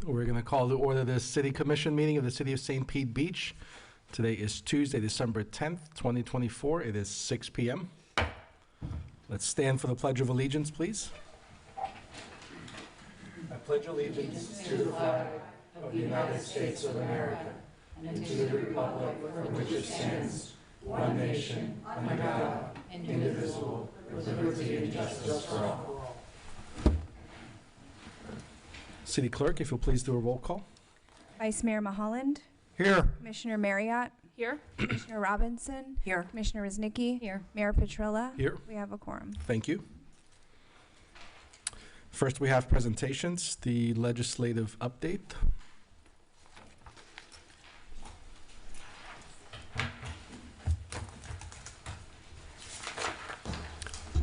We're going to call to order this City Commission meeting of the City of St. Pete Beach. Today is Tuesday, December 10th, 2024. It is 6 p.m. Let's stand for the Pledge of Allegiance, please. I pledge allegiance to the flag of the United States of America and to the republic for which it stands, one nation, under God, indivisible, with liberty and justice for all. City Clerk, if you'll please do a roll call. Vice Mayor Mulholland. Here. Commissioner Marriott. Here. Commissioner Robinson. Here. Commissioner Wisnicki. Here. Mayor Petrilla. Here. We have a quorum. Thank you. First, we have presentations, the legislative update.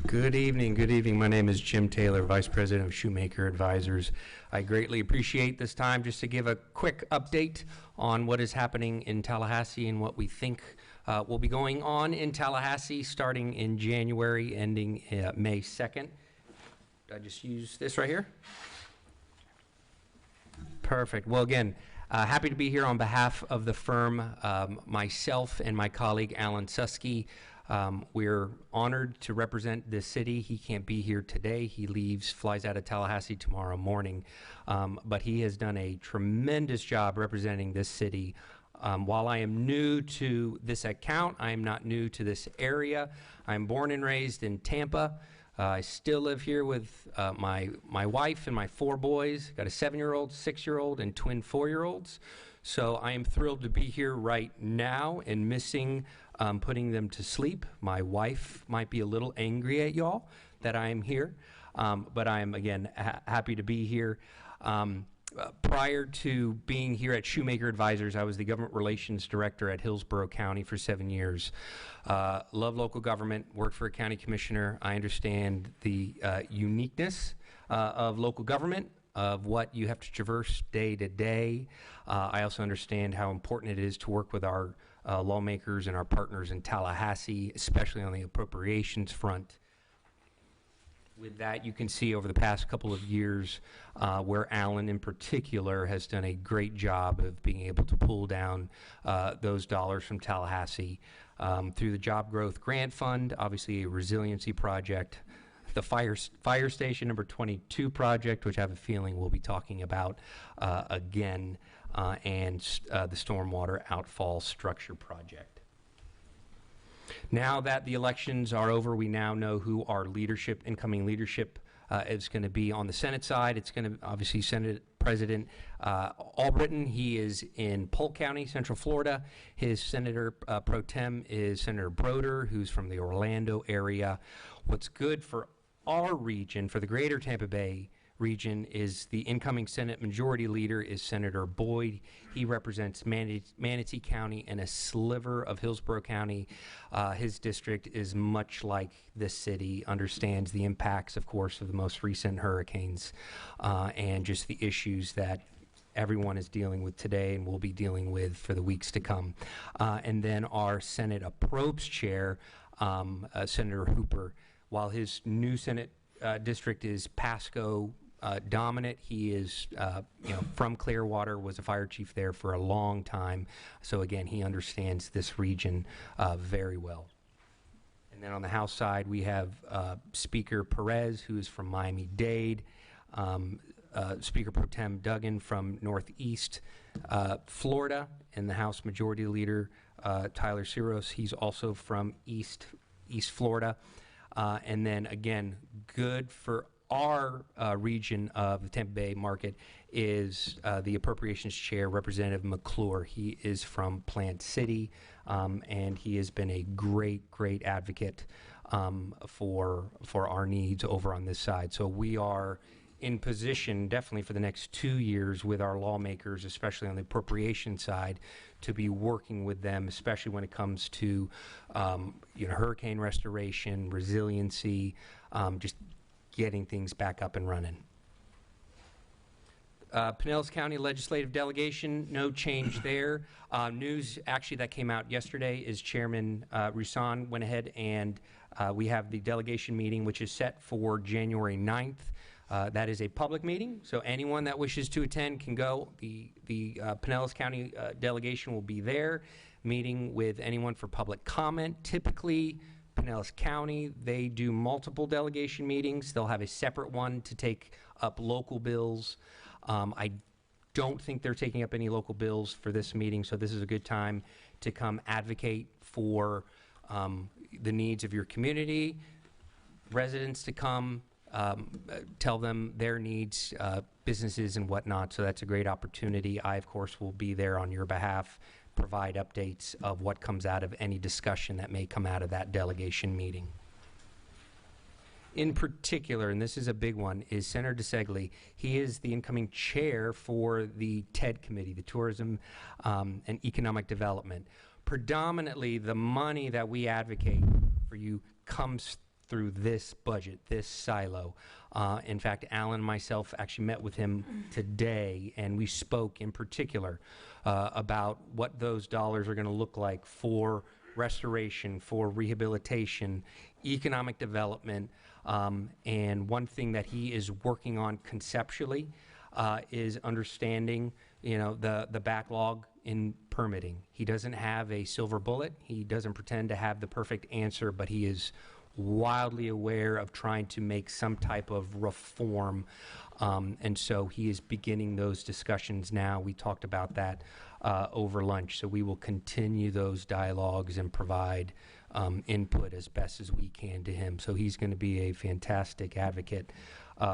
Good evening. Good evening. My name is Jim Taylor, Vice President of Shoemaker Advisors. I greatly appreciate this time just to give a quick update on what is happening in Tallahassee and what we think will be going on in Tallahassee starting in January, ending May 2nd. Did I just use this right here? Perfect. Well, again, happy to be here on behalf of the firm, myself and my colleague, Alan Susky. We're honored to represent this city. He can't be here today. He flies out of Tallahassee tomorrow morning. But he has done a tremendous job representing this city. While I am new to this account, I am not new to this area. I'm born and raised in Tampa. I still live here with my wife and my 4 boys. Got a 7-year-old, 6-year-old, and twin 4-year-olds. So I am thrilled to be here right now and missing putting them to sleep. My wife might be a little angry at y'all that I am here, but I am, again, happy to be here. Prior to being here at Shoemaker Advisors, I was the Government Relations Director at Hillsborough County for 7 years. Love local government, worked for a county commissioner. I understand the uniqueness of local government, of what you have to traverse day to day. I also understand how important it is to work with our lawmakers and our partners in Tallahassee, especially on the appropriations front. With that, you can see over the past couple of years where Alan in particular has done a great job of being able to pull down those dollars from Tallahassee through the Job Growth Grant Fund, obviously a resiliency project, the fire station number 22 project, which I have a feeling we'll be talking about again, and the Stormwater Outfall Structure project. Now that the elections are over, we now know who our incoming leadership is going to be on the Senate side. It's going to obviously Senate President Albritton. He is in Polk County, Central Florida. His Senator Pro Tem is Senator Broder, who's from the Orlando area. What's good for our region, for the greater Tampa Bay region, is the incoming Senate Majority Leader is Senator Boyd. He represents Manatee County and a sliver of Hillsborough County. His district is much like this city, understands the impacts, of course, of the most recent hurricanes and just the issues that everyone is dealing with today and will be dealing with for the weeks to come. And then our Senate Approbes Chair, Senator Hooper, while his new Senate district is Pasco dominant, he is from Clearwater, was a fire chief there for a long time. So again, he understands this region very well. And then on the House side, we have Speaker Perez, who is from Miami-Dade, Speaker Pro Tem Duggan from Northeast Florida, and the House Majority Leader Tyler Siros, he's also from East Florida. And then again, good for our region of the Tampa Bay market is the Appropriations Chair, Representative McClure. He is from Plant City, and he has been a great advocate for our needs over on this side. So we are in position definitely for the next 2 years with our lawmakers, especially on the appropriation side, to be working with them, especially when it comes to hurricane restoration, resiliency, just getting things back up and running. Pinellas County Legislative Delegation, no change there. News actually that came out yesterday is Chairman Roussan went ahead and we have the delegation meeting, which is set for January 9th. That is a public meeting, so anyone that wishes to attend can go. The Pinellas County delegation will be there, meeting with anyone for public comment. Typically, Pinellas County, they do multiple delegation meetings. They'll have a separate one to take up local bills. I don't think they're taking up any local bills for this meeting, so this is a good time to come advocate for the needs of your community, residents to come, tell them their needs, businesses and whatnot, so that's a great opportunity. I, of course, will be there on your behalf, provide updates of what comes out of any discussion that may come out of that delegation meeting. In particular, and this is a big one, is Senator DeSegli. He is the incoming chair for the TED committee, the Tourism and Economic Development. Predominantly, the money that we advocate for you comes through this budget, this silo. In fact, Alan and myself actually met with him today, and we spoke in particular about what those dollars are going to look like for restoration, for rehabilitation, economic development, and one thing that he is working on conceptually is understanding, the backlog in permitting. He doesn't have a silver bullet. He doesn't pretend to have the perfect answer, but he is wildly aware of trying to make some type of reform, and so he is beginning those discussions now. We talked about that over lunch, so we will continue those dialogues and provide input as best as we can to him. So he's going to be a fantastic advocate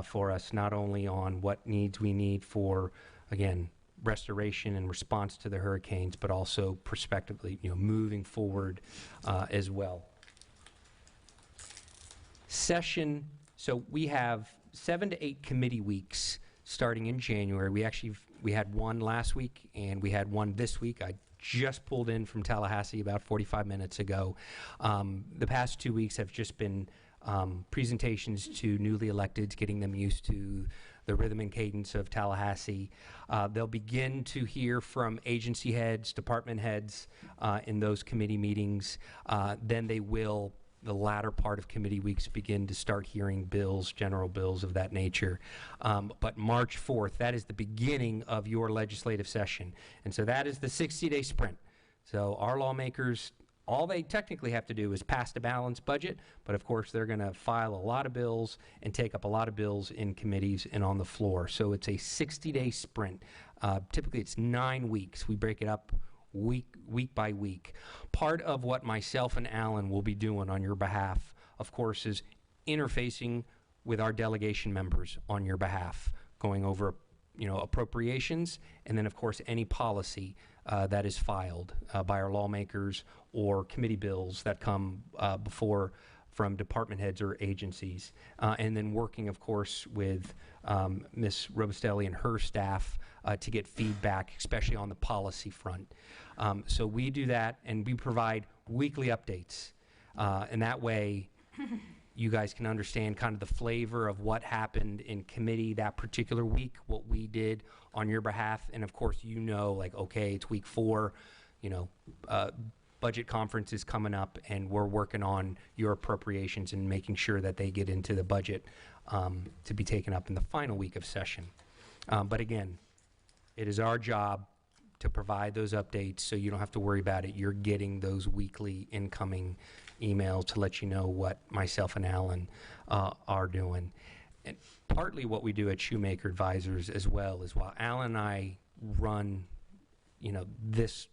for us, not only on what needs we need for, again, restoration and response to the hurricanes, but also prospectively, moving forward as well. Session, so we have 7 to 8 committee weeks starting in January. We had one last week and we had one this week. I just pulled in from Tallahassee about 45 minutes ago. The past 2 weeks have just been presentations to newly electeds, getting them used to the rhythm and cadence of Tallahassee. They'll begin to hear from agency heads, department heads in those committee meetings. Then they will, the latter part of committee weeks, begin to start hearing bills, general bills of that nature. But March 4th, that is the beginning of your legislative session. And so that is the 60-day sprint. So our lawmakers, all they technically have to do is pass the balanced budget, but of course they're going to file a lot of bills and take up a lot of bills in committees and on the floor. So it's a 60-day sprint. Typically it's 9 weeks. We break it up week by week. Part of what myself and Alan will be doing on your behalf, of course, is interfacing with our delegation members on your behalf, going over appropriations, and then of course any policy that is filed by our lawmakers or committee bills that come before from department heads or agencies, and then working of course with Ms. Robustelli and her staff to get feedback, especially on the policy front. So we do that, and we provide weekly updates, and that way you guys can understand kind of the flavor of what happened in committee that particular week, what we did on your behalf, and of course like, okay, it's week 4, budget conference is coming up, and we're working on your appropriations and making sure that they get into the budget to be taken up in the final week of session. But again, it is our job to provide those updates so you don't have to worry about it. You're getting those weekly incoming emails to let you know what myself and Alan are doing. And partly what we do at Shoemaker Advisors as well is, while Alan and I run this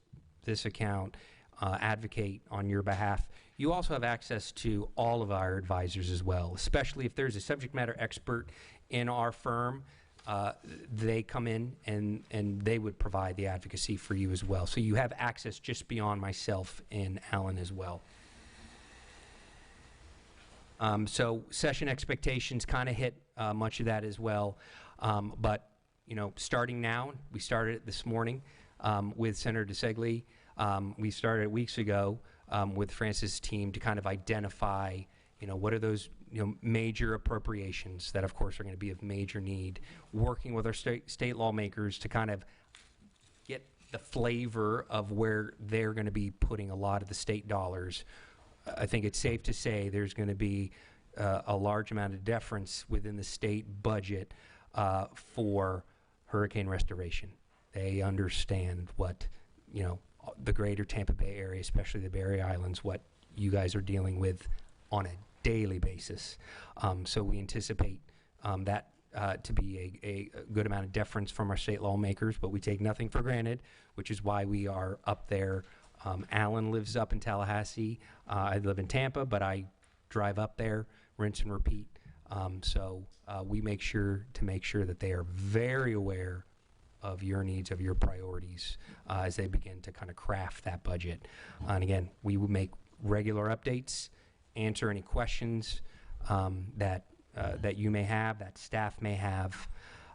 account, advocate on your behalf, you also have access to all of our advisors as well, especially if there's a subject matter expert in our firm. They come in and they would provide the advocacy for you as well. So you have access just beyond myself and Alan as well. So session expectations kind of hit much of that as well. But starting now, we started it this morning with Senator DeSegli. We started weeks ago with Francis' team to kind of identify, what are those major appropriations that, of course, are going to be of major need, working with our state lawmakers to kind of get the flavor of where they're going to be putting a lot of the state dollars. I think it's safe to say there's going to be a large amount of deference within the state budget for hurricane restoration. They understand what, the greater Tampa Bay area, especially the Barrier Islands, what you guys are dealing with on a daily basis. So we anticipate that to be a good amount of deference from our state lawmakers, but we take nothing for granted, which is why we are up there. Alan lives up in Tallahassee. I live in Tampa, but I drive up there, rinse and repeat. So we make sure that they are very aware of your needs, of your priorities, as they begin to kind of craft that budget. And again, we will make regular updates, answer any questions that you may have, that staff may have,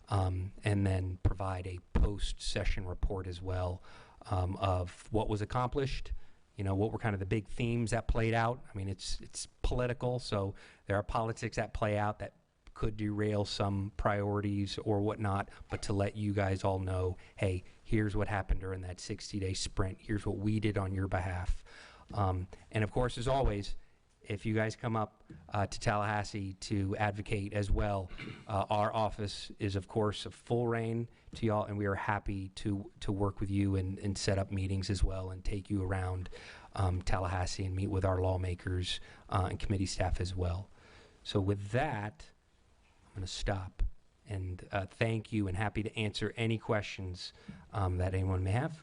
and then provide a post-session report as well of what was accomplished, what were kind of the big themes that played out. I mean, it's political, so there are politics that play out that could derail some priorities or whatnot, but to let you guys all know, hey, here's what happened during that 60-day sprint. Here's what we did on your behalf. And of course, as always, if you guys come up to Tallahassee to advocate as well, our office is, of course, a full reign to y'all, and we are happy to work with you and set up meetings as well and take you around Tallahassee and meet with our lawmakers and committee staff as well. So with that, I'm going to stop and thank you, and happy to answer any questions that anyone may have.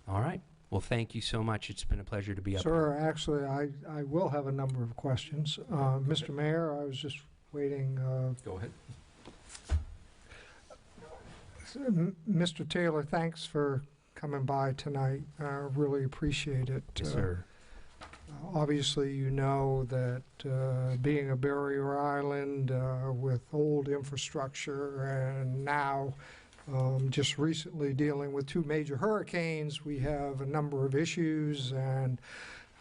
All right. Well, thank you so much. It's been a pleasure to be up here. Sir, actually, I will have a number of questions. Mr. Mayor, I was just waiting. Go ahead. Mr. Taylor, thanks for coming by tonight. I really appreciate it. Yes, sir. Obviously, you know that being a barrier island with old infrastructure and now just recently dealing with 2 major hurricanes, we have a number of issues, and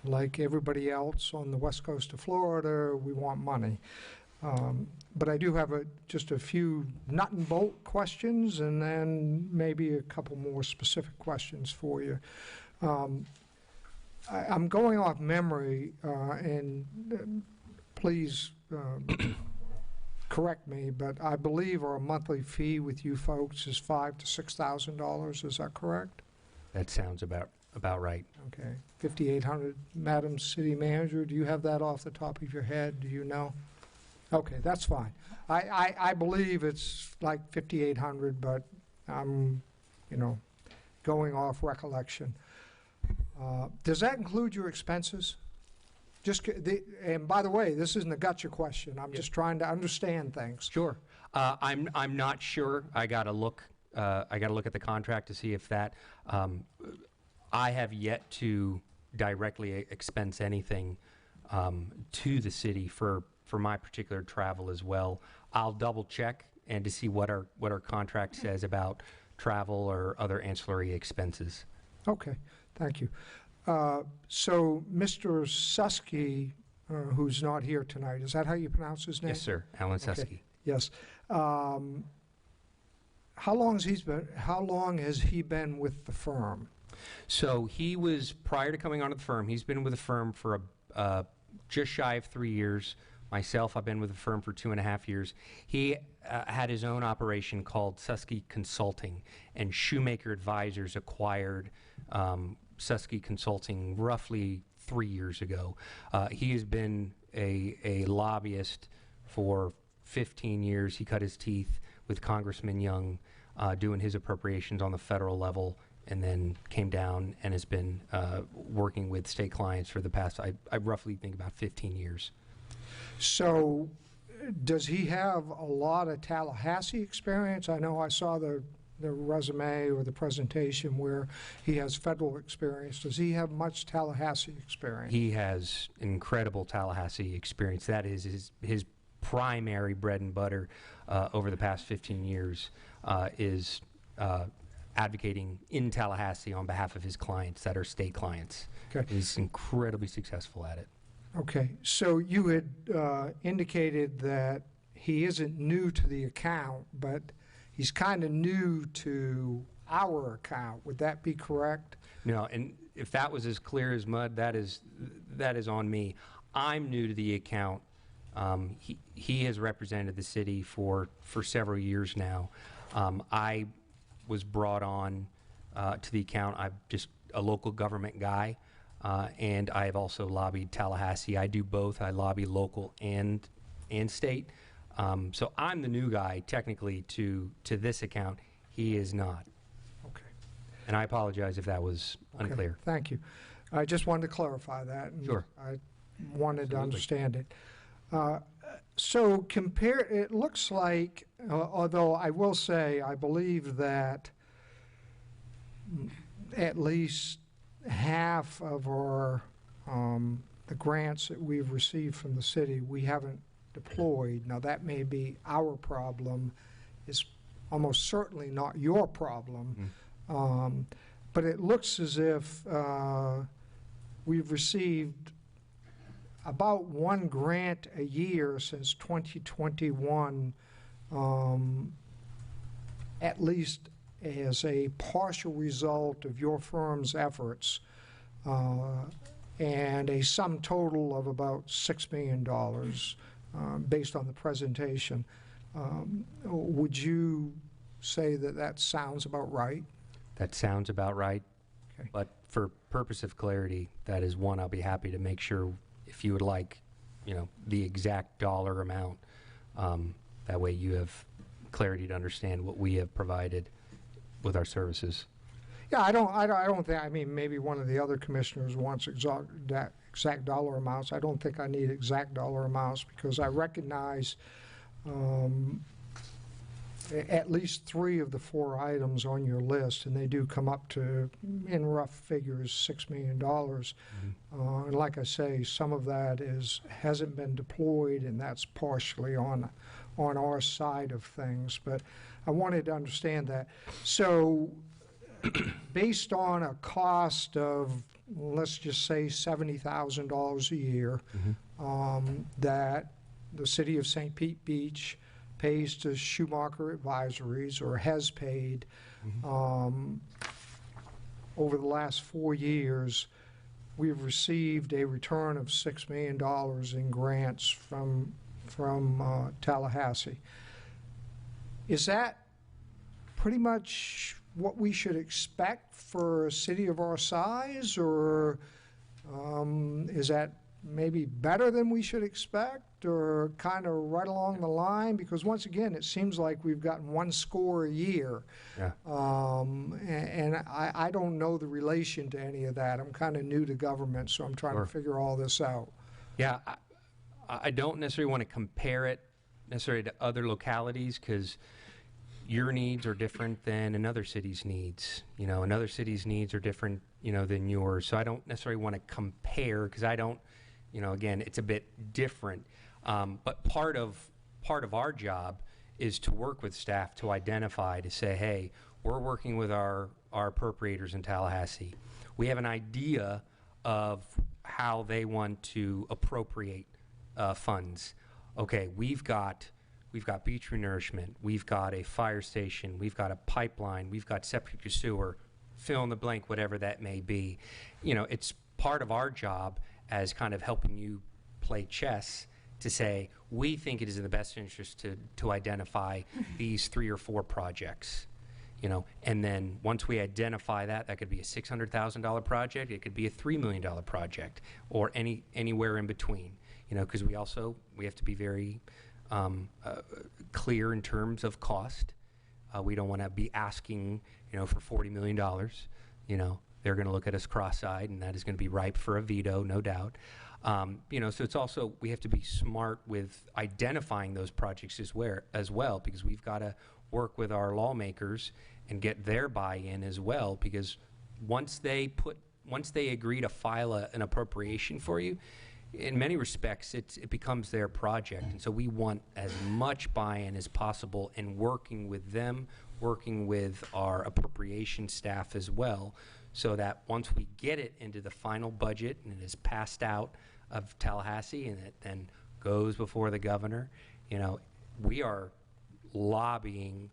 like everybody else on the west coast of Florida, we want money. But I do have just a few nut and bolt questions, and then maybe a couple more specific questions for you. I'm going off memory, and please correct me, but I believe our monthly fee with you folks is $5,000 to $6,000. Is that correct? That sounds about right. Okay, $5,800. Madam City Manager, do you have that off the top of your head? Do you know? Okay, that's fine. I believe it's like $5,800, but I'm, going off recollection. Does that include your expenses? And by the way, this isn't a gotcha question. I'm just trying to understand things. Sure. I'm not sure. I got to look at the contract to see if that. I have yet to directly expense anything to the city for my particular travel as well. I'll double check and to see what our contract says about travel or other ancillary expenses. Okay, thank you. So Mr. Susky, who's not here tonight, is that how you pronounce his name? Yes, sir. Alan Susky. Okay. Yes. How long has he been with the firm? So he was, prior to coming onto the firm, he's been with the firm for just shy of 3 years. Myself, I've been with the firm for 2.5 years. He had his own operation called Susky Consulting, and Shoemaker Advisors acquired Susky Consulting roughly 3 years ago. He has been a lobbyist for 15 years. He cut his teeth with Congressman Young doing his appropriations on the federal level, and then came down and has been working with state clients for the past, I roughly think, about 15 years. So does he have a lot of Tallahassee experience? I know I saw the resume or the presentation where he has federal experience. Does he have much Tallahassee experience? He has incredible Tallahassee experience. That is his primary bread and butter over the past 15 years is advocating in Tallahassee on behalf of his clients that are state clients. Okay. He's incredibly successful at it. Okay, so you had indicated that he isn't new to the account, but he's kind of new to our account. Would that be correct? No, and if that was as clear as mud, that is on me. I'm new to the account. He has represented the city for several years now. I was brought on to the account. I'm just a local government guy, and I have also lobbied Tallahassee. I do both. I lobby local and state. So I'm the new guy technically to this account. He is not. Okay. And I apologize if that was unclear. Okay, thank you. I just wanted to clarify that. And Sure. I wanted to Absolutely. understand it. So it looks like, although I will say, I believe that at least half of our, the grants that we've received from the city, we haven't deployed. Now, that may be our problem. It's almost certainly not your problem. But it looks as if we've received about one grant a year since 2021, at least as a partial result of your firm's efforts, and a sum total of about $6 million based on the presentation. Would you say that that sounds about right? That sounds about right. Okay. But for purpose of clarity, that is one I'll be happy to make sure, if you would like, the exact dollar amount. That way you have clarity to understand what we have provided with our services. Yeah, I don't think, I mean, maybe one of the other commissioners wants exact dollar amounts. I don't think I need exact dollar amounts, because I recognize at least 3 of the 4 items on your list, and they do come up to, in rough figures, $6 million. And like I say, some of that hasn't been deployed, and that's partially on our side of things. But I wanted to understand that. So based on a cost of, let's just say, $70,000 a year, that the city of St. Pete Beach pays to Schumacher Advisories, or has paid, over the last 4 years, we've received a return of $6 million in grants from Tallahassee. Is that pretty much what we should expect for a city of our size, or is that maybe better than we should expect, or kind of right along the line? Because once again, it seems like we've gotten 1 score a year. Yeah. And I don't know the relation to any of that. I'm kind of new to government, so I'm trying Sure. to figure all this out. Yeah, I don't necessarily want to compare it necessarily to other localities, because your needs are different than another city's needs. Another city's needs are different, than yours. So I don't necessarily want to compare, because I don't, again, it's a bit different. But part of our job is to work with staff to identify, to say, hey, we're working with our appropriators in Tallahassee. We have an idea of how they want to appropriate funds. Okay, we've got beach renourishment, we've got a fire station, we've got a pipeline, we've got septic to sewer, fill in the blank, whatever that may be. It's part of our job as kind of helping you play chess to say, we think it is in the best interest to identify these 3 or 4 projects. And then once we identify that could be a $600,000 project, it could be a $3 million project, or anywhere in between. Because we have to be very clear in terms of cost. We don't want to be asking, for $40 million. They're going to look at us cross-eyed, and that is going to be ripe for a veto, no doubt. So it's also, we have to be smart with identifying those projects as well, because we've got to work with our lawmakers and get their buy-in as well, because once they agree to file an appropriation for you, in many respects, it becomes their project. And so we want as much buy-in as possible, and working with them, working with our appropriation staff as well, so that once we get it into the final budget and it is passed out of Tallahassee and it then goes before the governor, we are lobbying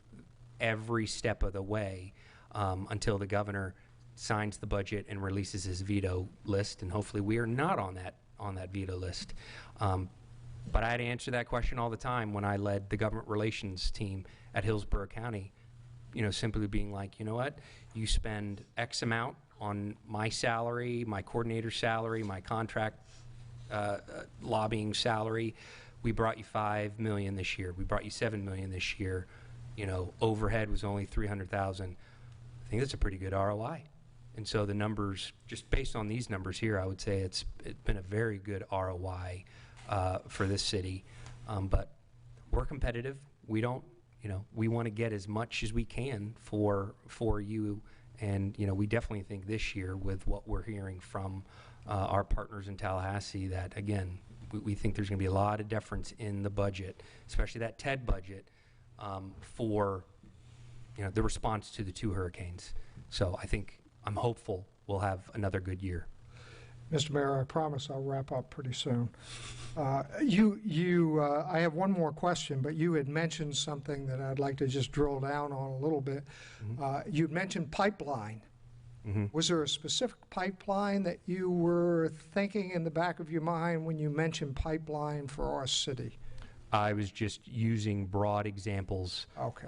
every step of the way until the governor signs the budget and releases his veto list, and hopefully we are not on that veto list. But I had to answer that question all the time when I led the government relations team at Hillsborough County, simply being like, you know what, you spend X amount on my salary, my coordinator salary, my contract lobbying salary. We brought you $5 million this year. We brought you $7 million this year. Overhead was only $300,000. I think that's a pretty good ROI. And so the numbers, just based on these numbers here, I would say it's been a very good ROI for this city. But we're competitive. We don't, we want to get as much as we can for you. And, we definitely think this year, with what we're hearing from our partners in Tallahassee, that, again, we think there's going to be a lot of deference in the budget, especially that TED budget, for, the response to the 2 hurricanes. So I'm hopeful we'll have another good year. Mr. Mayor, I promise I'll wrap up pretty soon. I have one more question, but you had mentioned something that I'd like to just drill down on a little bit. Mm-hmm. You'd mentioned pipeline. Mm-hmm. Was there a specific pipeline that you were thinking in the back of your mind when you mentioned pipeline for our city? I was just using broad examples. Okay.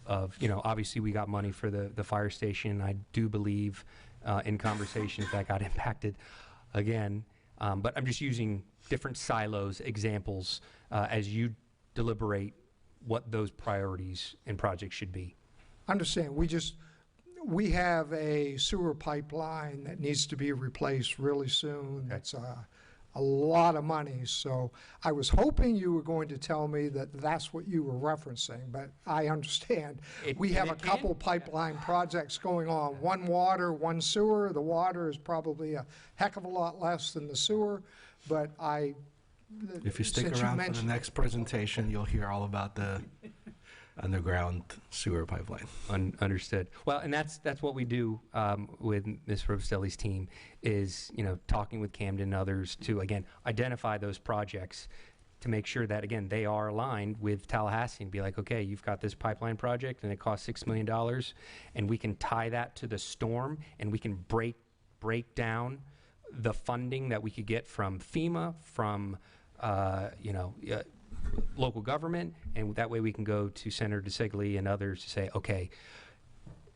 Of obviously we got money for the fire station. I do believe in conversations that got impacted again. But I'm just using different silos, examples, as you deliberate what those priorities and projects should be. Understand. We have a sewer pipeline that needs to be replaced really soon. Okay. That's a lot of money. So I was hoping you were going to tell me that that's what you were referencing, but I understand. We have a couple pipeline projects going on, one water, one sewer. The water is probably a heck of a lot less than the sewer, but If you stick around for the next presentation, you'll hear all about the underground sewer pipeline. Understood. Well, and that's what we do with Ms. Rostelli's team is, talking with Camden and others to, again, identify those projects to make sure that, again, they are aligned with Tallahassee and be like, okay, you've got this pipeline project and it costs $6 million, and we can tie that to the storm, and we can break down the funding that we could get from FEMA, from, local government, and that way we can go to Senator DeSigley and others to say, okay,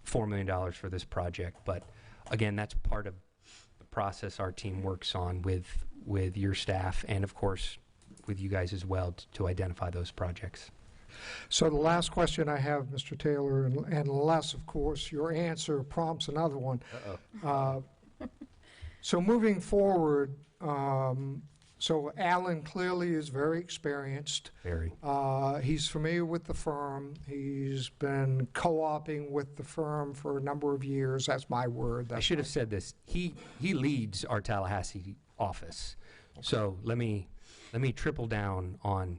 $4 million for this project. But again, that's part of the process our team works on with your staff and, of course, with you guys as well to identify those projects. So the last question I have, Mr. Taylor, and unless, of course, your answer prompts another one. So moving forward, so Alan clearly is very experienced. Very. He's familiar with the firm. He's been co-oping with the firm for a number of years. That's my word. I should have said this. He leads our Tallahassee office. Okay. So let me triple down on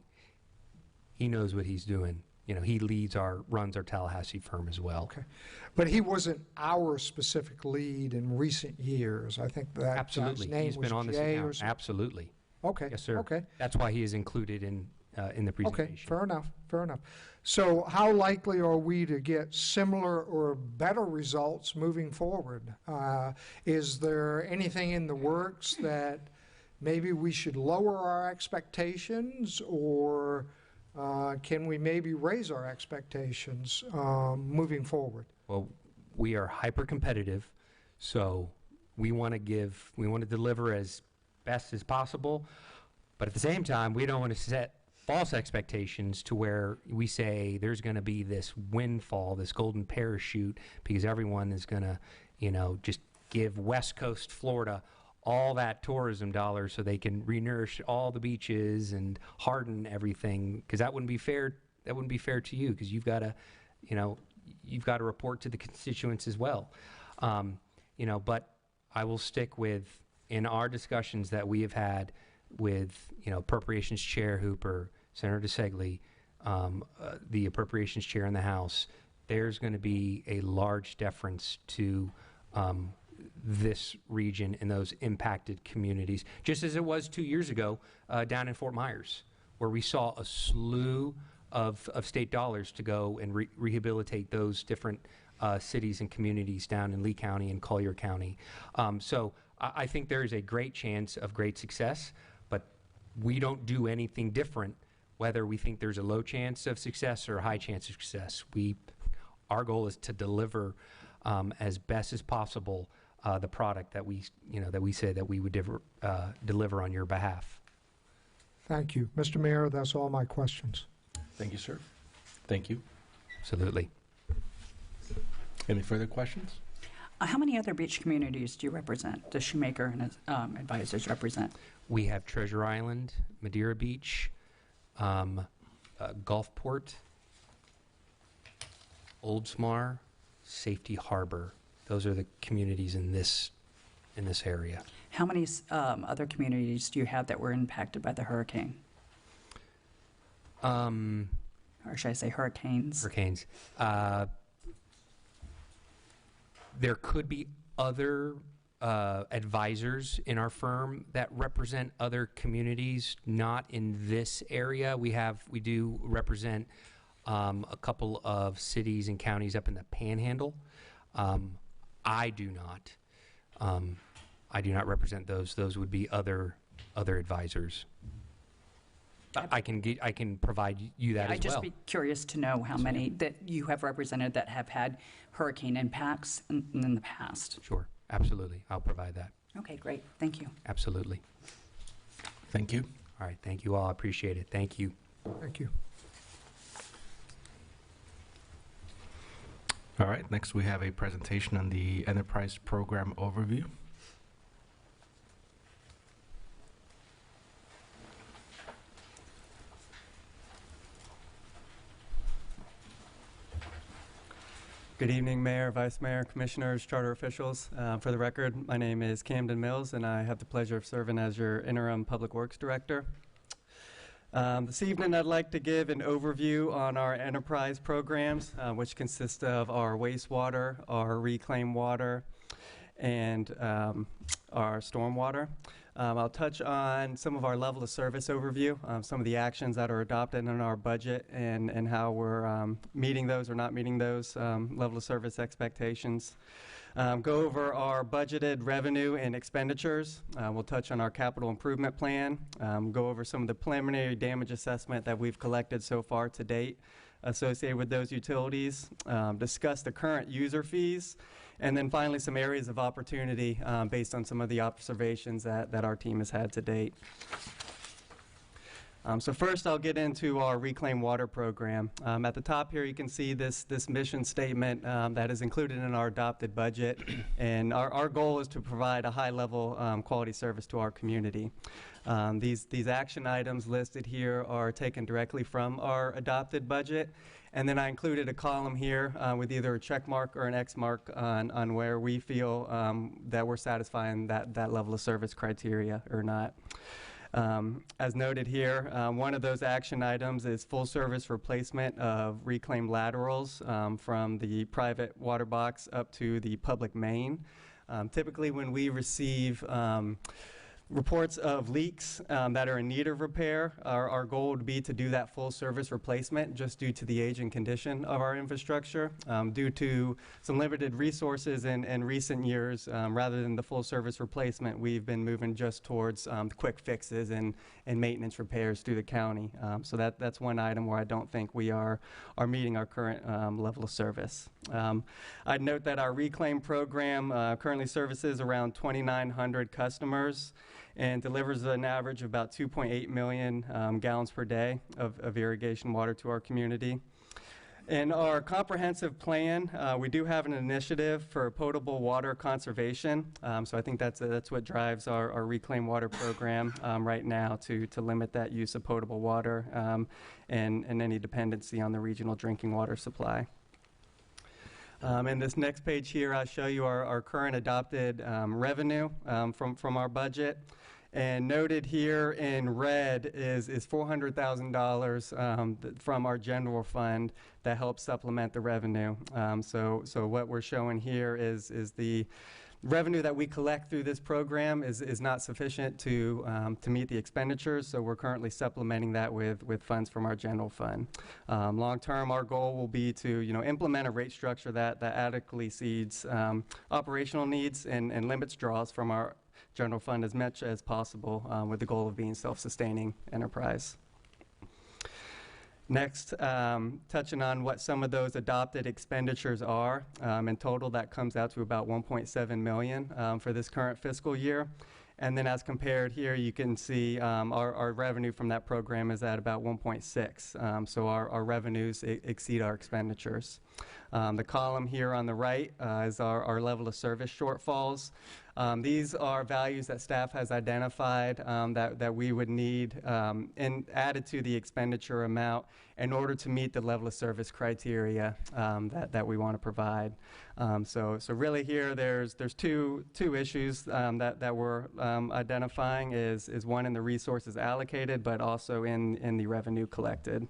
he knows what he's doing. He runs our Tallahassee firm as well. Okay. But he wasn't our specific lead in recent years. I think that absolutely. His name He's was been on this Jay account. Absolutely. Okay. Yes, sir. Okay. That's why he is included in the presentation. Okay, fair enough. So how likely are we to get similar or better results moving forward? Is there anything in the works that maybe we should lower our expectations, or can we maybe raise our expectations moving forward? Well, we are hyper competitive, so we want to deliver as best as possible, but at the same time, we don't want to set false expectations to where we say there's going to be this windfall, this golden parachute, because everyone is going to, just give West Coast Florida all that tourism dollars so they can renourish all the beaches and harden everything, because that wouldn't be fair. That wouldn't be fair to you, because you've got to report to the constituents as well. But I will stick with, in our discussions that we have had with, Appropriations Chair Hooper, Senator DeSigley, the Appropriations Chair in the House, there's going to be a large deference to this region and those impacted communities, just as it was 2 years ago down in Fort Myers, where we saw a slew of state dollars to go and rehabilitate those different cities and communities down in Lee County and Collier County. So I think there is a great chance of great success, but we don't do anything different whether we think there's a low chance of success or a high chance of success. Our goal is to deliver as best as possible the product that we say that we would deliver on your behalf. Thank you. Mr. Mayor, that's all my questions. Thank you, sir. Thank you. Absolutely. Any further questions? How many other beach communities do you represent? Does Shoemaker and his advisors represent? We have Treasure Island, Madeira Beach, Gulfport, Oldsmar, Safety Harbor. Those are the communities in this area. How many other communities do you have that were impacted by the hurricane? Or should I say hurricanes? Hurricanes. There could be other advisors in our firm that represent other communities, not in this area. We do represent a couple of cities and counties up in the Panhandle. I do not. I do not represent those. Those would be other advisors. I can provide you that as well. I'd just be curious to know how many that you have represented that have had hurricane impacts in the past. Sure, absolutely. I'll provide that. Okay, great. Thank you. Absolutely. Thank you. All right, thank you all. I appreciate it. Thank you. Thank you. All right, next we have a presentation on the Enterprise Program Overview. Good evening, Mayor, Vice Mayor, Commissioners, Charter officials. For the record, my name is Camden Mills, and I have the pleasure of serving as your Interim Public Works Director. This evening, I'd like to give an overview on our enterprise programs, which consist of our wastewater, our reclaimed water, and our stormwater. I'll touch on some of our level of service overview, some of the actions that are adopted in our budget and how we're meeting those or not meeting those level of service expectations. Go over our budgeted revenue and expenditures. We'll touch on our capital improvement plan, go over some of the preliminary damage assessment that we've collected so far to date associated with those utilities, discuss the current user fees, and then finally some areas of opportunity based on some of the observations that our team has had to date. So first I'll get into our Reclaim Water program. At the top here you can see this mission statement that is included in our adopted budget, and our goal is to provide a high level quality service to our community. These action items listed here are taken directly from our adopted budget, and then I included a column here with either a check mark or an X mark on where we feel that we're satisfying that level of service criteria or not. As noted here, one of those action items is full service replacement of reclaimed laterals from the private water box up to the public main. Typically when we receive reports of leaks that are in need of repair, our goal would be to do that full service replacement just due to the age and condition of our infrastructure. Due to some limited resources in recent years, rather than the full service replacement, we've been moving just towards quick fixes and maintenance repairs through the county. So that's one item where I don't think we are meeting our current level of service. I'd note that our reclaim program currently services around 2,900 customers and delivers an average of about 2.8 million gallons per day of irrigation water to our community. In our comprehensive plan, we do have an initiative for potable water conservation. So I think that's what drives our Reclaim Water program right now to limit that use of potable water and any dependency on the regional drinking water supply. And this next page here, I'll show you our current adopted revenue from our budget. And noted here in red is $400,000 from our general fund that helps supplement the revenue. So what we're showing here is the revenue that we collect through this program is not sufficient to meet the expenditures, so we're currently supplementing that with funds from our general fund. Long term, our goal will be to implement a rate structure that adequately exceeds operational needs and limits draws from our general fund as much as possible, with the goal of being self-sustaining enterprise. Next, touching on what some of those adopted expenditures are. In total, that comes out to about $1.7 million for this current fiscal year. And then as compared here, you can see our revenue from that program is at about 1.6. So our revenues exceed our expenditures. The column here on the right is our level of service shortfalls. These are values that staff has identified that we would need and added to the expenditure amount in order to meet the level of service criteria that we want to provide. So really here there's two issues that we're identifying is one in the resources allocated, but also in the revenue collected.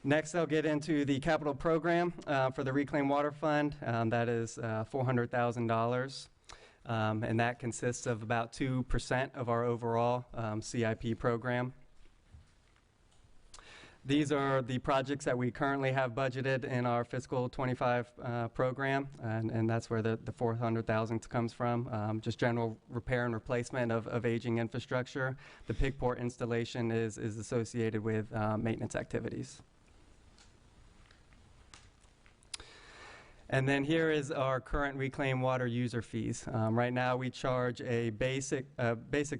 Next, I'll get into the capital program for the Reclaimed Water Fund. That is $400,000, and that consists of about 2% of our overall CIP program. These are the projects that we currently have budgeted in our fiscal 25 program, and that's where the $400,000 comes from. Just general repair and replacement of aging infrastructure. The pig port installation is associated with maintenance activities. And then here is our current reclaimed water user fees. Right now we charge a basic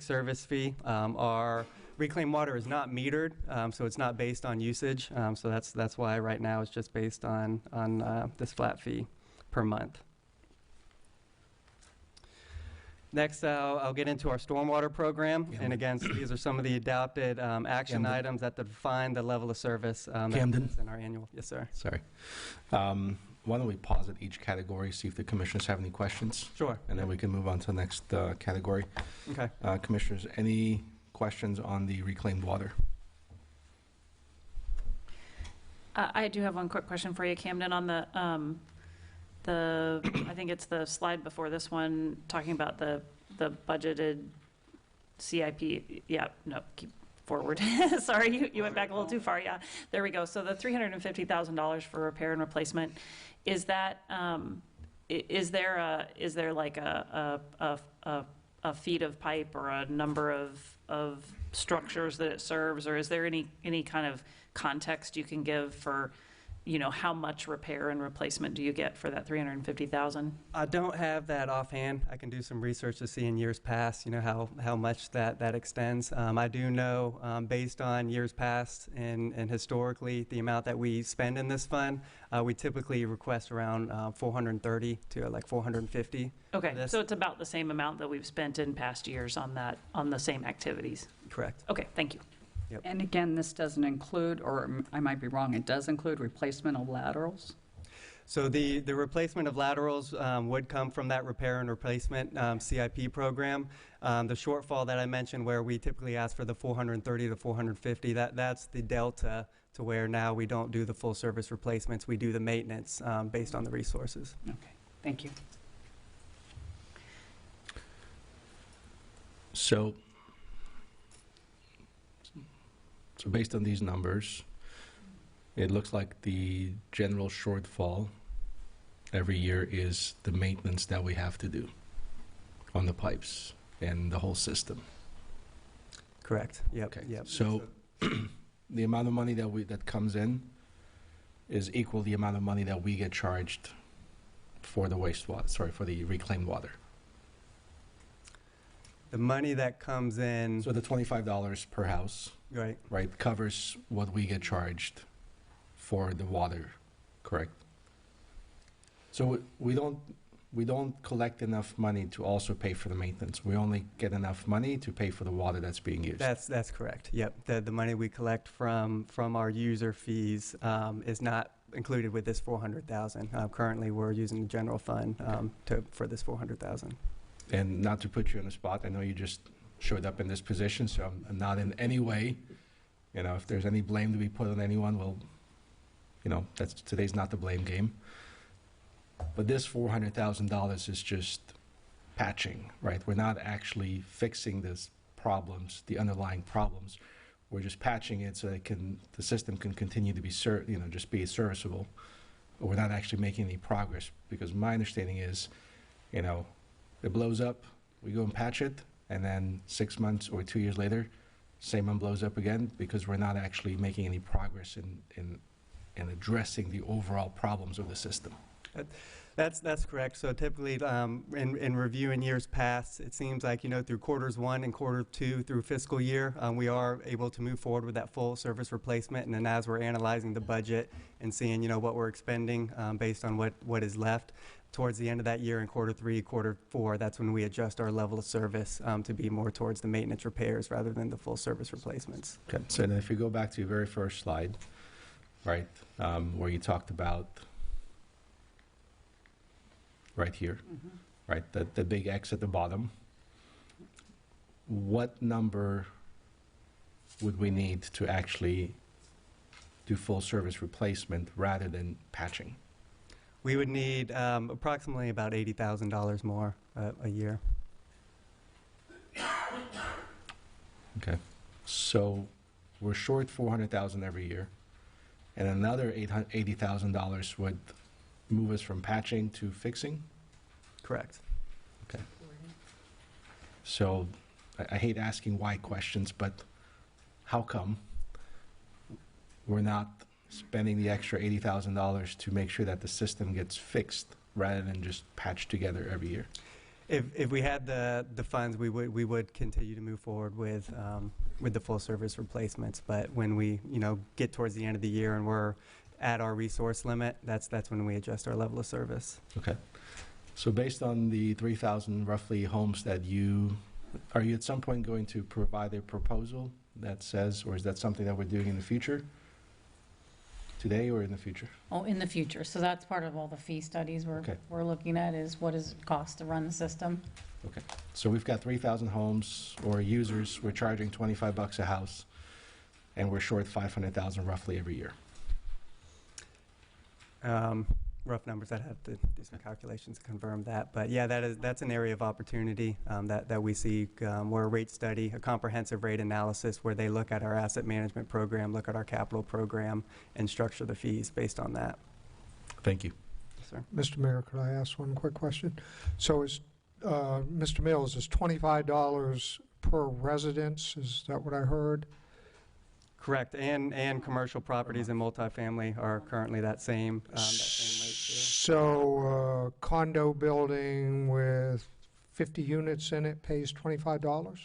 service fee. Our reclaimed water is not metered, so it's not based on usage. So that's why right now it's just based on this flat fee per month. Next, I'll get into our stormwater program. Yeah. And again, so these are some of the adopted action items that define the level of service that's in our annual. Yes, sir. Sorry. Why don't we pause at each category, see if the commissioners have any questions? Sure. And then we can move on to the next category. Okay. Commissioners, any questions on the reclaimed water? I do have one quick question for you, Camden, on the I think it's the slide before this one, talking about the budgeted CIP. Yeah, no, keep forward. Sorry, you went back a little too far. Yeah, there we go. So the $350,000 for repair and replacement, is that is there like a feet of pipe or a number of structures that it serves, or is there any kind of context you can give for how much repair and replacement do you get for that $350,000? I don't have that offhand. I can do some research to see in years past, how much that extends. I do know, based on years past and historically, the amount that we spend in this fund, we typically request around 430 to like 450. Okay, so it's about the same amount that we've spent in past years on the same activities. Correct. Okay, thank you. Yep. And again, this doesn't include, or I might be wrong, it does include replacement of laterals? So the replacement of laterals would come from that repair and replacement CIP program. The shortfall that I mentioned, where we typically ask for the 430 to 450, that's the delta to where now we don't do the full service replacements. We do the maintenance based on the resources. Okay, thank you. So based on these numbers, it looks like the general shortfall every year is the maintenance that we have to do on the pipes and the whole system. Correct. Yep. Okay. Yep. So the amount of money that comes in is equal the amount of money that we get charged for the wastewater, for the reclaimed water. The money that comes in. So the $25 per house, right, covers what we get charged for the water, correct? So we don't collect enough money to also pay for the maintenance. We only get enough money to pay for the water that's being used. That's correct. Yep. The money we collect from our user fees is not included with this $400,000. Currently, we're using the general fund for this $400,000. And not to put you on the spot, I know you just showed up in this position, so I'm not in any way, if there's any blame to be put on anyone, well, today's not the blame game. But this $400,000 is just patching, right? We're not actually fixing the underlying problems. We're just patching it so that the system can continue to be just be serviceable. But we're not actually making any progress, because my understanding is, it blows up, we go and patch it, and then 6 months or 2 years later, same one blows up again, because we're not actually making any progress in addressing the overall problems of the system. That's correct. So typically, in review in years past, it seems like, through quarters 1 and quarter 2 through fiscal year, we are able to move forward with that full service replacement. And then as we're analyzing the budget and seeing, what we're expending based on what is left, towards the end of that year in quarter 3, quarter 4, that's when we adjust our level of service to be more towards the maintenance repairs rather than the full service replacements. Okay. So then if you go back to your very first slide, right, where you talked about right here, right, the big X at the bottom, what number would we need to actually do full service replacement rather than patching? We would need approximately about $80,000 more a year. Okay. So we're short $400,000 every year, and another $80,000 would move us from patching to fixing? Correct. Okay. So I hate asking why questions, but how come we're not spending the extra $80,000 to make sure that the system gets fixed rather than just patched together every year? If we had the funds, we would continue to move forward with the full service replacements. But when we get towards the end of the year and we're at our resource limit, that's when we adjust our level of service. Okay. So based on the 3,000 roughly homes that are you at some point going to provide a proposal that says, or is that something that we're doing in the future? Today or in the future? Oh, in the future. So that's part of all the fee studies we're looking at, is what does it cost to run the system? Okay. So we've got 3,000 homes or users. We're charging $25 a house, and we're short 500,000 roughly every year. Rough numbers, I'd have to do some calculations to confirm that. But yeah, that's an area of opportunity that we see, where a rate study, a comprehensive rate analysis, where they look at our asset management program, look at our capital program, and structure the fees based on that. Thank you. Yes, sir. Mr. Mayor, could I ask one quick question? So Mr. Mills, is $25 per residence? Is that what I heard? Correct, and commercial properties and multifamily are currently that same rate too. So a condo building with 50 units in it pays $25?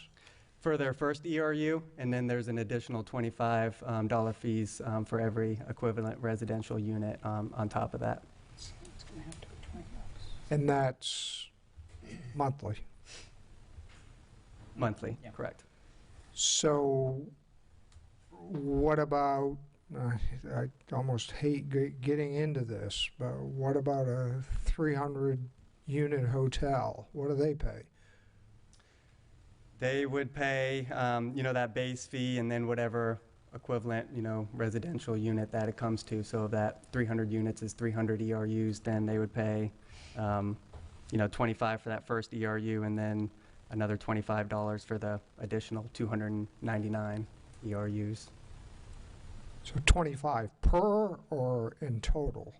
For their first ERU, and then there's an additional $25 fees for every equivalent residential unit on top of that. And that's monthly? Monthly, Yeah. correct. So what about, I almost hate getting into this, but what about a 300-unit hotel? What do they pay? They would pay, that base fee and then whatever equivalent, residential unit that it comes to. So if that 300 units is 300 ERUs, then they would pay, 25 for that first ERU and then another $25 for the additional 299 ERUs. So 25 per or in total?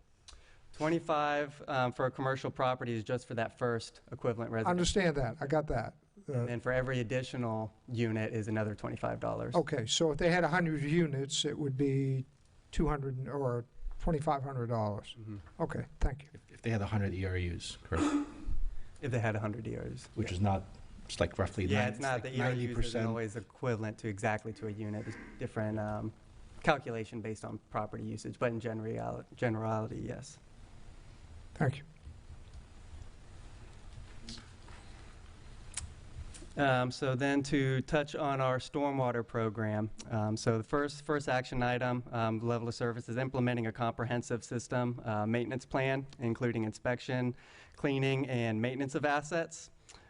25 for a commercial property is just for that first equivalent I residential. understand that. I got that. And then for every additional unit is another $25. Okay, so if they had 100 units, it would be $200 or $2,500. Mm-hmm. Okay, thank you. If they had 100 ERUs, correct? If they had 100 ERUs. Which is not, it's like roughly It's not, the ERUs 90%. isn't always equivalent to exactly to a unit. It's different calculation based on property usage, but in generality, yes. Thank you. So then to touch on our stormwater program. So the first action item, level of service, is implementing a comprehensive system maintenance plan, including inspection, cleaning, and maintenance of assets.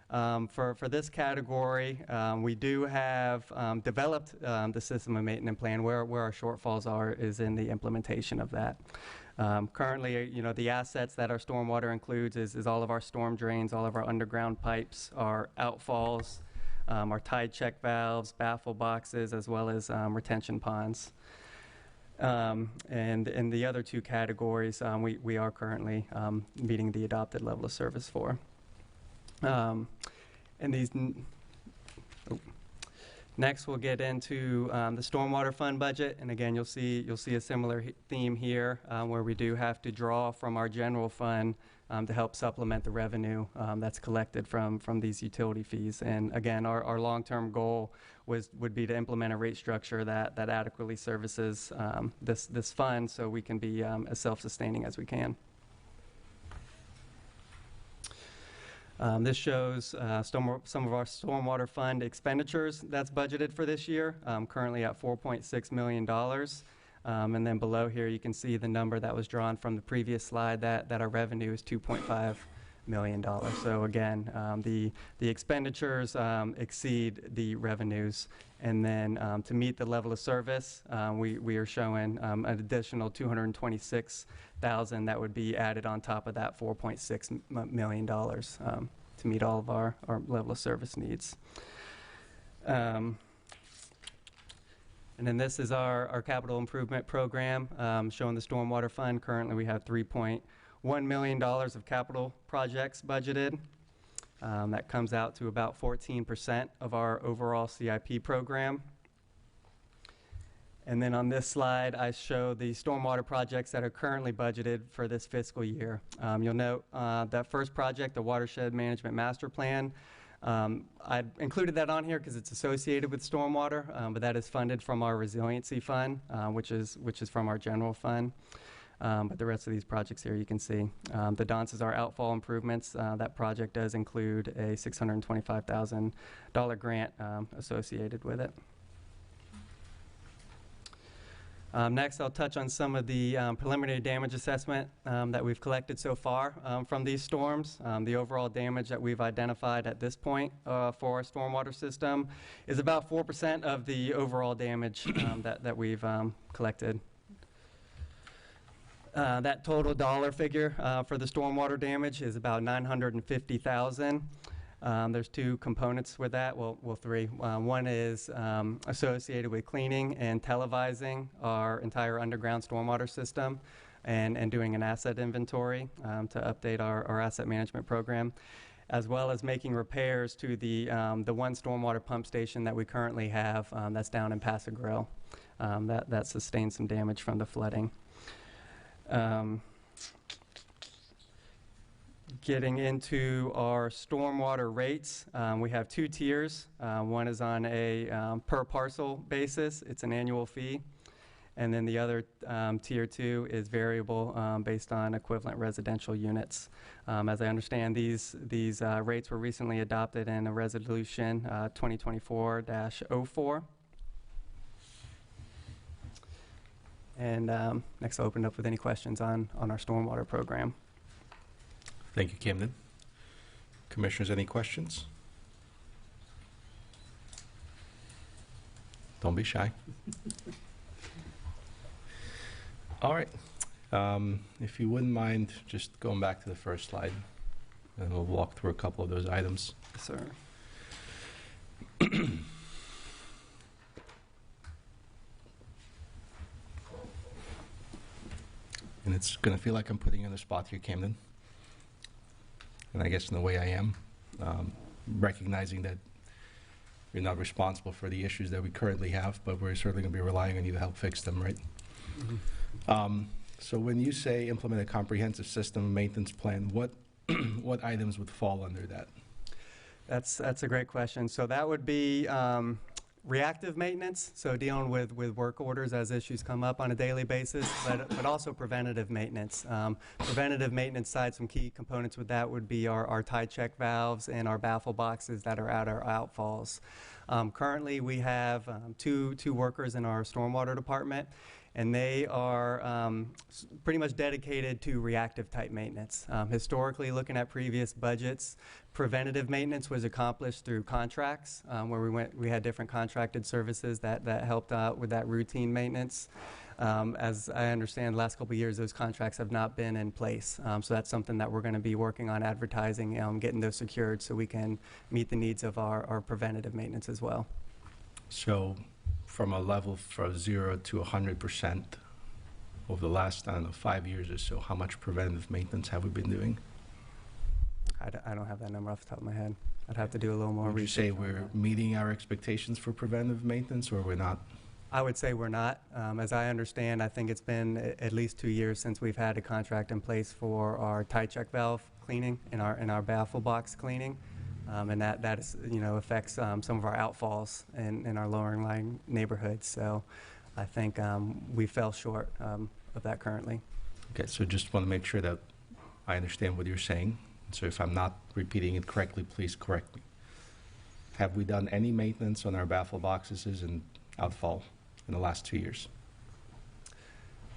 For this category, we do have developed the system of maintenance plan. Where our shortfalls are is in the implementation of that. Currently, the assets that our stormwater includes is all of our storm drains, all of our underground pipes, our outfalls, our tide check valves, baffle boxes, as well as retention ponds. And in the other two categories, we are currently meeting the adopted level of service for. And these, next we'll get into the stormwater fund budget, and again you'll see a similar theme here where we do have to draw from our general fund to help supplement the revenue that's collected from these utility fees. And again, our long-term goal would be to implement a rate structure that adequately services this fund, so we can be as self-sustaining as we can. This shows some of our stormwater fund expenditures that's budgeted for this year, currently at $4.6 million. And then below here you can see the number that was drawn from the previous slide that our revenue is $2.5 million. So again, the expenditures exceed the revenues. And then to meet the level of service, we are showing an additional $226,000 that would be added on top of that $4.6 million to meet all of our level of service needs. And then this is our capital improvement program showing the stormwater fund. Currently we have $3.1 million of capital projects budgeted. That comes out to about 14% of our overall CIP program. And then on this slide, I show the stormwater projects that are currently budgeted for this fiscal year. You'll note that first project, the Watershed Management Master Plan, I included that on here because it's associated with stormwater, but that is funded from our resiliency fund, which is from our general fund. But the rest of these projects here you can see. The Dances are outfall improvements. That project does include a $625,000 grant associated with it. Next, I'll touch on some of the preliminary damage assessment that we've collected so far from these storms. The overall damage that we've identified at this point for our stormwater system is about 4% of the overall damage that we've collected. That total dollar figure for the stormwater damage is about $950,000. There's two components with that, well three. One is associated with cleaning and televising our entire underground stormwater system and doing an asset inventory to update our asset management program, as well as making repairs to the one stormwater pump station that we currently have that's down in Paso Grill that sustained some damage from the flooding. Getting into our stormwater rates, we have two tiers. One is on a per parcel basis. It's an annual fee. And then the other, tier 2, is variable based on equivalent residential units. As I understand, these rates were recently adopted in a resolution 2024-04. And next I'll open it up with any questions on our stormwater program. Thank you, Camden. Commissioners, any questions? Don't be shy. All right. If you wouldn't mind just going back to the first slide, and we'll walk through a couple of those items. Yes, sir. And it's going to feel like I'm putting you on the spot here, Camden. And I guess in the way I am, recognizing that you're not responsible for the issues that we currently have, but we're certainly going to be relying on you to help fix them, right? Mm-hmm. So when you say implement a comprehensive system maintenance plan, what what items would fall under that? That's a great question. So that would be reactive maintenance, so dealing with work orders as issues come up on a daily basis, but also preventative maintenance. Preventative maintenance side, some key components with that would be our tide check valves and our baffle boxes that are at our outfalls. Currently we have two workers in our stormwater department, and they are pretty much dedicated to reactive type maintenance. Historically, looking at previous budgets, preventative maintenance was accomplished through contracts, where we had different contracted services that helped out with that routine maintenance. As I understand, the last couple of years, those contracts have not been in place. So that's something that we're going to be working on advertising, getting those secured so we can meet the needs of our preventative maintenance as well. So from a level from 0 to 100% over the last, I don't know, 5 years or so, how much preventative maintenance have we been doing? I don't have that number off the top of my head. I'd have to do a little more Would you research. say we're meeting our expectations for preventative maintenance, or we're not? I would say we're not. As I understand, I think it's been at least 2 years since we've had a contract in place for our tie check valve cleaning and our baffle box cleaning. And that is, affects some of our outfalls in our lowering line neighborhoods. So I think we fell short of that currently. Okay, so just want to make sure that I understand what you're saying. So if I'm not repeating it correctly, please correct me. Have we done any maintenance on our baffle boxes and outfall in the last 2 years?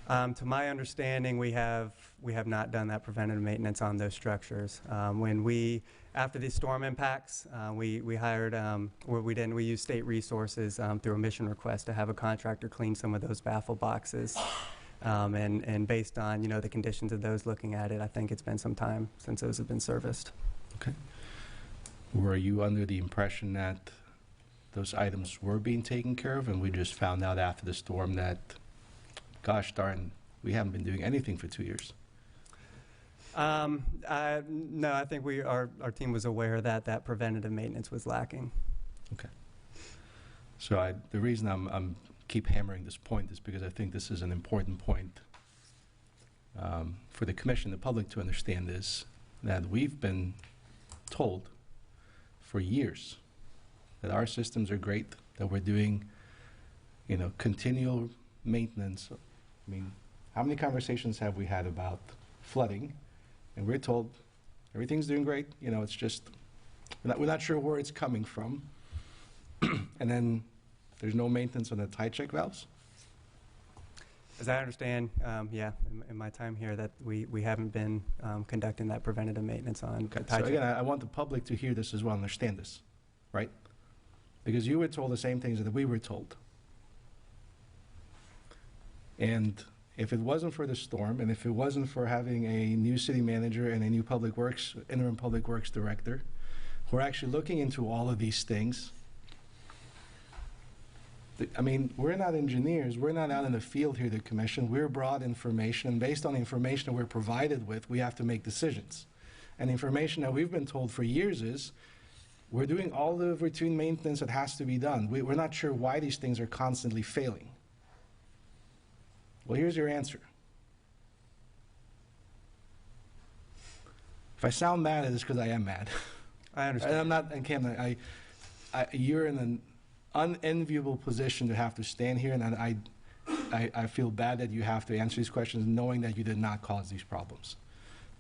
To my understanding, we have not done that preventative maintenance on those structures. After these storm impacts, we hired, we used state resources through a mission request to have a contractor clean some of those baffle boxes. And based on, the conditions of those looking at it, I think it's been some time since those have been serviced. Okay. Were you under the impression that those items were being taken care of, and we just found out after the storm that, gosh darn, we haven't been doing anything for 2 years? No, I think our team was aware that preventative maintenance was lacking. Okay. So the reason I'm keep hammering this point is because I think this is an important point for the commission, the public to understand this, that we've been told for years that our systems are great, that we're doing, continual maintenance. I mean, how many conversations have we had about flooding? And we're told everything's doing great. It's just, we're not sure where it's coming from. And then there's no maintenance on the tie check valves? As I understand, in my time here, that we haven't been conducting that preventative maintenance on Okay. tie So check. again, I want the public to hear this as well, understand this, right? Because you were told the same things that we were told. And if it wasn't for the storm, and if it wasn't for having a new city manager and a new interim public works director, who are actually looking into all of these things, I mean, we're not engineers. We're not out in the field here, the commission. We're broad information, and based on the information that we're provided with, we have to make decisions. And the information that we've been told for years is, we're doing all the routine maintenance that has to be done. We're not sure why these things are constantly failing. Well, here's your answer. If I sound mad, it's because I am mad. I understand. And I'm not, and Cam, you're in an unenviable position to have to stand here, and I feel bad that you have to answer these questions knowing that you did not cause these problems.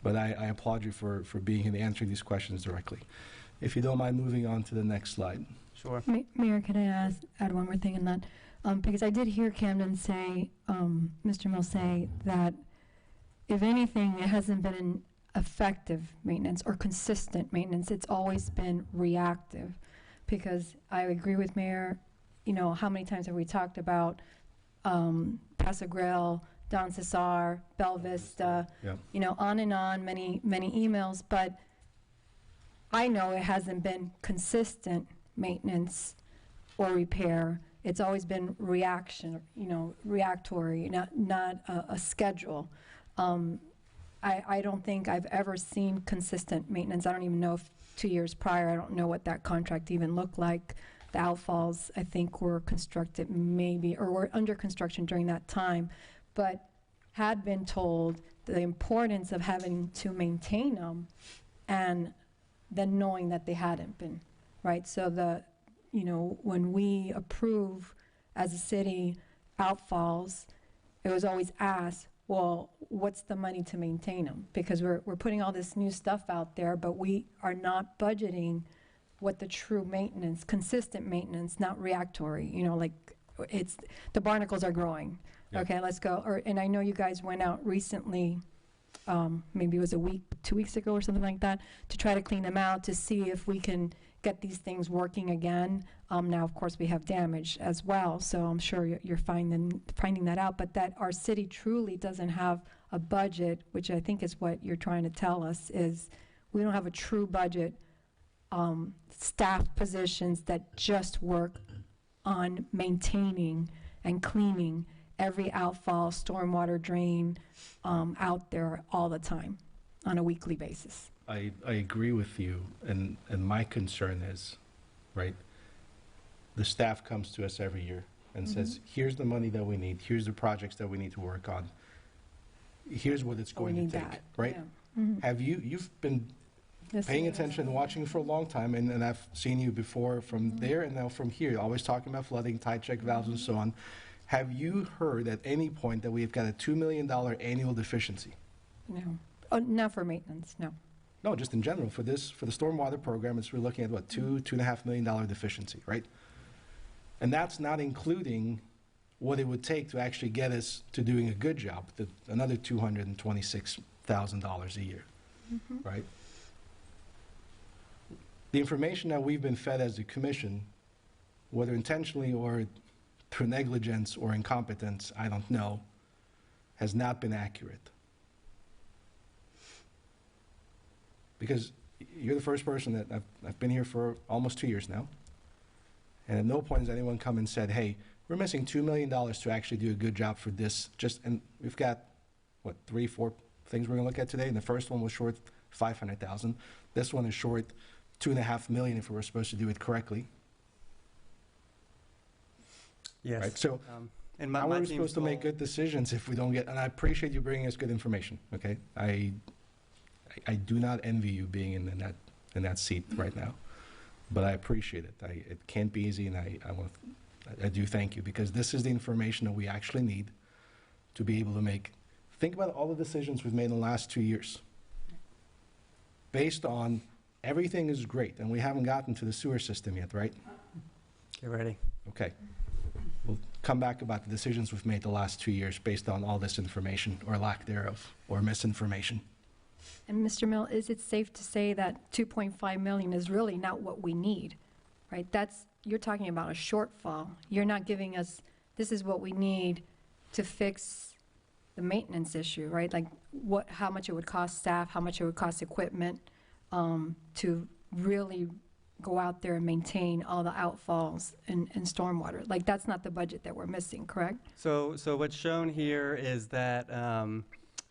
But I applaud you for being here and answering these questions directly. If you don't mind moving on to the next slide. Sure. Mayor, can I add one more thing in that? Because I did hear Camden say, Mr. Mills say, that if anything, it hasn't been an effective maintenance or consistent maintenance. It's always been reactive. Because I agree with Mayor, how many times have we talked about Paso Grill, Don Cesar, Bella Vista, Yeah. On and on, many emails, but I know it hasn't been consistent maintenance or repair. It's always been reactory, not a schedule. I don't think I've ever seen consistent maintenance. I don't even know if 2 years prior, I don't know what that contract even looked like. The outfalls, I think, were constructed or were under construction during that time, but had been told the importance of having to maintain them and then knowing that they hadn't been, right? So when we approve as a city outfalls, it was always asked, well, what's the money to maintain them? Because we're putting all this new stuff out there, but we are not budgeting what the true maintenance, consistent maintenance, not reactory. Like the barnacles are growing. Yeah. Okay, let's go. And I know you guys went out recently, maybe it was a week, 2 weeks ago or something like that, to try to clean them out, to see if we can get these things working again. Now, of course, we have damage as well, so I'm sure you're finding that out, but that our city truly doesn't have a budget, which I think is what you're trying to tell us, is we don't have a true budget, staff positions that just work on maintaining and cleaning every outfall, stormwater drain out there all the time on a weekly basis. I agree with you, and my concern is, right, the staff comes to us every year and says, here's the money that we need, here's the projects that we need to work on, here's what it's going to take, right? Yeah. Mm-hmm. Have you've been Yes, paying it is. attention and watching for a long time, and I've seen you before from there and now from here, always talking about flooding, tide check valves and so on. Have you heard at any point that we've got a $2 million annual deficiency? No. Oh, not for maintenance, no. No, just in general, for the stormwater program, we're looking at what, $2.5 million deficiency, right? And that's not including what it would take to actually get us to doing a good job, another $226,000 a year, right? The information that we've been fed as a commission, whether intentionally or through negligence or incompetence, I don't know, has not been accurate. Because you're the first person that I've been here for almost 2 years now, and at no point has anyone come and said, hey, we're missing $2 million to actually do a good job for this. And we've got, what, 3, 4 things we're going to look at today, and the first one was short $500,000. This one is short $2.5 million if we were supposed to do it correctly. Yes. Right? So and how my are we team's supposed to make goal- good decisions if we don't get, and I appreciate you bringing us good information, okay? I do not envy you being in that seat right now, but I appreciate it. It can't be easy, and I do thank you, because this is the information that we actually need to be able to make. Think about all the decisions we've made in the last 2 years. Based on everything is great, and we haven't gotten to the sewer system yet, right? Get ready. Okay. We'll come back about the decisions we've made the last 2 years based on all this information, or lack thereof, or misinformation. And Mr. Mill, is it safe to say that 2.5 million is really not what we need, right? You're talking about a shortfall. You're not giving us, this is what we need to fix the maintenance issue, right? Like how much it would cost staff, how much it would cost equipment to really go out there and maintain all the outfalls and stormwater. Like, that's not the budget that we're missing, correct? So what's shown here is that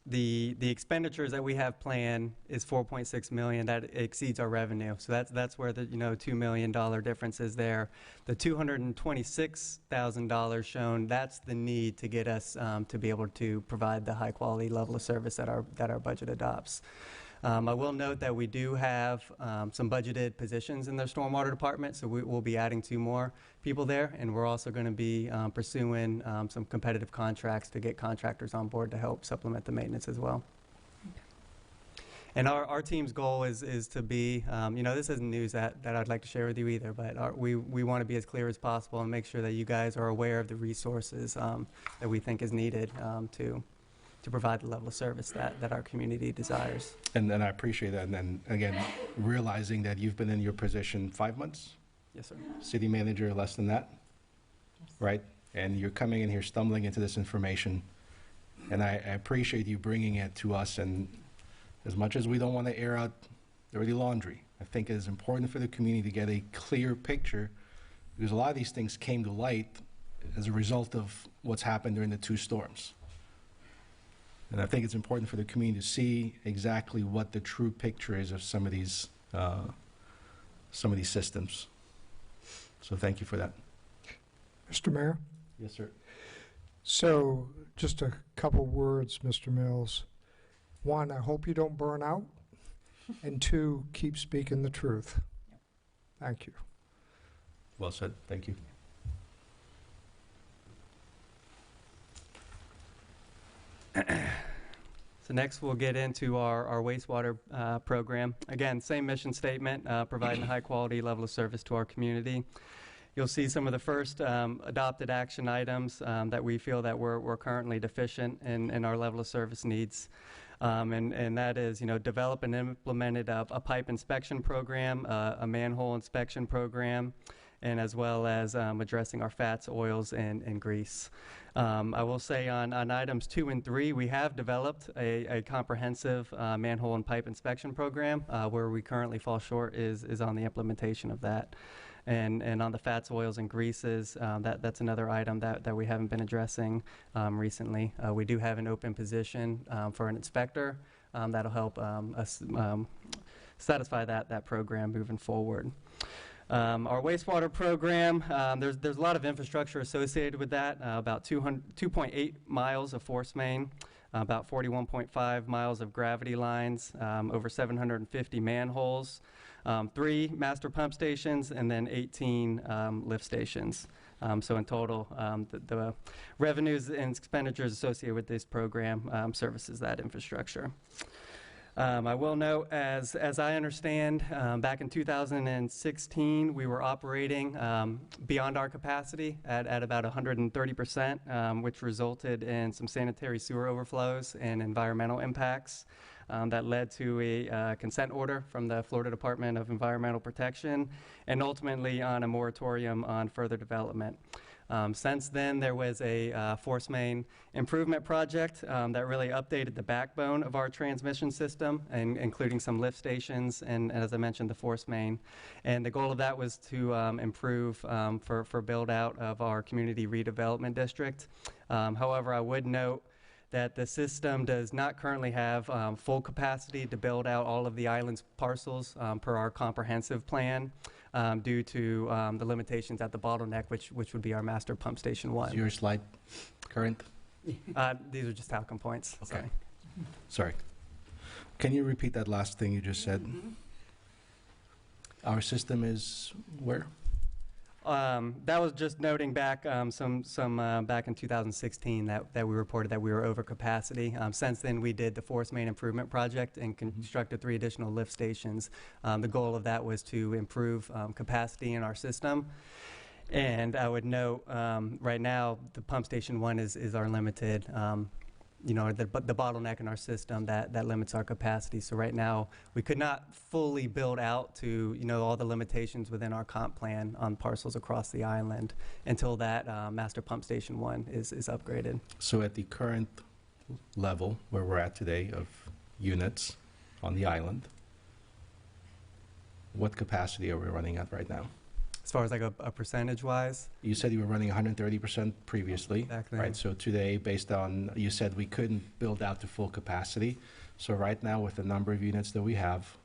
the expenditures that we have planned is 4.6 million. That exceeds our revenue. So that's where the $2 million difference is there. The $226,000 shown, that's the need to get us to be able to provide the high quality level of service that our budget adopts. I will note that we do have some budgeted positions in the stormwater department, so we'll be adding 2 more people there, and we're also going to be pursuing some competitive contracts to get contractors on board to help supplement the maintenance as well. And our team's goal is to be, this isn't news that I'd like to share with you either, but we want to be as clear as possible and make sure that you guys are aware of the resources that we think is needed to provide the level of service that our community desires. And I appreciate that. And then, again, realizing that you've been in your position 5 months? Yes, sir. City manager, less than that? Yes. Right? And you're coming in here stumbling into this information. And I appreciate you bringing it to us. And as much as we don't want to air out dirty laundry, I think it is important for the community to get a clear picture, because a lot of these things came to light as a result of what's happened during the 2 storms. And I think it's important for the community to see exactly what the true picture is of some of these systems. So thank you for that. Mr. Mayor? Yes, sir. So just a couple words, Mr. Mills. 1, I hope you don't burn out. And 2, keep speaking the truth. Thank you. Well said. Thank you. So next we'll get into our wastewater program. Again, same mission statement, providing a high quality level of service to our community. you'll see some of the first adopted action items that we feel that we're currently deficient in our level of service needs. And that is, develop and implemented a pipe inspection program, a manhole inspection program, and as well as addressing our fats, oils, and grease. I will say on items 2 and 3, we have developed a comprehensive manhole and pipe inspection program. Where we currently fall short is on the implementation of that. And on the fats, oils, and greases, that's another item that we haven't been addressing recently. We do have an open position for an inspector that'll help us satisfy that program moving forward. Our wastewater program, there's a lot of infrastructure associated with that, about 2.8 miles of force main, about 41.5 miles of gravity lines, over 750 manholes, 3 master pump stations, and then 18 lift stations. So in total, the revenues and expenditures associated with this program services that infrastructure. I will note, as I understand, back in 2016, we were operating beyond our capacity at about 130%, which resulted in some sanitary sewer overflows and environmental impacts. That led to a consent order from the Florida Department of Environmental Protection and ultimately on a moratorium on further development. Since then, there was a force main improvement project that really updated the backbone of our transmission system, and including some lift stations and, as I mentioned, the force main. And the goal of that was to improve for build out of our community redevelopment district. However, I would note that the system does not currently have full capacity to build out all of the island's parcels per our comprehensive plan due to the limitations at the bottleneck, which would be our master pump station 1. Is your slide current? These are just outcome points. Okay. Sorry. Can you repeat that last thing you just said? Mm-hmm. Our system is where? That was just noting back some back in 2016 that we reported that we were over capacity. Since then, we did the force main improvement project and constructed 3 additional lift stations. The goal of that was to improve capacity in our system. And I would note right now the pump station 1 is our limited. The bottleneck in our system that limits our capacity. So right now, we could not fully build out to, all the limitations within our comp plan on parcels across the island until that master pump station 1 is upgraded. So at the current level where we're at today of units on the island, what capacity are we running at right now? As far as like a percentage-wise? You said you were running 130% previously. Exactly. Right, so today, based on, you said we couldn't build out to full capacity. So right now, with the number of units that we have,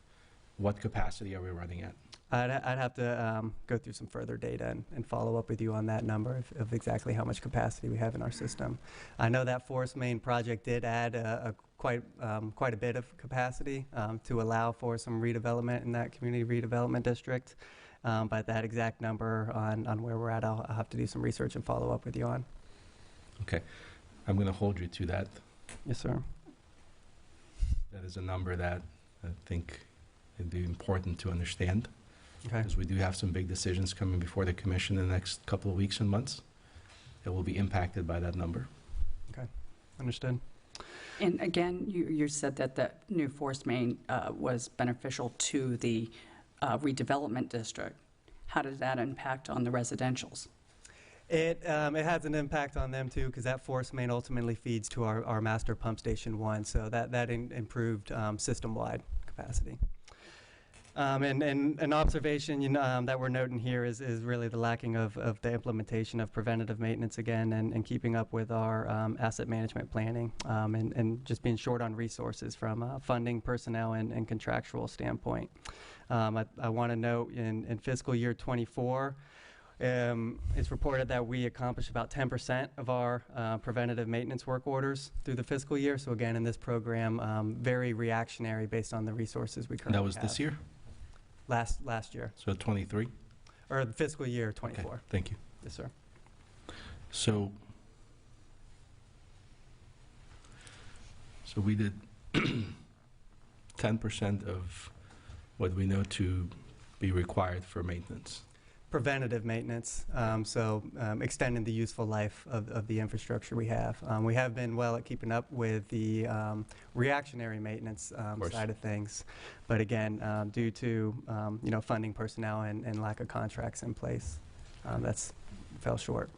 what capacity are we running at? I'd have to go through some further data and follow up with you on that number of exactly how much capacity we have in our system. I know that force main project did add quite a bit of capacity to allow for some redevelopment in that community redevelopment district. But that exact number on where we're at, I'll have to do some research and follow up with you on. Okay. I'm going to hold you to that. Yes, sir. That is a number that I think would be important to understand. Okay. Because we do have some big decisions coming before the commission in the next couple of weeks and months that will be impacted by that number. Okay. Understood. And again, you said that the new force main was beneficial to the redevelopment district. How does that impact on the residentials? It has an impact on them too, because that force main ultimately feeds to our master pump station 1, so that improved system-wide capacity. And an observation that we're noting here is really the lacking of the implementation of preventative maintenance again, and keeping up with our asset management planning, and just being short on resources from a funding, personnel, and contractual standpoint. I want to note in fiscal year 24, it's reported that we accomplished about 10% of our preventative maintenance work orders through the fiscal year. So again, in this program, very reactionary based on the resources we currently have. That was this year? Last year. So 23? Or the fiscal year 24. Okay, thank you. Yes, sir. So we did 10% of what we know to be required for maintenance. preventative maintenance, extending the useful life of the infrastructure we have. We have been well at keeping up with the reactionary maintenance side of things, but again, due to funding personnel and lack of contracts in place, that's fell short.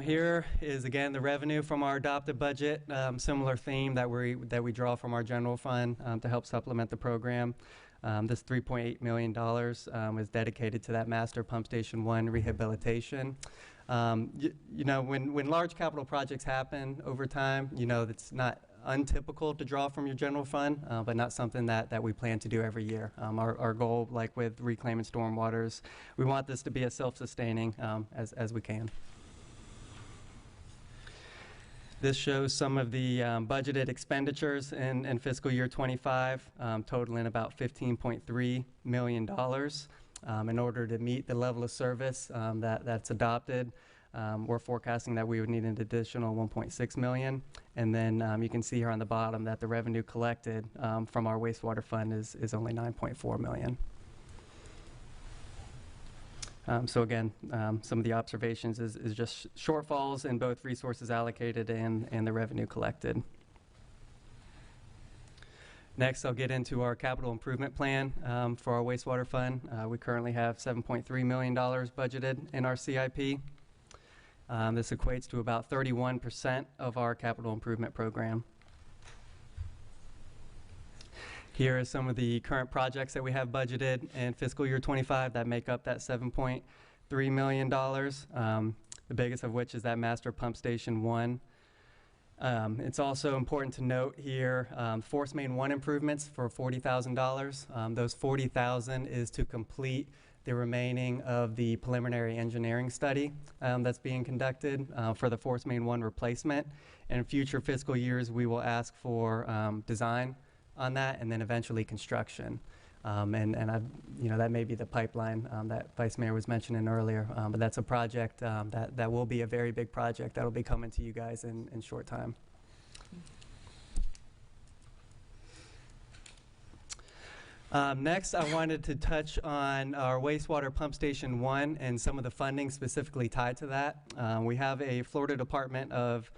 Here is again the revenue from our adopted budget, similar theme that we draw from our general fund to help supplement the program. This $3.8 million is dedicated to that Master Pump Station 1 rehabilitation. When large capital projects happen over time, it's not untypical to draw from your general fund, but not something that we plan to do every year. Our goal, like with Reclaim and Stormwaters, we want this to be as self-sustaining as we can. This shows some of the budgeted expenditures in fiscal year 25, totaling about $15.3 million. In order to meet the level of service that's adopted, we're forecasting that we would need an additional $1.6 million. And then you can see here on the bottom that the revenue collected from our wastewater fund is only $9.4 million. So again, some of the observations is just shortfalls in both resources allocated and the revenue collected. Next, I'll get into our capital improvement plan for our wastewater fund. We currently have $7.3 million budgeted in our CIP. This equates to about 31% of our capital improvement program. Here are some of the current projects that we have budgeted in fiscal year 25 that make up that $7.3 million, the biggest of which is that Master Pump Station 1. It's also important to note here Force Main 1 improvements for $40,000. Those $40,000 is to complete the remaining of the preliminary engineering study that's being conducted for the Force Main 1 replacement. And in future fiscal years, we will ask for design on that, and then eventually construction. That may be the pipeline that Vice Mayor was mentioning earlier, but that's a project that will be a very big project that will be coming to you guys in short time. Next, I wanted to touch on our Wastewater Pump Station 1 and some of the funding specifically tied to that. We have a Florida Department of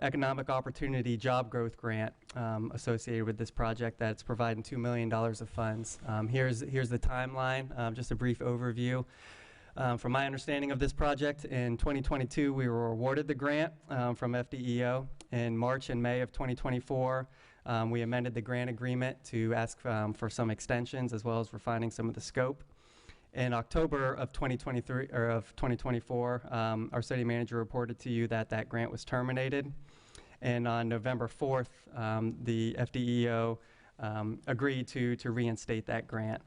Economic Opportunity Job Growth Grant associated with this project that's providing $2 million of funds. Here's the timeline, just a brief overview. From my understanding of this project, in 2022 we were awarded the grant from FDEO. In March and May of 2024, we amended the grant agreement to ask for some extensions as well as refining some of the scope. In October of 2023 or of 2024, our city manager reported to you that that grant was terminated, and on November 4th, the FDEO agreed to reinstate that grant.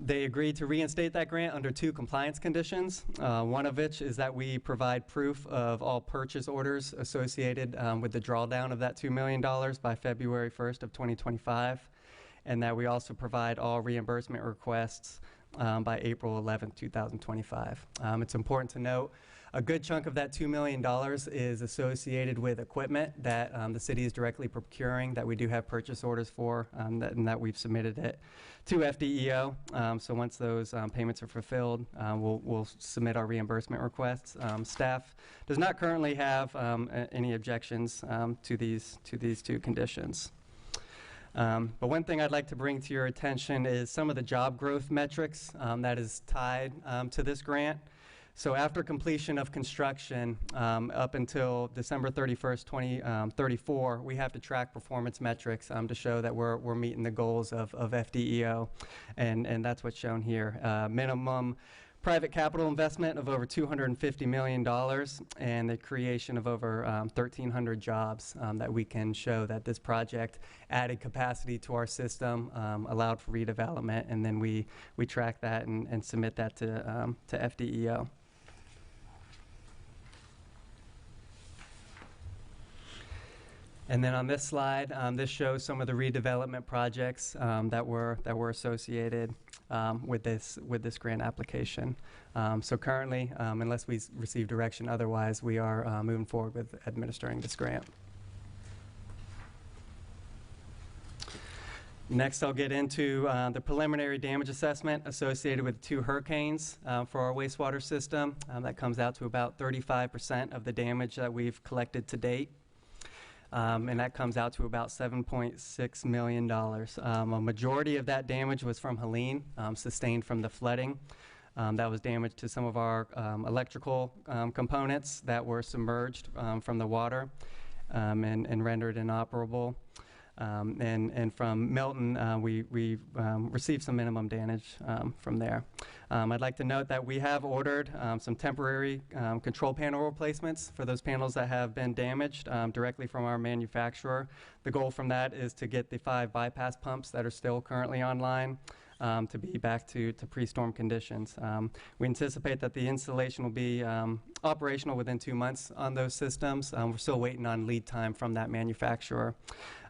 They agreed to reinstate that grant under 2 compliance conditions, one of which is that we provide proof of all purchase orders associated with the drawdown of that $2 million by February 1st of 2025. And that we also provide all reimbursement requests by April 11th, 2025. It's important to note a good chunk of that $2 million is associated with equipment that the city is directly procuring, that we do have purchase orders for, and that we've submitted it to FDEO. So once those payments are fulfilled, we'll submit our reimbursement requests. Staff does not currently have any objections to these 2 conditions. But one thing I'd like to bring to your attention is some of the job growth metrics that is tied to this grant. So after completion of construction, up until December 31st, 2034, we have to track performance metrics to show that we're meeting the goals of FDEO, and that's what's shown here. Minimum private capital investment of over $250 million and the creation of over 1,300 jobs that we can show that this project added capacity to our system, allowed for redevelopment, and then we track that and submit that to FDEO. And then on this slide, this shows some of the redevelopment projects that were associated with this grant application. So currently, unless we receive direction otherwise, we are moving forward with administering this grant. Next, I'll get into the preliminary damage assessment associated with 2 hurricanes for our wastewater system. That comes out to about 35% of the damage that we've collected to date. And that comes out to about $7.6 million. A majority of that damage was from Helene, sustained from the flooding. That was damage to some of our electrical components that were submerged from the water and rendered inoperable. And from Milton, we received some minimum damage from there. I'd like to note that we have ordered some temporary control panel replacements for those panels that have been damaged directly from our manufacturer. The goal from that is to get the 5 bypass pumps that are still currently online to be back to pre-storm conditions. We anticipate that the installation will be operational within 2 months on those systems. We're still waiting on lead time from that manufacturer.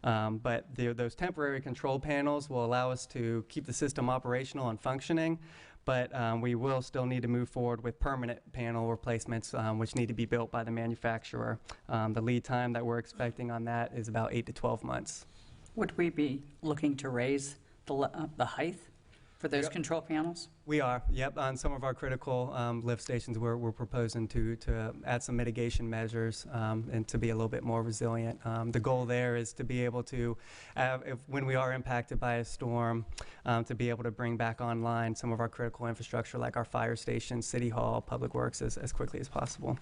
But those temporary control panels will allow us to keep the system operational and functioning, but we will still need to move forward with permanent panel replacements, which need to be built by the manufacturer. The lead time that we're expecting on that is about 8 to 12 months. Would we be looking to raise the height for those control panels? We are, yep. On some of our critical lift stations, we're proposing to add some mitigation measures and to be a little bit more resilient. The goal there is to be able to, when we are impacted by a storm, to be able to bring back online some of our critical infrastructure like our fire station, City Hall, Public Works as quickly as possible.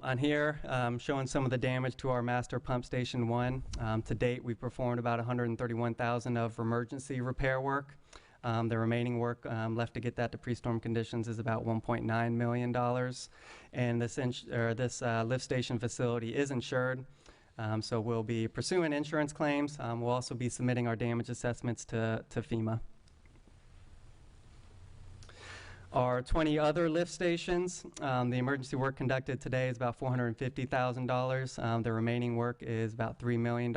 On here, showing some of the damage to our master pump station 1. To date, we've performed about $131,000 of emergency repair work. The remaining work left to get that to pre-storm conditions is about $1.9 million. And this lift station facility is insured, so we'll be pursuing insurance claims. We'll also be submitting our damage assessments to FEMA. Our 20 other lift stations, the emergency work conducted today is about $450,000. The remaining work is about $3 million.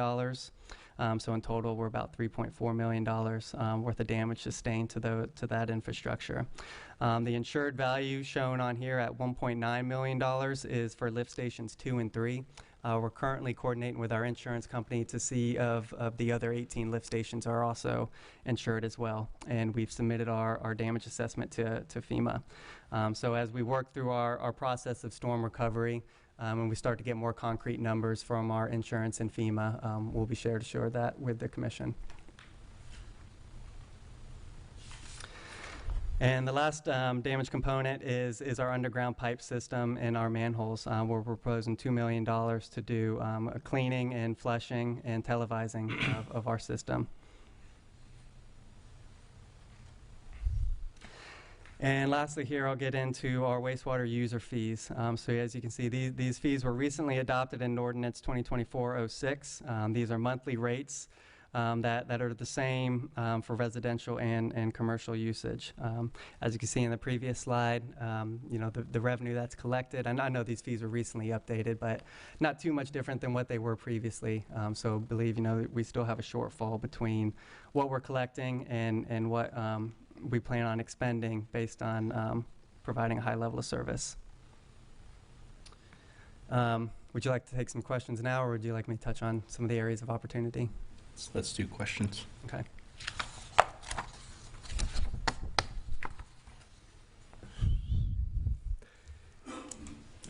So in total, we're about $3.4 million worth of damage sustained to that infrastructure. The insured value shown on here at $1.9 million is for lift stations 2 and 3. We're currently coordinating with our insurance company to see if the other 18 lift stations are also insured as well. And we've submitted our damage assessment to FEMA. So as we work through our process of storm recovery, and we start to get more concrete numbers from our insurance and FEMA, we'll be sure to share that with the commission. And the last damage component is our underground pipe system and our manholes. We're proposing $2 million to do a cleaning and flushing and televising of our system. And lastly here, I'll get into our wastewater user fees. So as you can see, these fees were recently adopted in Ordinance 2024-06. These are monthly rates that are the same for residential and commercial usage. As you can see in the previous slide, the revenue that's collected, and I know these fees were recently updated, but not too much different than what they were previously. So believe, we still have a shortfall between what we're collecting and what we plan on expending based on providing a high level of service. Would you like to take some questions now, or would you like me to touch on some of the areas of opportunity? Let's do questions. Okay.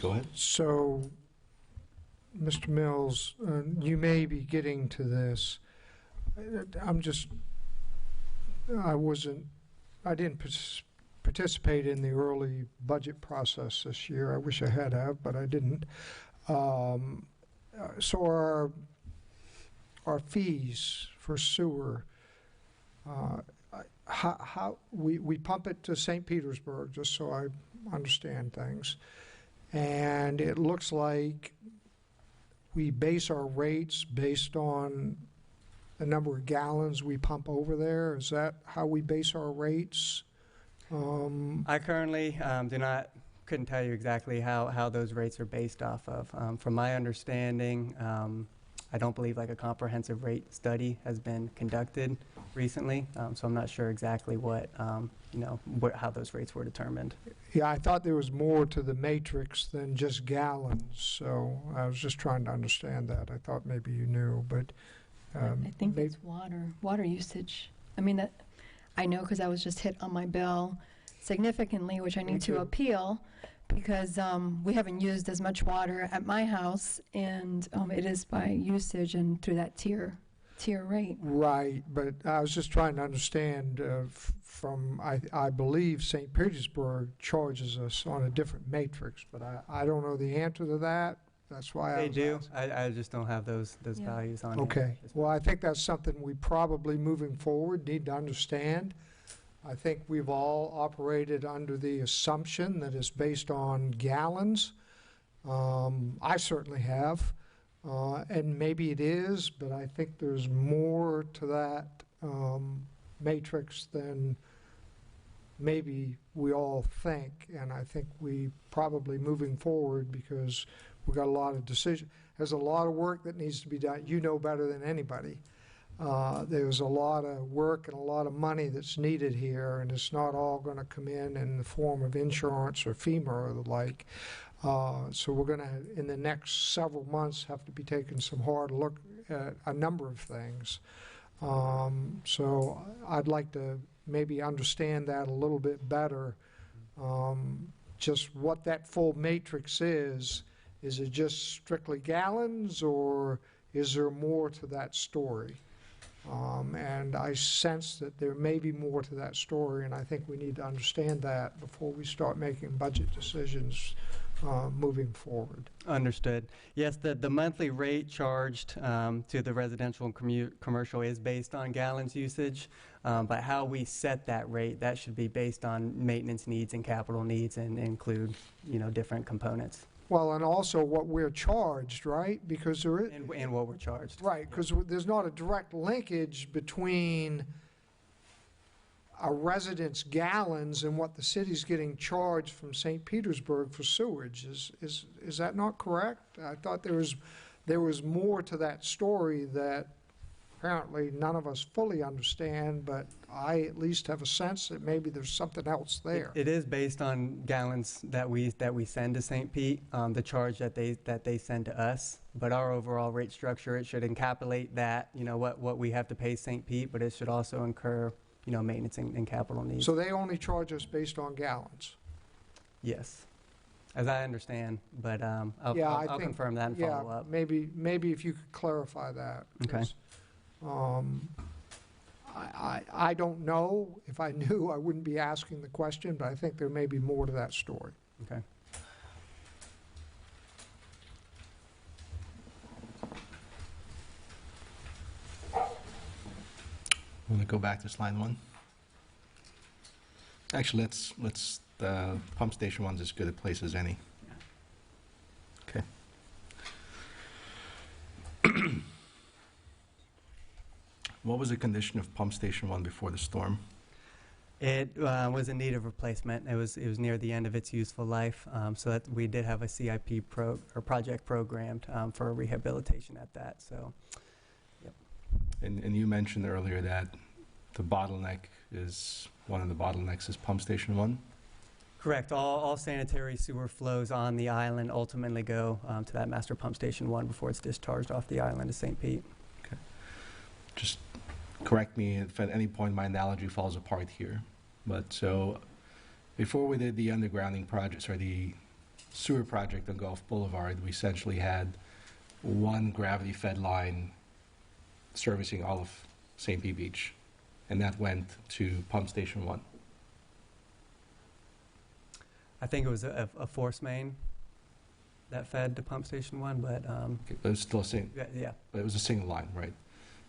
Go ahead. So, Mr. Mills, you may be getting to this. I didn't participate in the early budget process this year. I wish I had have, but I didn't. So our fees for sewer, how we pump it to St. Petersburg, just so I understand things, and it looks like we base our rates based on the number of gallons we pump over there. Is that how we base our rates? I currently couldn't tell you exactly how those rates are based off of. From my understanding, I don't believe like a comprehensive rate study has been conducted recently, so I'm not sure exactly how those rates were determined. Yeah, I thought there was more to the matrix than just gallons, so I was just trying to understand that. I thought maybe you knew, but I think it's water usage. I mean, that, I know because I was just hit on my bill significantly, which I need to appeal, because we haven't used as much water at my house, and it is by usage and through that tier rate. Right, but I was just trying to understand I believe St. Petersburg charges us on a different matrix, but I don't know the answer to that. That's why They do. I just don't have those values on hand. Okay. Well, I think that's something we probably, moving forward, need to understand. I think we've all operated under the assumption that it's based on gallons. I certainly have. And maybe it is, but I think there's more to that matrix than maybe we all think. And I think we probably, moving forward, because we've got a lot of decisions, there's a lot of work that needs to be done. You know better than anybody. There's a lot of work and a lot of money that's needed here, and it's not all going to come in the form of insurance or FEMA or the like. So we're going to, in the next several months, have to be taking some hard look at a number of things. So I'd like to maybe understand that a little bit better, just what that full matrix is. Is it just strictly gallons, or is there more to that story? And I sense that there may be more to that story, and I think we need to understand that before we start making budget decisions moving forward. Understood. Yes, the monthly rate charged to the residential and commercial is based on gallons usage, but how we set that rate, that should be based on maintenance needs and capital needs, and include, different components. Well, and also what we're charged, right? Because there is, And what we're charged. right, because there's not a direct linkage between a resident's gallons and what the city's getting charged from St. Petersburg for sewage. Is that not correct? I thought there was more to that story that apparently none of us fully understand, but I at least have a sense that maybe there's something else there. It is based on gallons that we send to St. Pete, the charge that they send to us. But our overall rate structure, it should encapsulate that, what we have to pay St. Pete, but it should also incur, maintenance and capital needs. So they only charge us based on gallons? Yes, as I understand, but I'll think, confirm that and follow up. Maybe if you could clarify that. Okay. I don't know. If I knew, I wouldn't be asking the question, but I think there may be more to that story. Okay. Want to go back to slide 1? Actually, let's the pump station one's as good a place as any. Okay. What was the condition of pump station 1 before the storm? It was in need of replacement. It was near the end of its useful life, so that we did have a CIP project programmed for rehabilitation at that. So, yep. And you mentioned earlier that the bottleneck is, one of the bottlenecks is pump station 1? Correct. All sanitary sewer flows on the island ultimately go to that master pump station 1 before it's discharged off the island to St. Pete. Okay. Just correct me if at any point my analogy falls apart here. But so before we did the undergrounding projects, or the sewer project on Gulf Boulevard, we essentially had one gravity-fed line servicing all of St. Pete Beach, and that went to pump station 1. I think it was a force main that fed to pump station 1, but It was still a yeah. but it was a single line, right?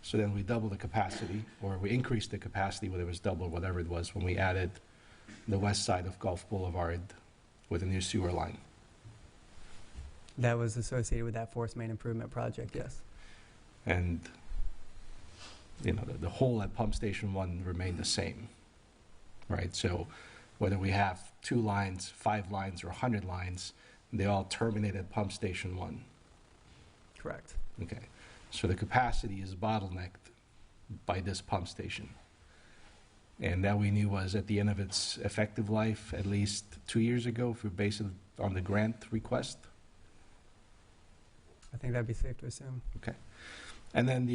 So then we doubled the capacity, or we increased the capacity, whether it was double or whatever it was, when we added the west side of Gulf Boulevard with a new sewer line. That was associated with that force main improvement project, yes. And, the hole at pump station 1 remained the same, right? So whether we have 2 lines, 5 lines, or 100 lines, they all terminate at pump station 1. Correct. Okay. So the capacity is bottlenecked by this pump station. And that we knew was at the end of its effective life, at least 2 years ago, if we base it on the grant request. I think that'd be safe to assume. Okay. And then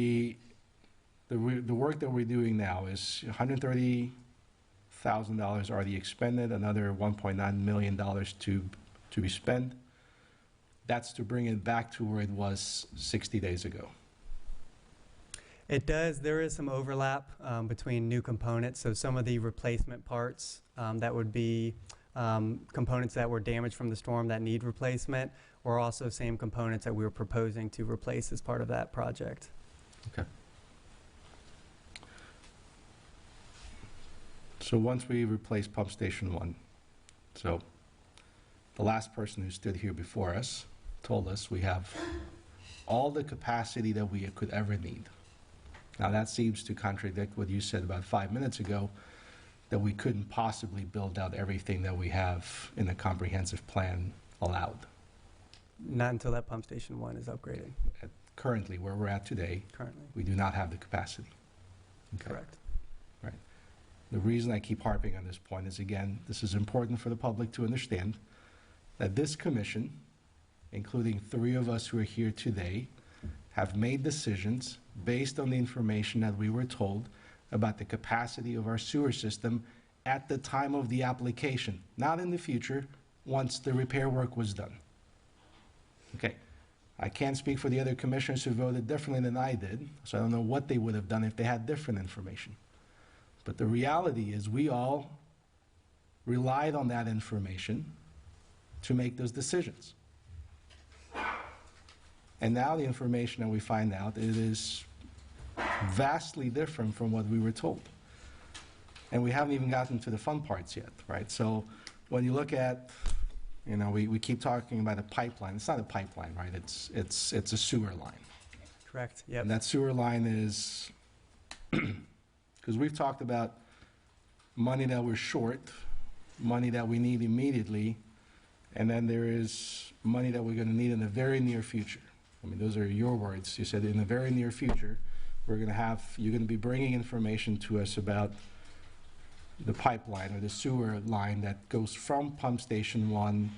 the work that we're doing now is $130,000 already expended, another $1.9 million to be spent. That's to bring it back to where it was 60 days ago. It does. There is some overlap between new components. So some of the replacement parts that would be components that were damaged from the storm that need replacement, or also same components that we were proposing to replace as part of that project. Okay. So once we replace pump station 1, so the last person who stood here before us told us we have all the capacity that we could ever need. Now that seems to contradict what you said about 5 minutes ago, that we couldn't possibly build out everything that we have in the comprehensive plan allowed. Not until that pump station 1 is upgraded. Currently, where we're at today, Currently, we do not have the capacity. Okay. correct. Right. The reason I keep harping on this point is, again, this is important for the public to understand that this commission, including 3 of us who are here today, have made decisions based on the information that we were told about the capacity of our sewer system at the time of the application, not in the future, once the repair work was done. Okay. I can't speak for the other commissioners who voted differently than I did, so I don't know what they would have done if they had different information. But the reality is we all relied on that information to make those decisions. And now the information that we find out, it is vastly different from what we were told. And we haven't even gotten to the fun parts yet, right? So when you look at, you know, we keep talking about a pipeline. It's not a pipeline, right? It's a sewer line. Correct, yep. And that sewer line is, because we've talked about money that we're short, money that we need immediately, and then there is money that we're going to need in the very near future. I mean, those are your words. You said in the very near future, you're going to be bringing information to us about the pipeline or the sewer line that goes from pump station 1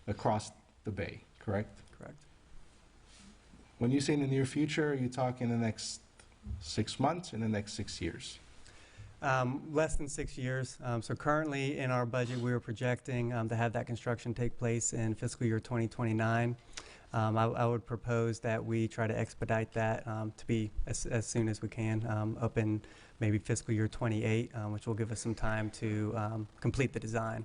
across the bay, correct? Correct. When you say in the near future, are you talking the next 6 months, in the next 6 years? Less than 6 years. So currently in our budget, we were projecting to have that construction take place in fiscal year 2029. I would propose that we try to expedite that to be as soon as we can, up in maybe fiscal year 28, which will give us some time to complete the design.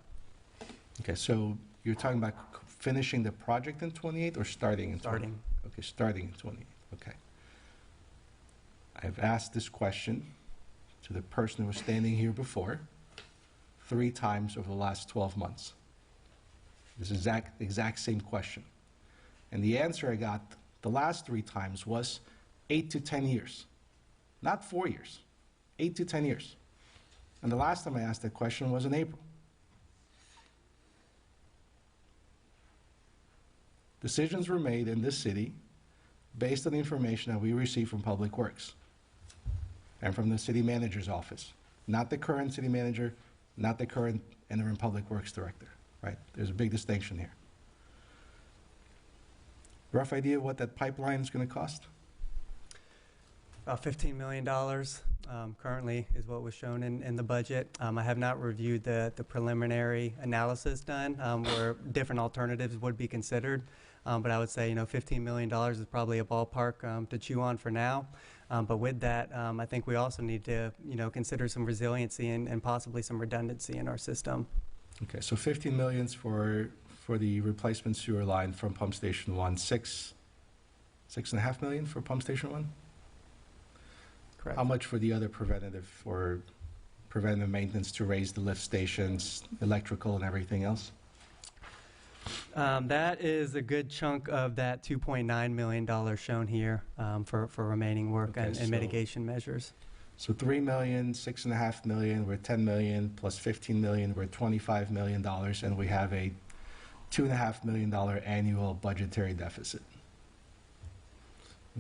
Okay, so you're talking about finishing the project in 28 or starting in 28? Starting. Okay, starting in 28, okay. I've asked this question to the person who was standing here before 3 times over the last 12 months. This exact same question. And the answer I got the last 3 times was 8 to 10 years. Not 4 years, 8 to 10 years. And the last time I asked that question was in April. Decisions were made in this city based on the information that we received from Public Works and from the city manager's office. Not the current city manager, not the current interim Public Works director, right? There's a big distinction here. Rough idea what that pipeline is going to cost? About $15 million currently is what was shown in the budget. I have not reviewed the preliminary analysis done where different alternatives would be considered. But I would say, you know, $15 million is probably a ballpark to chew on for now. But with that, I think we also need to, you know, consider some resiliency and possibly some redundancy in our system. Okay, so 15 million for the replacement sewer line from pump station 1, 6.5 million for pump station 1? Correct. How much for the other preventative maintenance to raise the lift stations, electrical and everything else? That is a good chunk of that $2.9 million shown here for remaining work Okay, and mitigation measures. So 3 million, 6.5 million, we're 10 million, plus 15 million, we're $25 million, and we have a $2.5 million annual budgetary deficit.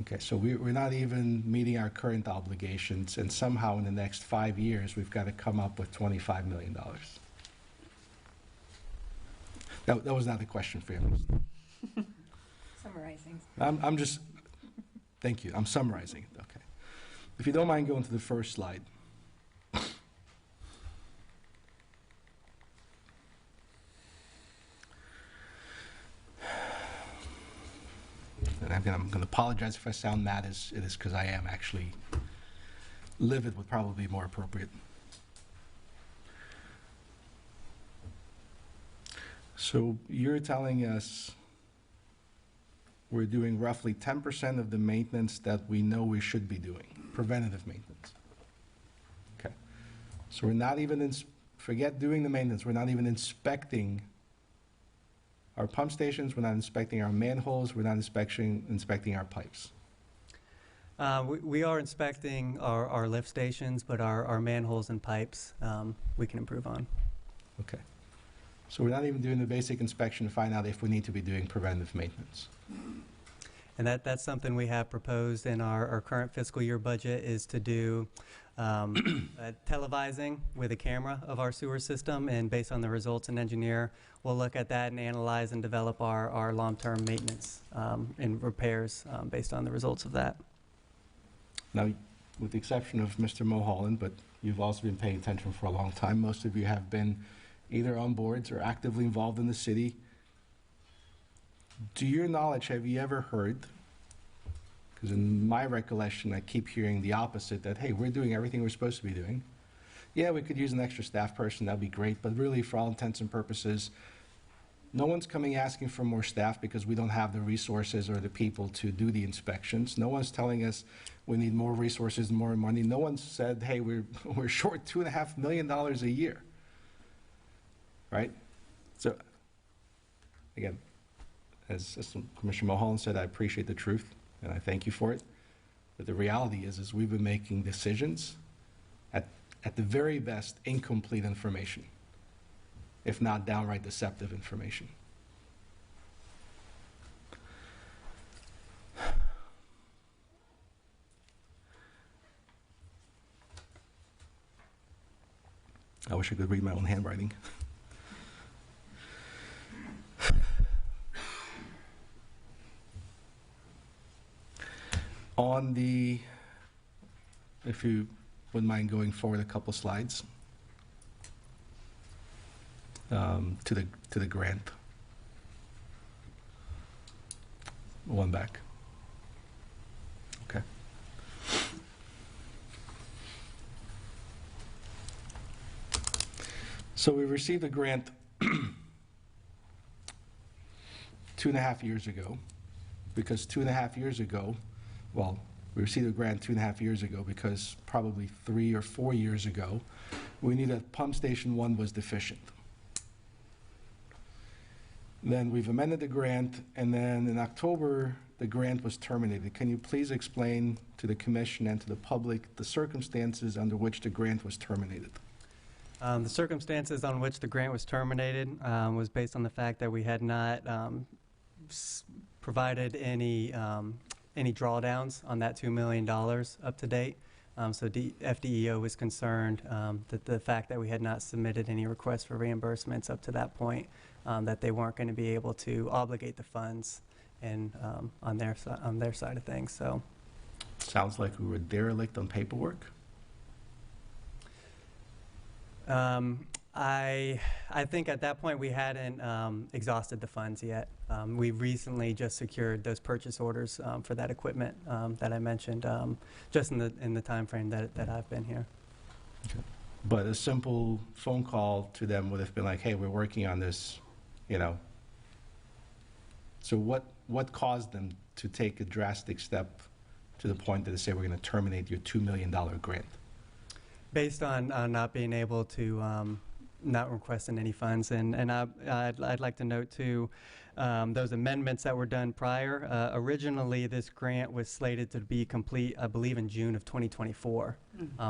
Okay, so we're not even meeting our current obligations, and somehow in the next 5 years, we've got to come up with $25 million. That was not a question for you. Summarizing. I'm just, thank you, I'm summarizing, okay. If you don't mind going to the first slide. And I'm going to apologize if I sound mad, it is because I am actually livid would probably be more appropriate. So you're telling us we're doing roughly 10% of the maintenance that we know we should be doing, preventative maintenance. Okay. So we're not even, forget doing the maintenance, we're not even inspecting our pump stations, we're not inspecting our manholes, we're not inspecting our pipes. We are inspecting our lift stations, but our manholes and pipes we can improve on. Okay. So we're not even doing the basic inspection to find out if we need to be doing preventive maintenance. And that's something we have proposed in our current fiscal year budget, is to do televising with a camera of our sewer system, and based on the results, an engineer will look at that and analyze and develop our long-term maintenance and repairs based on the results of that. Now, with the exception of Mr. Mulholland, but you've also been paying attention for a long time, most of you have been either on boards or actively involved in the city. To your knowledge, have you ever heard, because in my recollection, I keep hearing the opposite, that, hey, we're doing everything we're supposed to be doing. Yeah, we could use an extra staff person, that'd be great, but really, for all intents and purposes, no one's coming asking for more staff because we don't have the resources or the people to do the inspections. No one's telling us we need more resources and more money. No one said, hey, we're short $2.5 million a year. Right? So, again, as Commissioner Mulholland said, I appreciate the truth, and I thank you for it. But the reality is we've been making decisions at the very best incomplete information, if not downright deceptive information. I wish I could read my own handwriting. On the, if you wouldn't mind going forward a couple slides to the grant. One back. Okay. So we received a grant 2.5 years ago, because 2.5 years ago, well, we received a grant 2.5 years ago because probably 3 or 4 years ago, we knew that pump station 1 was deficient. Then we've amended the grant, and then in October, the grant was terminated. Can you please explain to the commission and to the public the circumstances under which the grant was terminated? The circumstances on which the grant was terminated was based on the fact that we had not provided any drawdowns on that $2 million up to date. So FDEO was concerned that the fact that we had not submitted any requests for reimbursements up to that point, that they weren't going to be able to obligate the funds and on their side of things. So, sounds like we were derelict on paperwork. I think at that point we hadn't exhausted the funds yet. We recently just secured those purchase orders for that equipment that I mentioned just in the time frame that I've been here. Okay. But a simple phone call to them would have been like, hey, we're working on this, you know. So what caused them to take a drastic step to the point that they say we're going to terminate your $2 million grant? Based on not being able to not requesting any funds, and I'd like to note too, those amendments that were done prior. Originally, this grant was slated to be complete, I believe, in June of 2024.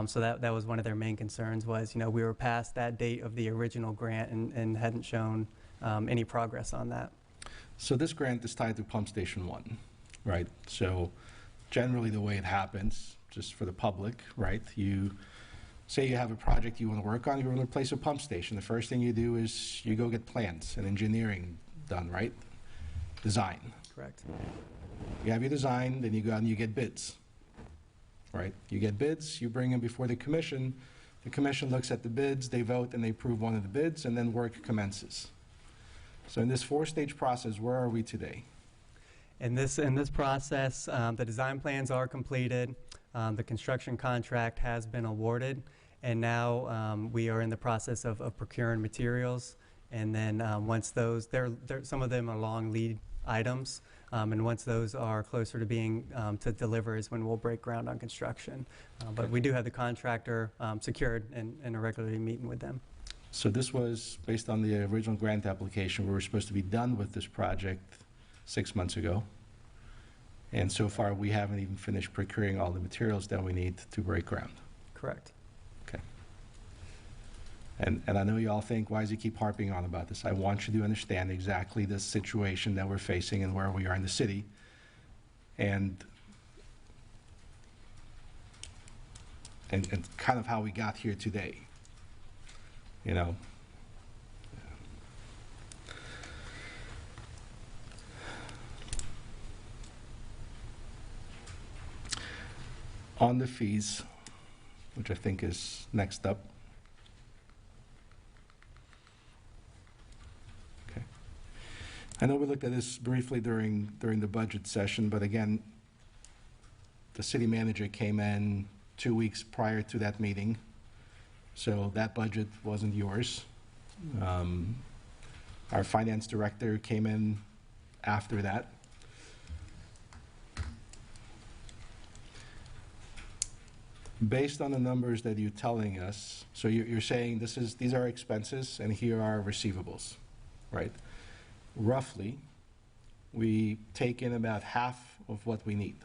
So that was one of their main concerns, was, you know, we were past that date of the original grant and hadn't shown any progress on that. So this grant is tied to Pump Station 1, right? So generally the way it happens, just for the public, right? You say you have a project you want to work on, you want to replace a pump station. The first thing you do is you go get plans and engineering done, right? Design. Correct. You have your design, then you go out and you get bids. right? You get bids, you bring them before the commission looks at the bids, they vote, and they approve one of the bids, and then work commences. So in this four-stage process, where are we today? In this process, the design plans are completed, the construction contract has been awarded, and now we are in the process of procuring materials. And then once those, some of them are long lead items, and once those are closer to being to deliver is when we'll break ground on construction. But we do have the contractor secured and are regularly meeting with them. So this was based on the original grant application. We were supposed to be done with this project 6 months ago. And so far, we haven't even finished procuring all the materials that we need to break ground. Correct. Okay. And I know you all think, why does he keep harping on about this? I want you to understand exactly the situation that we're facing and where we are in the city. And kind of how we got here today. You know. On the fees, which I think is next up. Okay. I know we looked at this briefly during the budget session, but again, the city manager came in 2 weeks prior to that meeting, so that budget wasn't yours. Our finance director came in after that. Based on the numbers that you're telling us, so you're saying these are expenses and here are receivables, right? Roughly, we take in about half of what we need,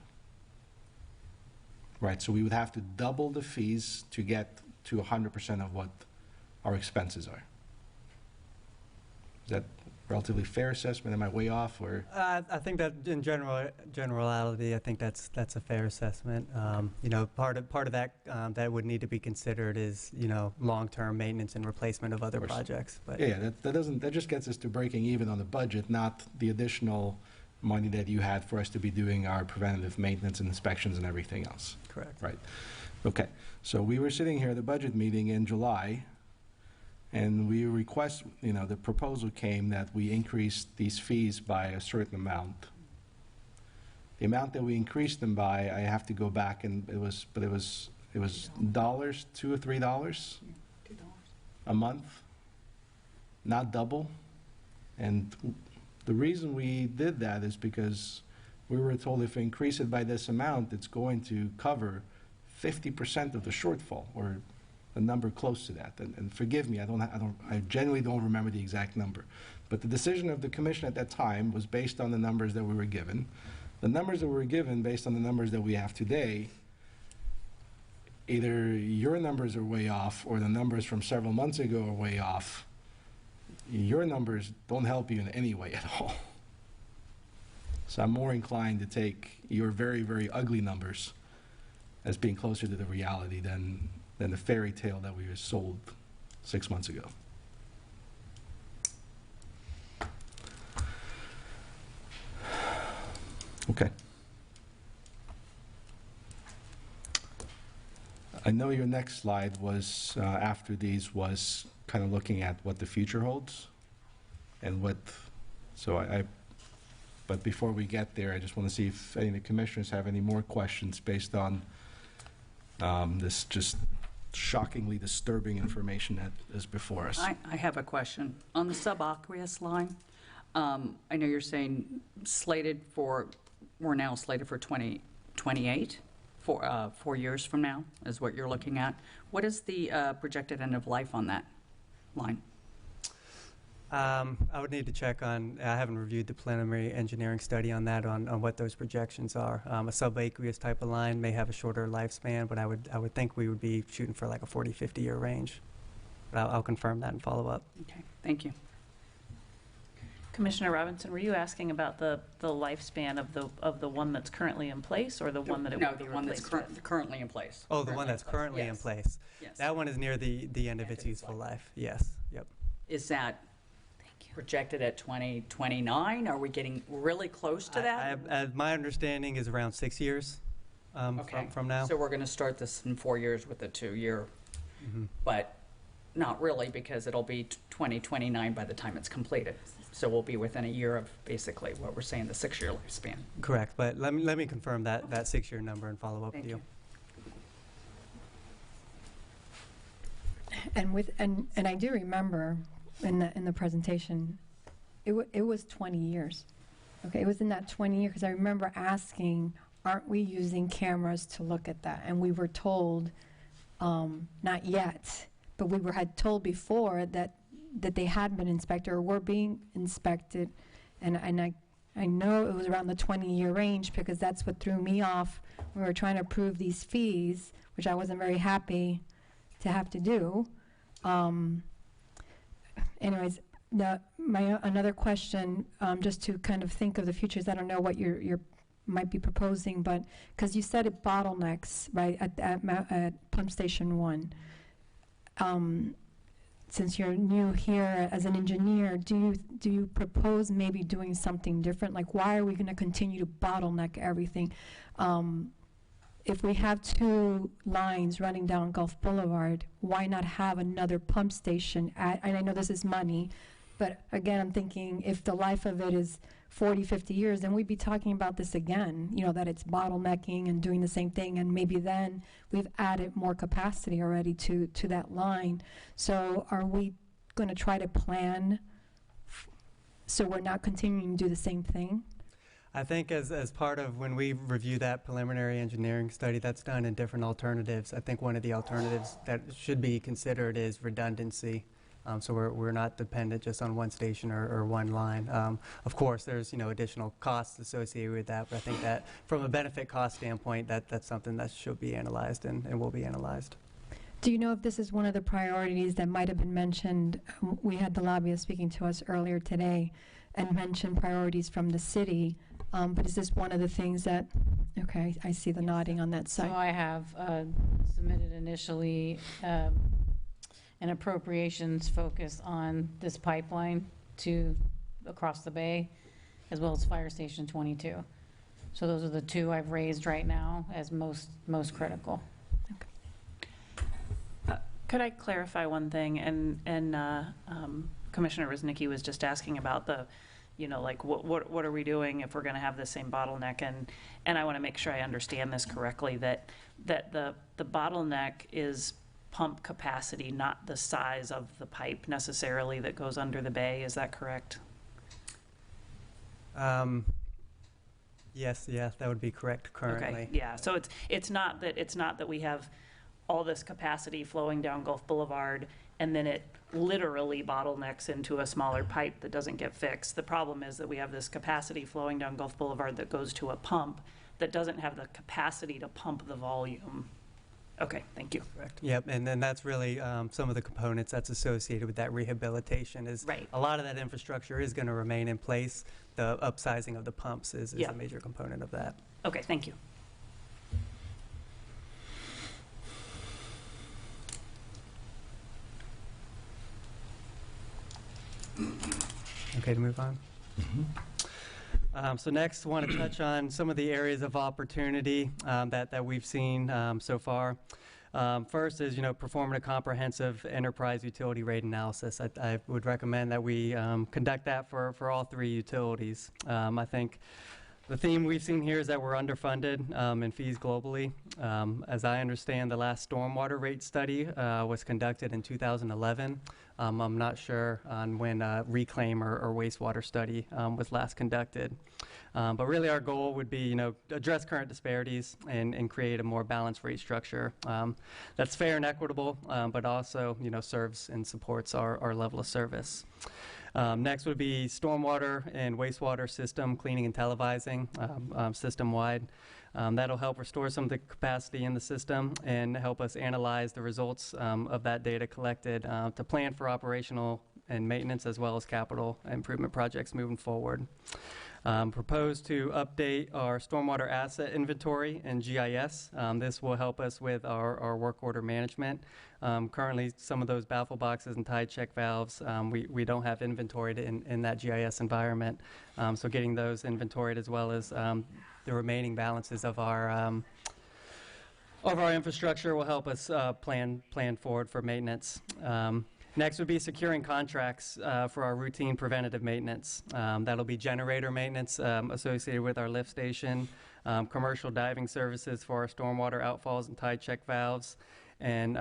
right? So we would have to double the fees to get to 100% of what our expenses are. Is that a relatively fair assessment? Am I way off, or? I think that in generality, I think that's a fair assessment. You know, part of that that would need to be considered is, you know, long-term maintenance and replacement of other projects. But yeah, that just gets us to breaking even on the budget, not the additional money that you had for us to be doing our preventative maintenance and inspections and everything else. correct. Right. Okay. So we were sitting here at the budget meeting in July, and we request, the proposal came that we increase these fees by a certain amount. The amount that we increased them by, I have to go back, and it was dollars, $2 or $3 a month, not double. And the reason we did that is because we were told if we increase it by this amount, it's going to cover 50% of the shortfall, or a number close to that. And forgive me, I genuinely don't remember the exact number. But the decision of the commission at that time was based on the numbers that we were given. The numbers that we were given, based on the numbers that we have today, either your numbers are way off or the numbers from several months ago are way off. Your numbers don't help you in any way at all. So I'm more inclined to take your very, very ugly numbers as being closer to the reality than the fairy tale that we were sold 6 months ago. Okay. I know your next slide was, after these, was kind of looking at what the future holds and what, but before we get there, I just want to see if any of the commissioners have any more questions based on this just shockingly disturbing information that is before us. I have a question. On the subaqueous line, I know you're saying we're now slated for 2028, 4 years from now is what you're looking at. What is the projected end of life on that line? I would need to check on, I haven't reviewed the preliminary engineering study on that, on what those projections are. A subaqueous type of line may have a shorter lifespan, but I would think we would be shooting for like a 40, 50-year range. But I'll confirm that and follow up. Okay, thank you. Commissioner Robinson, were you asking about the lifespan of the one that's currently in place, or the one that it will be replaced with? No, the one that's currently in place. Oh, the one that's currently in place. Yes. That one is near the end of its useful life. Yes. Yep. Is that projected at 2029? Are we getting really close to that? My understanding is around 6 years. Okay. from now. So we're going to start this in 4 years with a 2-year, but not really, because it'll be 2029 by the time it's completed. So we'll be within a year of basically what we're saying, the 6-year lifespan. Correct, but let me confirm that 6-year number and follow up Thank with you. And I do remember in the presentation, it was 20 years. Okay, it was in that 20 years, because I remember asking, aren't we using cameras to look at that? And we were told, not yet, but we had told before that they had been inspected or were being inspected. And I know it was around the 20-year range, because that's what threw me off. We were trying to approve these fees, which I wasn't very happy to have to do. Anyways, another question, just to kind of think of the future, is I don't know what you're might be proposing, but because you said it bottlenecks, right, at Pump Station 1. Since you're new here as an engineer, do you propose maybe doing something different? Like, why are we going to continue to bottleneck everything? If we have 2 lines running down Gulf Boulevard, why not have another pump station and I know this is money, but again, I'm thinking if the life of it is 40, 50 years, then we'd be talking about this again, that it's bottlenecking and doing the same thing, and maybe then we've added more capacity already to that line. So are we going to try to plan so we're not continuing to do the same thing? I think as part of when we review that preliminary engineering study, that's done in different alternatives. I think one of the alternatives that should be considered is redundancy. So we're not dependent just on one station or one line. Of course, there's additional costs associated with that, but I think that from a benefit cost standpoint, that's something that should be analyzed and will be analyzed. Do you know if this is one of the priorities that might have been mentioned? We had the lobbyist speaking to us earlier today and mentioned priorities from the city, but is this one of the things that, okay, I see the nodding on that side. So I have submitted initially an appropriations focus on this pipeline across the bay, as well as Fire Station 22. So those are the 2 I've raised right now as most critical. Could I clarify one thing? And Commissioner Ruznicki was just asking about the, like what are we doing if we're going to have the same bottleneck? And I want to make sure I understand this correctly, that the bottleneck is pump capacity, not the size of the pipe necessarily that goes under the bay. Is that correct? Yes, that would be correct currently. Okay, yeah. So it's not that we have all this capacity flowing down Gulf Boulevard and then it literally bottlenecks into a smaller pipe that doesn't get fixed. The problem is that we have this capacity flowing down Gulf Boulevard that goes to a pump that doesn't have the capacity to pump the volume. Okay, thank you. Correct. Yep, and then that's really some of the components that's associated with that rehabilitation is right. A lot of that infrastructure is going to remain in place. The upsizing of the pumps is a major component of that. Okay, thank you. Okay, to move on. So next, I want to touch on some of the areas of opportunity that we've seen so far. First is, performing a comprehensive enterprise utility rate analysis. I would recommend that we conduct that for all 3 utilities. I think the theme we've seen here is that we're underfunded in fees globally. As I understand, the last stormwater rate study was conducted in 2011. I'm not sure on when reclaim or wastewater study was last conducted. But really our goal would be, address current disparities and create a more balanced rate structure that's fair and equitable, but also, serves and supports our level of service. Next would be stormwater and wastewater system cleaning and televising system-wide. That'll help restore some of the capacity in the system and help us analyze the results of that data collected to plan for operational and maintenance as well as capital improvement projects moving forward. Propose to update our stormwater asset inventory and GIS. This will help us with our work order management. Currently, some of those baffle boxes and tide check valves, we don't have inventoried in that GIS environment. So getting those inventoried as well as the remaining balances of our Overall infrastructure will help us plan forward for maintenance. Next would be securing contracts for our routine preventative maintenance. That'll be generator maintenance associated with our lift station, commercial diving services for our stormwater outfalls and tide check valves, and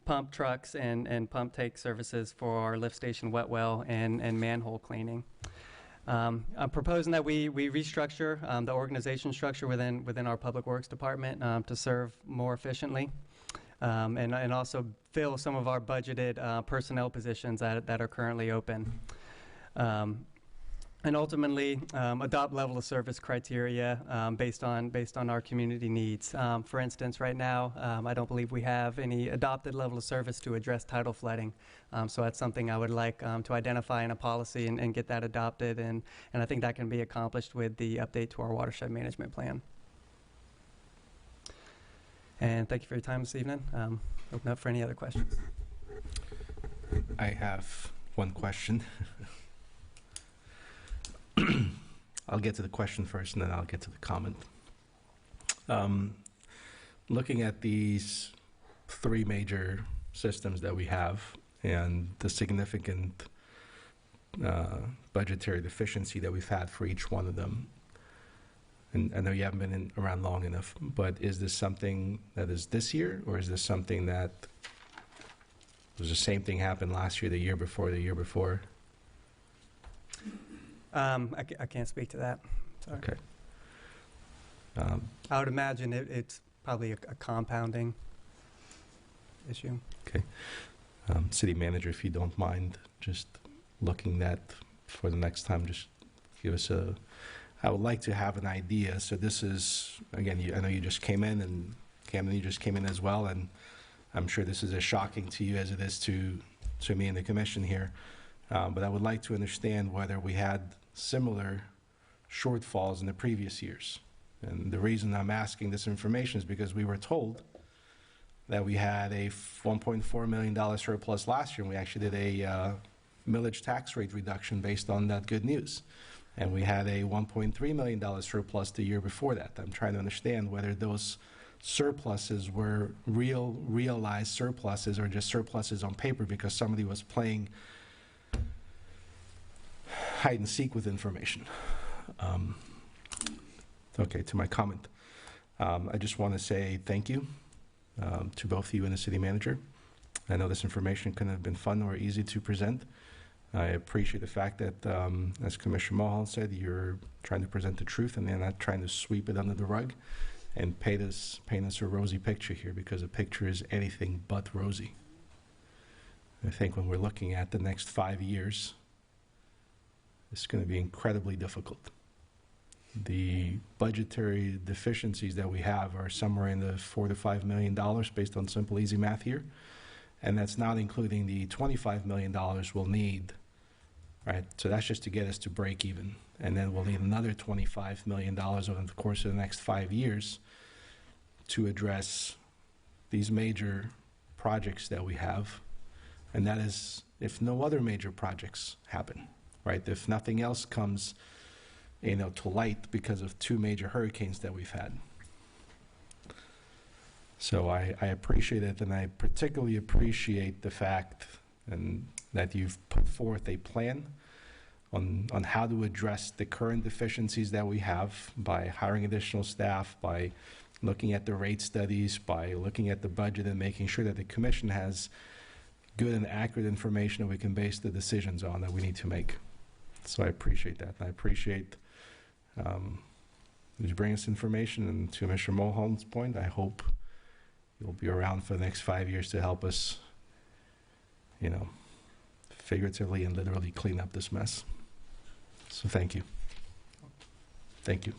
pump trucks and pump take services for our lift station wet well and manhole cleaning. I'm proposing that we restructure the organization structure within our Public Works Department to serve more efficiently, and also fill some of our budgeted personnel positions that are currently open. And ultimately, adopt level of service criteria based on our community needs. For instance, right now, I don't believe we have any adopted level of service to address tidal flooding. So that's something I would like to identify in a policy and get that adopted. And I think that can be accomplished with the update to our watershed management plan. And thank you for your time this evening. Open up for any other questions. I have one question. I'll get to the question first, and then I'll get to the comment. Looking at these three major systems that we have and the significant budgetary deficiency that we've had for each one of them, and I know you haven't been around long enough, but is this something that is this year, or is this something that was the same thing happened last year, the year before, the year before? I can't speak to that. Sorry. Okay. I would imagine it's probably a compounding issue. Okay. City manager, if you don't mind, just looking at for the next time, just give us I would like to have an idea. So this is, again, I know you just came in, and Camden, you just came in as well, and I'm sure this is as shocking to you as it is to me and the commission here. But I would like to understand whether we had similar shortfalls in the previous years. And the reason I'm asking this information is because we were told that we had a $1.4 million surplus last year, and we actually did a millage tax rate reduction based on that good news. And we had a $1.3 million surplus the year before that. I'm trying to understand whether those surpluses were realized surpluses or just surpluses on paper because somebody was playing hide and seek with information. Okay, to my comment. I just want to say thank you to both you and the city manager. I know this information couldn't have been fun or easy to present. I appreciate the fact that, as Commissioner Mulholland said, you're trying to present the truth and they're not trying to sweep it under the rug and paint us a rosy picture here, because the picture is anything but rosy. I think when we're looking at the next 5 years, it's going to be incredibly difficult. The budgetary deficiencies that we have are somewhere in the $4 to $5 million based on simple, easy math here. And that's not including the $25 million we'll need, right? So that's just to get us to break even. And then we'll need another $25 million over the course of the next 5 years to address these major projects that we have. And that is if no other major projects happen, right? If nothing else comes, to light because of 2 major hurricanes that we've had. So I appreciate it, and I particularly appreciate the fact that you've put forth a plan on how to address the current deficiencies that we have by hiring additional staff, by looking at the rate studies, by looking at the budget and making sure that the commission has good and accurate information that we can base the decisions on that we need to make. So I appreciate that. I appreciate you bring us information, and to Mr. Mulholland's point, I hope you'll be around for the next 5 years to help us, figuratively and literally clean up this mess. So thank you. Thank you.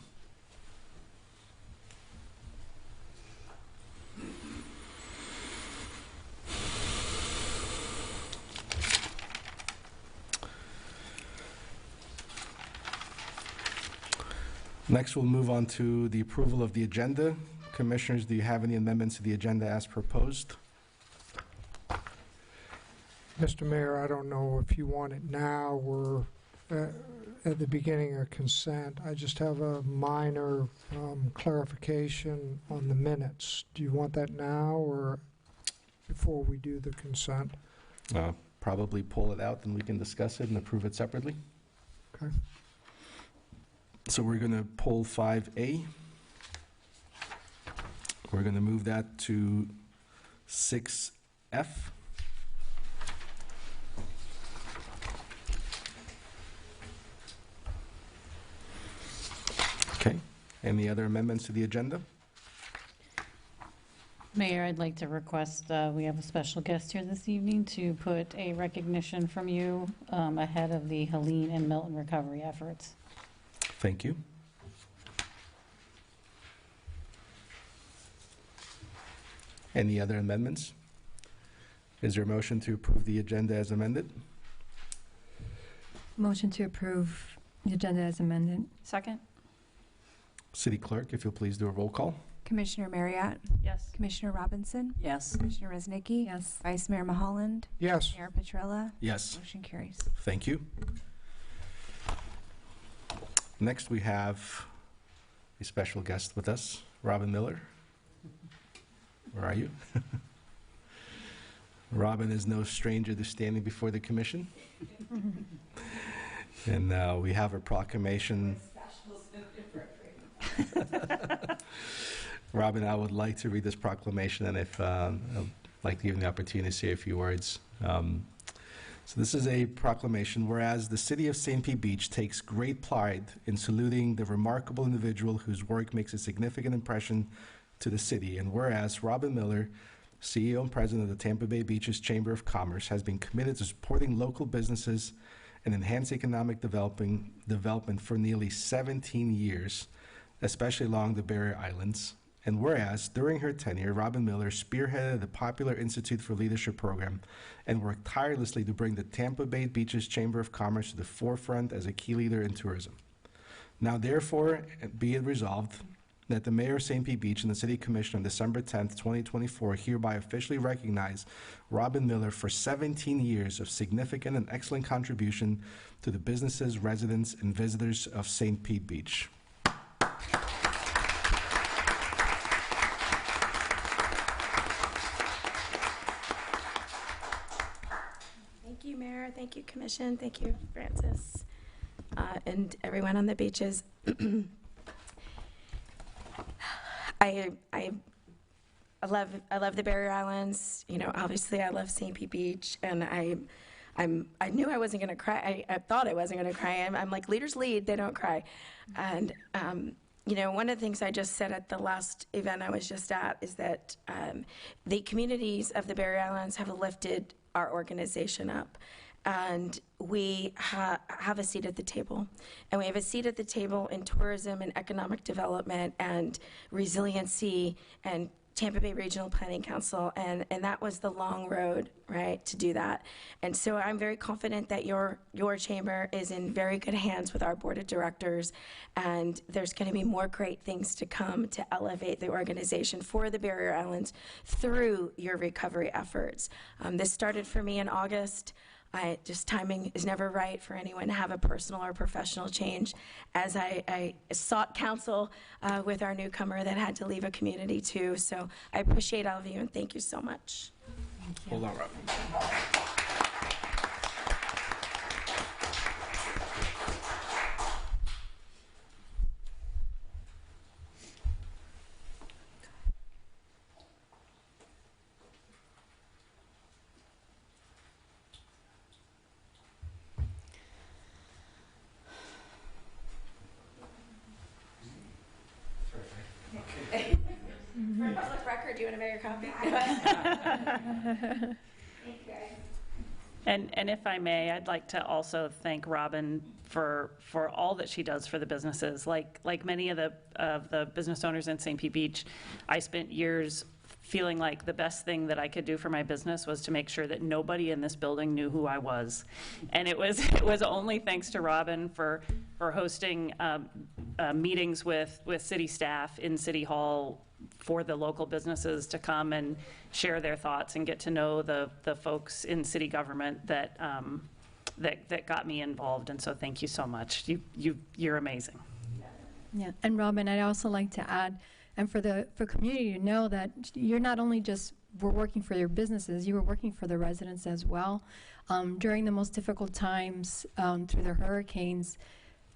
Next, we'll move on to the approval of the agenda. Commissioners, do you have any amendments to the agenda as proposed? Mr. Mayor, I don't know if you want it now or at the beginning of consent. I just have a minor clarification on the minutes. Do you want that now or before we do the consent? Probably pull it out and we can discuss it and approve it separately. Okay. So we're going to pull 5A. We're going to move that to 6F. Okay. Any other amendments to the agenda? Mayor, I'd like to request, we have a special guest here this evening to put a recognition from you ahead of the Helene and Milton recovery efforts. Thank you. Any other amendments? Is there a motion to approve the agenda as amended? Motion to approve the agenda as amended. Second? City Clerk, if you'll please do a roll call. Commissioner Marriott, Yes. Commissioner Robinson, Yes. Commissioner Resnicki, Yes. Vice Mayor Maholland, Yes. Mayor Petrella. Yes. Motion carries. Thank you. Next, we have a special guest with us, Robin Miller. Where are you? Robin is no stranger to standing before the commission. And we have a proclamation. Robin, I would like to read this proclamation, and if I'd like to give you the opportunity to say a few words. So this is a proclamation, whereas the city of St. Pete Beach takes great pride in saluting the remarkable individual whose work makes a significant impression to the city, and whereas Robin Miller, CEO and President of the Tampa Bay Beaches Chamber of Commerce, has been committed to supporting local businesses and enhance economic development for nearly 17 years, especially along the Barrier Islands. And whereas, during her tenure, Robin Miller spearheaded the Popular Institute for Leadership program and worked tirelessly to bring the Tampa Bay Beaches Chamber of Commerce to the forefront as a key leader in tourism. Now, therefore, be it resolved that the Mayor of St. Pete Beach and the City Commission on December 10th, 2024 hereby officially recognize Robin Miller for 17 years of significant and excellent contribution to the businesses, residents, and visitors of St. Pete Beach. Thank you, Mayor. Thank you, Commission. Thank you, Francis, and everyone on the beaches. I love the Barrier Islands. You know, obviously, I love St. Pete Beach, and I knew I wasn't going to cry. I thought I wasn't going to cry. I'm like, leaders lead; they don't cry. And you know, one of the things I just said at the last event I was just at is that the communities of the Barrier Islands have lifted our organization up. And we have a seat at the table. And we have a seat at the table in tourism and economic development and resiliency and Tampa Bay Regional Planning Council. And that was the long road, right, to do that. And so I'm very confident that your chamber is in very good hands with our board of directors. And there's going to be more great things to come to elevate the organization for the Barrier Islands through your recovery efforts. This started for me in August. Just timing is never right for anyone to have a personal or professional change. As I sought counsel with our newcomer that had to leave a community too. So I appreciate all of you and thank you so much. Thank you. Hold on, Robin. For public record, do you want to make your copy? Thank you, guys. And if I may, I'd like to also thank Robin for all that she does for the businesses. Like many of the business owners in St. Pete Beach, I spent years feeling like the best thing that I could do for my business was to make sure that nobody in this building knew who I was. And it was only thanks to Robin for hosting meetings with city staff in City Hall for the local businesses to come and share their thoughts and get to know the folks in city government that that got me involved, and so thank you so much. You're amazing. Yeah, and Robin, I'd also like to add, and for community to know that you're not only just were working for your businesses, you were working for the residents as well. During the most difficult times through the hurricanes,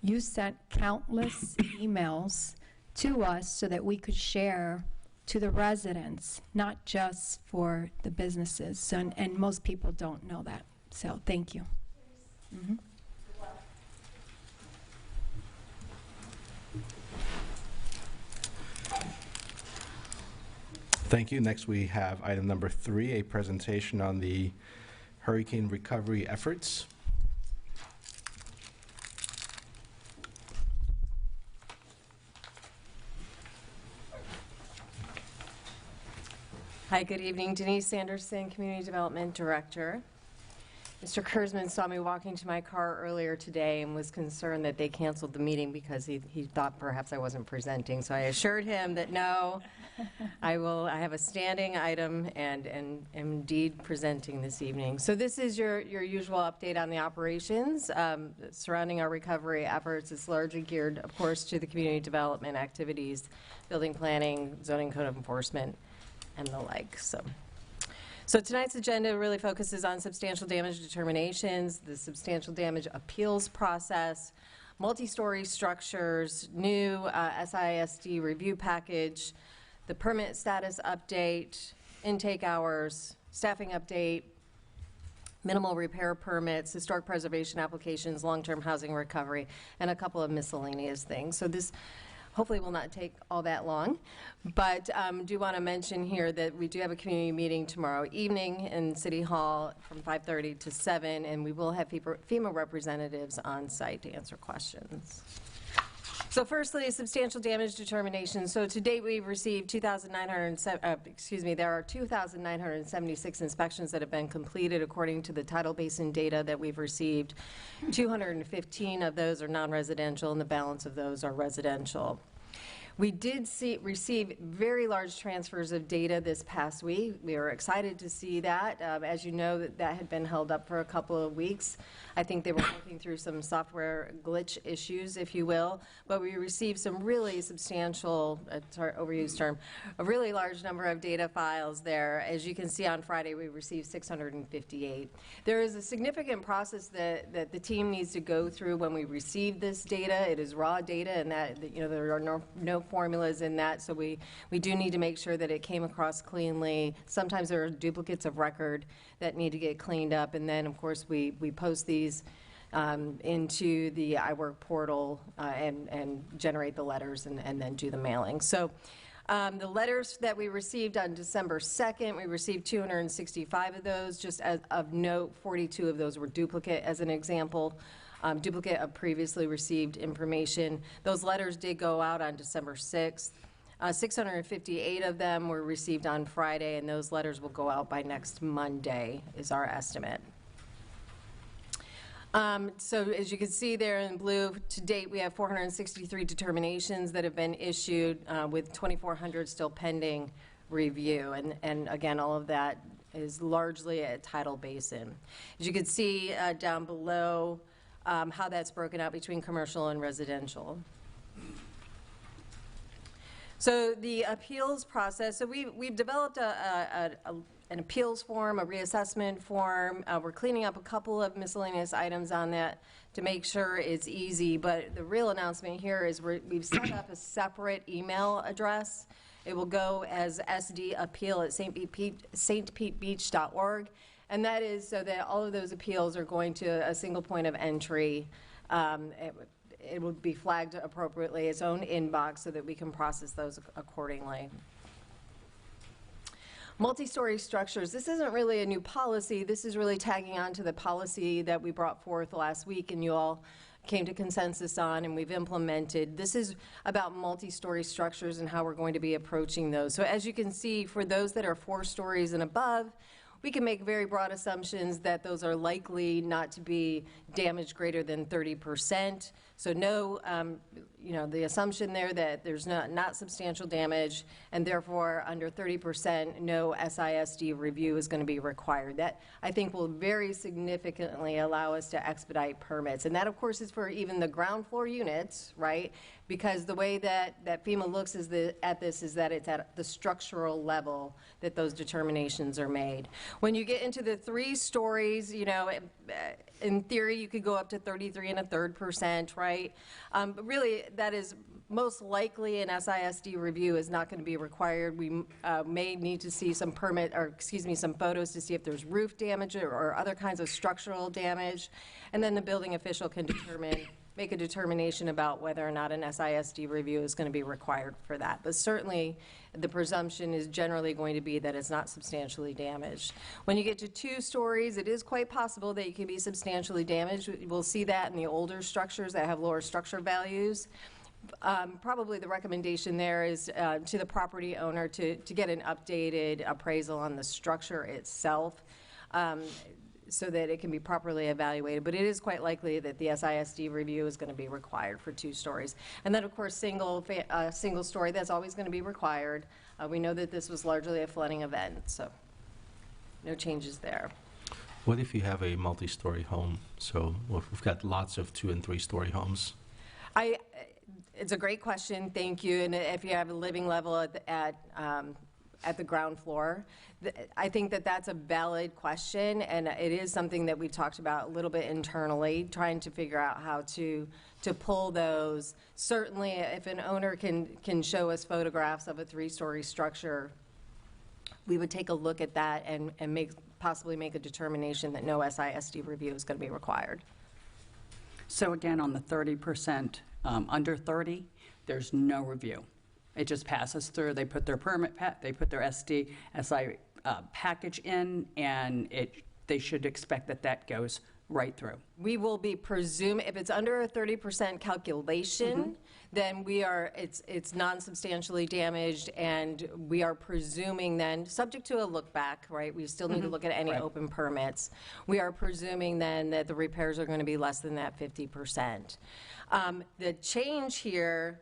you sent countless emails to us so that we could share to the residents, not just for the businesses. So, and most people don't know that. So thank you. Mm-hmm. Thank you. Next, we have item number 3, a presentation on the hurricane recovery efforts. Hi, good evening. Denise Sanderson, Community Development Director. Mr. Kurzman saw me walking to my car earlier today and was concerned that they canceled the meeting because he thought perhaps I wasn't presenting. So I assured him that no, I have a standing item and am indeed presenting this evening. So this is your usual update on the operations surrounding our recovery efforts. It's largely geared, of course, to the community development activities, building planning, zoning code enforcement, and the like. So tonight's agenda really focuses on substantial damage determinations, the substantial damage appeals process, multi-story structures, new SISD review package, the permit status update, intake hours, staffing update, minimal repair permits, historic preservation applications, long-term housing recovery, and a couple of miscellaneous things. So this hopefully will not take all that long, but do want to mention here that we do have a community meeting tomorrow evening in City Hall from 5:30 to 7, and we will have FEMA representatives on site to answer questions. So firstly, substantial damage determination. So to date, we've received 2,907, there are 2,976 inspections that have been completed according to the tidal basin data that we've received. 215 of those are non-residential, and the balance of those are residential. We did receive very large transfers of data this past week. We were excited to see that. As you know, that had been held up for a couple of weeks. I think they were working through some software glitch issues, if you will. But we received some really substantial, sorry, overused term, a really large number of data files there. As you can see on Friday, we received 658. There is a significant process that the team needs to go through when we receive this data. It is raw data, and that, you know, there are no formulas in that, so we do need to make sure that it came across cleanly. Sometimes there are duplicates of record that need to get cleaned up, and then of course we post these into the iWork portal and generate the letters and then do the mailing. So the letters that we received on December 2nd, we received 265 of those. Just as of note, 42 of those were duplicate, as an example. Duplicate of previously received information. Those letters did go out on December 6th. 658 of them were received on Friday, and those letters will go out by next Monday, is our estimate. So as you can see there in blue, to date we have 463 determinations that have been issued with 2,400 still pending review. And again, all of that is largely a tidal basin. As you can see down below, how that's broken out between commercial and residential. So the appeals process, so we've developed an appeals form, a reassessment form. We're cleaning up a couple of miscellaneous items on that to make sure it's easy, but the real announcement here is we've set up a separate email address. It will go as sdappeal@stpetebeach.org. And that is so that all of those appeals are going to a single point of entry. It will be flagged appropriately, its own inbox, so that we can process those accordingly. Multi-story structures. This isn't really a new policy. This is really tagging on to the policy that we brought forth last week and you all came to consensus on and we've implemented. This is about multi-story structures and how we're going to be approaching those. So as you can see, for those that are 4 stories and above, we can make very broad assumptions that those are likely not to be damaged greater than 30%. So no, the assumption there that there's not substantial damage, and therefore under 30%, no SISD review is going to be required. That, I think, will very significantly allow us to expedite permits. And that, of course, is for even the ground floor units, right? Because the way that FEMA looks at this is that it's at the structural level that those determinations are made. When you get into the 3 stories, in theory, you could go up to 33 1/3%, right? But really, that is most likely an SISD review is not going to be required. We may need to see some some photos to see if there's roof damage or other kinds of structural damage. And then the building official can make a determination about whether or not an SISD review is going to be required for that. But certainly, the presumption is generally going to be that it's not substantially damaged. When you get to 2 stories, it is quite possible that you can be substantially damaged. We'll see that in the older structures that have lower structure values. Probably the recommendation there is to the property owner to get an updated appraisal on the structure itself, so that it can be properly evaluated. But it is quite likely that the SISD review is going to be required for 2 stories. And then, of course, single story, that's always going to be required. We know that this was largely a flooding event, so no changes there. What if you have a multi-story home? So we've got lots of 2- and 3-story homes. It's a great question, thank you. And if you have a living level at the ground floor, I think that that's a valid question, and it is something that we've talked about a little bit internally, trying to figure out how to pull those. Certainly, if an owner can show us photographs of a 3-story structure, we would take a look at that and possibly make a determination that no SISD review is going to be required. So again, on the 30%, under 30, there's no review. It just passes through. They put their permit, they put their SI package in, and they should expect that goes right through. We will be presuming, if it's under a 30% calculation, then it's non-substantially damaged, and we are presuming then, subject to a look back, right? We still need to look at any open permits. We are presuming then that the repairs are going to be less than that 50%. The change here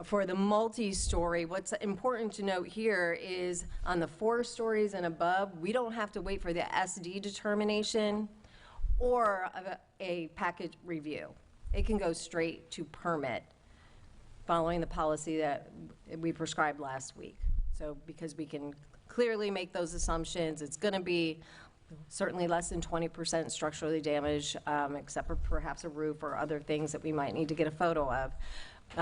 for the multi-story, what's important to note here is on the 4 stories and above, we don't have to wait for the SD determination or a package review. It can go straight to permit following the policy that we prescribed last week. So because we can clearly make those assumptions, it's going to be certainly less than 20% structurally damaged, except for perhaps a roof or other things that we might need to get a photo of.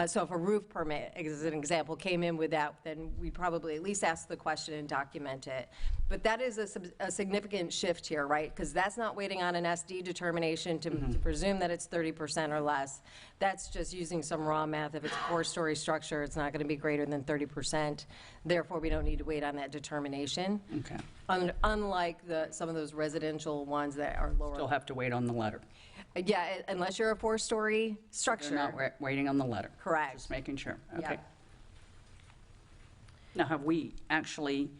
So if a roof permit, as an example, came in with that, then we'd probably at least ask the question and document it. But that is a significant shift here, right? Because that's not waiting on an SD determination to presume that it's 30% or less. That's just using some raw math. If it's a 4-story structure, it's not going to be greater than 30%. Therefore, we don't need to wait on that determination. Okay. Unlike some of those residential ones that are lower. Still have to wait on the letter. Yeah, unless you're a 4-story structure. They're not waiting on the letter. Correct. Just making sure. Okay. Yeah. Now, have we actually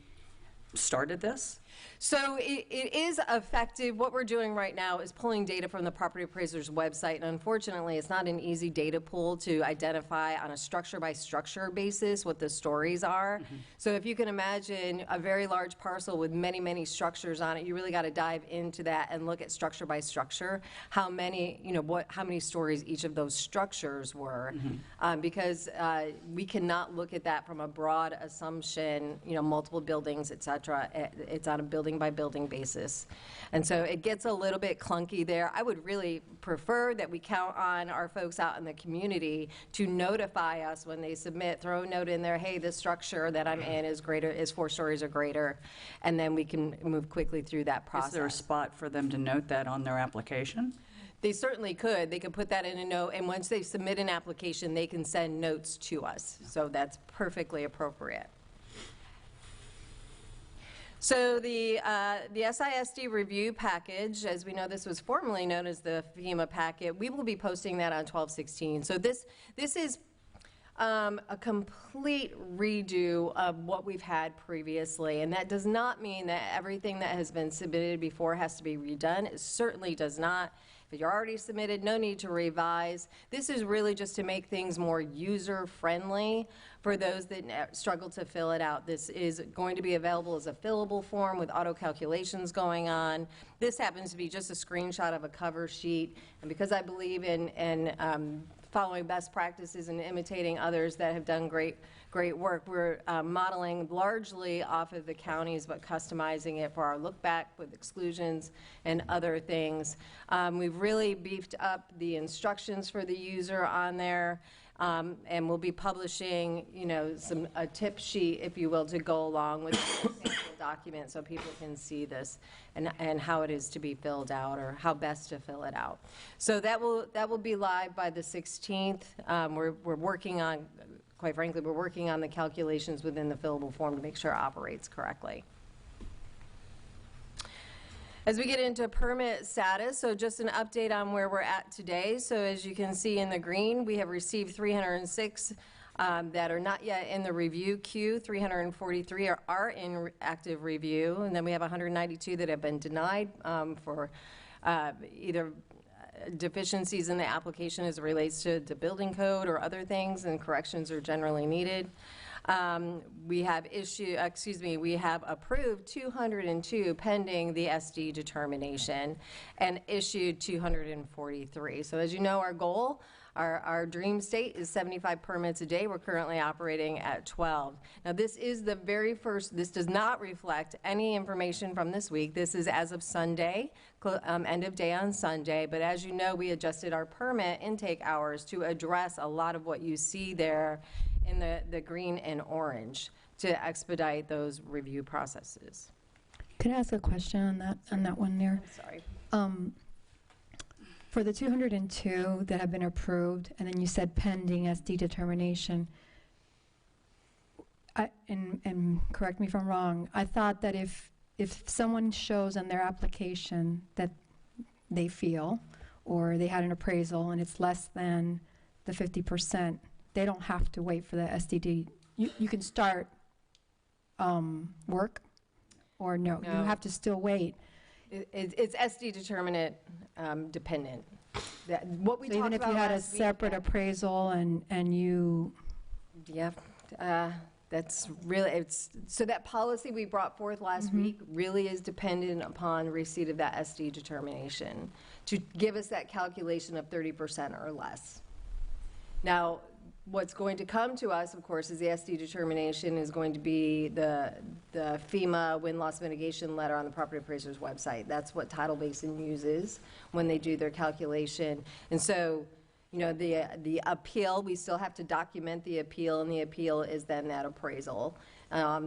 started this? So it is effective. What we're doing right now is pulling data from the property appraiser's website, and unfortunately, it's not an easy data pool to identify on a structure-by-structure basis what the stories are. So if you can imagine a very large parcel with many, many structures on it, you really got to dive into that and look at structure by structure, how many stories each of those structures were, because we cannot look at that from a broad assumption, multiple buildings, et cetera. It's on a building-by-building basis. And so it gets a little bit clunky there. I would really prefer that we count on our folks out in the community to notify us when they submit, throw a note in there, hey, this structure that I'm in is 4 stories or greater, and then we can move quickly through that process. Is there a spot for them to note that on their application? They certainly could. They could put that in a note, and once they submit an application, they can send notes to us. So that's perfectly appropriate. So the SISD review package, as we know, this was formerly known as the FEMA packet. We will be posting that on 12/16. So this is a complete redo of what we've had previously, and that does not mean that everything that has been submitted before has to be redone. It certainly does not. If you're already submitted, no need to revise. This is really just to make things more user-friendly for those that struggle to fill it out. This is going to be available as a fillable form with auto calculations going on. This happens to be just a screenshot of a cover sheet, and because I believe in following best practices and imitating others that have done great work, we're modeling largely off of the counties, but customizing it for our look back with exclusions and other things. We've really beefed up the instructions for the user on there. And we'll be publishing, a tip sheet, if you will, to go along with the sample document so people can see this and how it is to be filled out or how best to fill it out. So that will be live by the 16th. We're working on, quite frankly, we're working on the calculations within the fillable form to make sure it operates correctly. As we get into permit status, so just an update on where we're at today. So as you can see in the green, we have received 306 that are not yet in the review queue. 343 are in active review, and then we have 192 that have been denied for either deficiencies in the application as it relates to the building code or other things, and corrections are generally needed. We have approved 202 pending the SD determination and issued 243. So as you know, our goal, our dream state is 75 permits a day. We're currently operating at 12. Now this is the very first, this does not reflect any information from this week. This is as of Sunday, end of day on Sunday. But as you know, we adjusted our permit intake hours to address a lot of what you see there in the green and orange to expedite those review processes. Could I ask a question on that one there? Sorry. For the 202 that have been approved, and then you said pending SD determination, and correct me if I'm wrong, I thought that if someone shows on their application that they feel, or they had an appraisal and it's less than the 50%, they don't have to wait for the SDD. You can start work, or no, you have to still wait. It's SD determinant dependent. What we So even if you had a separate appraisal and you... Yeah, that's really, so that policy we brought forth last week really is dependent upon receipt of that SD determination to give us that calculation of 30% or less. Now, what's going to come to us, of course, is the SD determination is going to be the FEMA wind loss mitigation letter on the property appraiser's website. That's what Tidal Basin uses when they do their calculation. And so, the appeal, we still have to document the appeal, and the appeal is then that appraisal.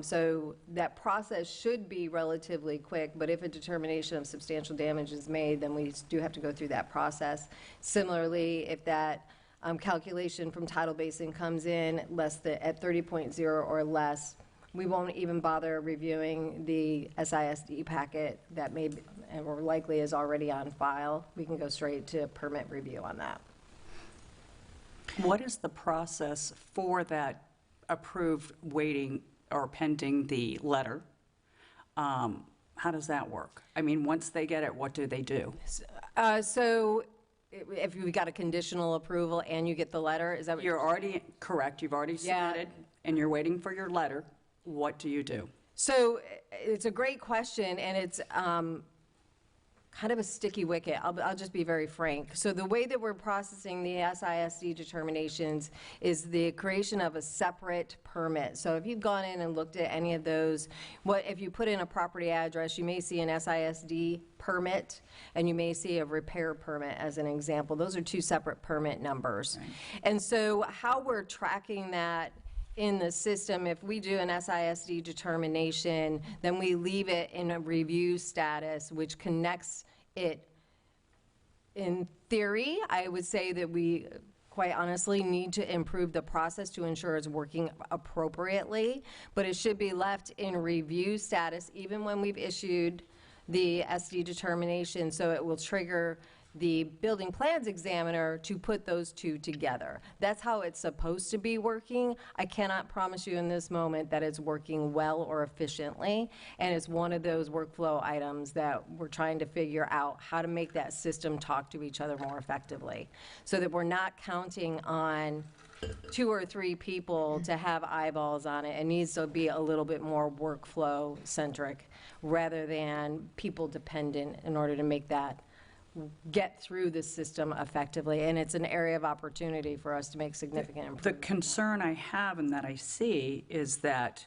So that process should be relatively quick, but if a determination of substantial damage is made, then we do have to go through that process. Similarly, if that calculation from Tidal Basin comes in at 30.0 or less, we won't even bother reviewing the SISD packet that may be, or likely is already on file. We can go straight to permit review on that. What is the process for that approved waiting or pending the letter? How does that work? I mean, once they get it, what do they do? So if you got a conditional approval and you get the letter, is that what you're already correct? You've already submitted, and you're waiting for your letter. What do you do? So it's a great question, and it's kind of a sticky wicket. I'll just be very frank. So the way that we're processing the SISD determinations is the creation of a separate permit. So if you've gone in and looked at any of those, if you put in a property address, you may see an SISD permit, and you may see a repair permit as an example. Those are two separate permit numbers. Right. And so how we're tracking that in the system, if we do an SISD determination, then we leave it in a review status, which connects it. In theory, I would say that we quite honestly need to improve the process to ensure it's working appropriately, but it should be left in review status even when we've issued the SD determination, so it will trigger the building plans examiner to put those two together. That's how it's supposed to be working. I cannot promise you in this moment that it's working well or efficiently, and it's one of those workflow items that we're trying to figure out how to make that system talk to each other more effectively, so that we're not counting on 2 or 3 people to have eyeballs on it. It needs to be a little bit more workflow centric rather than people dependent in order to make that get through the system effectively. And it's an area of opportunity for us to make significant improvements. The concern I have and that I see is that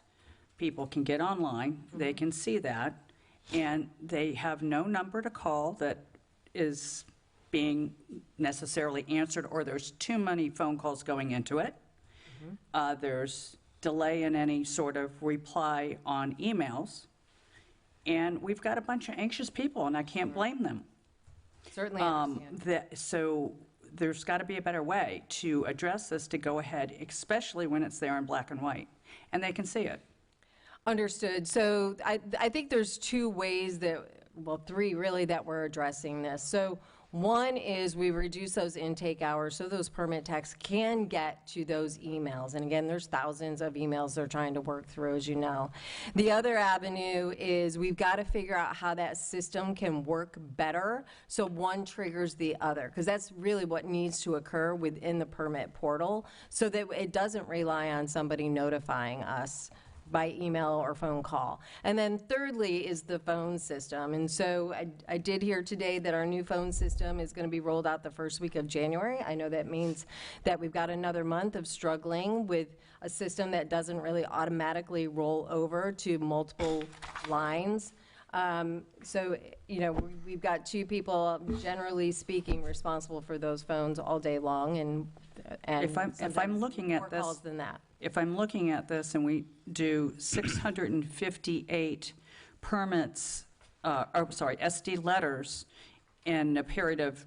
people can get online, they can see that, and they have no number to call that is being necessarily answered, or there's too many phone calls going into it. There's delay in any sort of reply on emails. And we've got a bunch of anxious people, and I can't blame them. Certainly understand. So there's got to be a better way to address this, to go ahead, especially when it's there in black and white, and they can see it. Understood. So I think there's 2 ways that, well, 3 really, that we're addressing this. So one is we reduce those intake hours so those permit techs can get to those emails. And again, there's thousands of emails they're trying to work through, as you know. The other avenue is we've got to figure out how that system can work better so one triggers the other, because that's really what needs to occur within the permit portal so that it doesn't rely on somebody notifying us by email or phone call. And then thirdly is the phone system. And so I did hear today that our new phone system is going to be rolled out the first week of January. I know that means that we've got another month of struggling with a system that doesn't really automatically roll over to multiple lines. So, you know, we've got 2 people, generally speaking, responsible for those phones all day long, and if I'm looking at more this, calls than that. If I'm looking at this and we do 658 permits, SD letters in a period of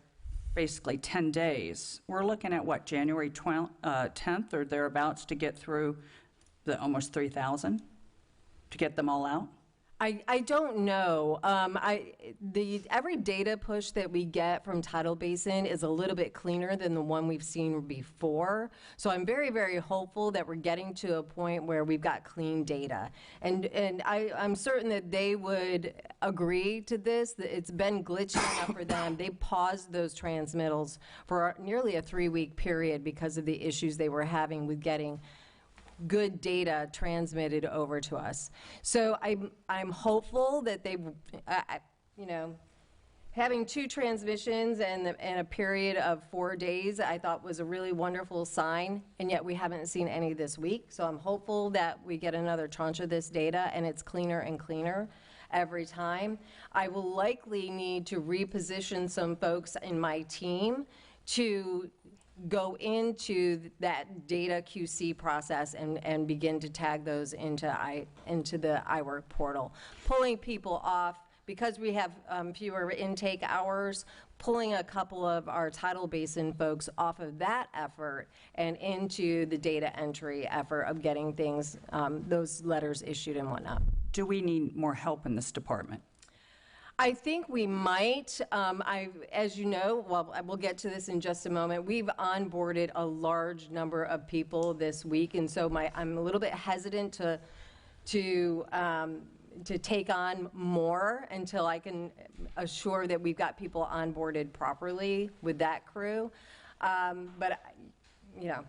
basically 10 days, we're looking at what, January 10th or thereabouts to get through the almost 3,000, to get them all out? I don't know. Every data push that we get from Tidal Basin is a little bit cleaner than the one we've seen before. So I'm very, very hopeful that we're getting to a point where we've got clean data. And I'm certain that they would agree to this, that it's been glitching enough for them. They paused those transmittals for nearly a 3-week period because of the issues they were having with getting good data transmitted over to us. So I'm hopeful that they, you know, having 2 transmissions and a period of 4 days, I thought was a really wonderful sign, and yet we haven't seen any this week. So I'm hopeful that we get another tranche of this data and it's cleaner and cleaner every time. I will likely need to reposition some folks in my team to go into that data QC process and begin to tag those into the iWork portal. Pulling people off, because we have fewer intake hours, pulling a couple of our Tidal Basin folks off of that effort and into the data entry effort of getting things, those letters issued and whatnot. Do we need more help in this department? I think we might. As you know, well, we'll get to this in just a moment. We've onboarded a large number of people this week, and so I'm a little bit hesitant to take on more until I can assure that we've got people onboarded properly with that crew. But you know,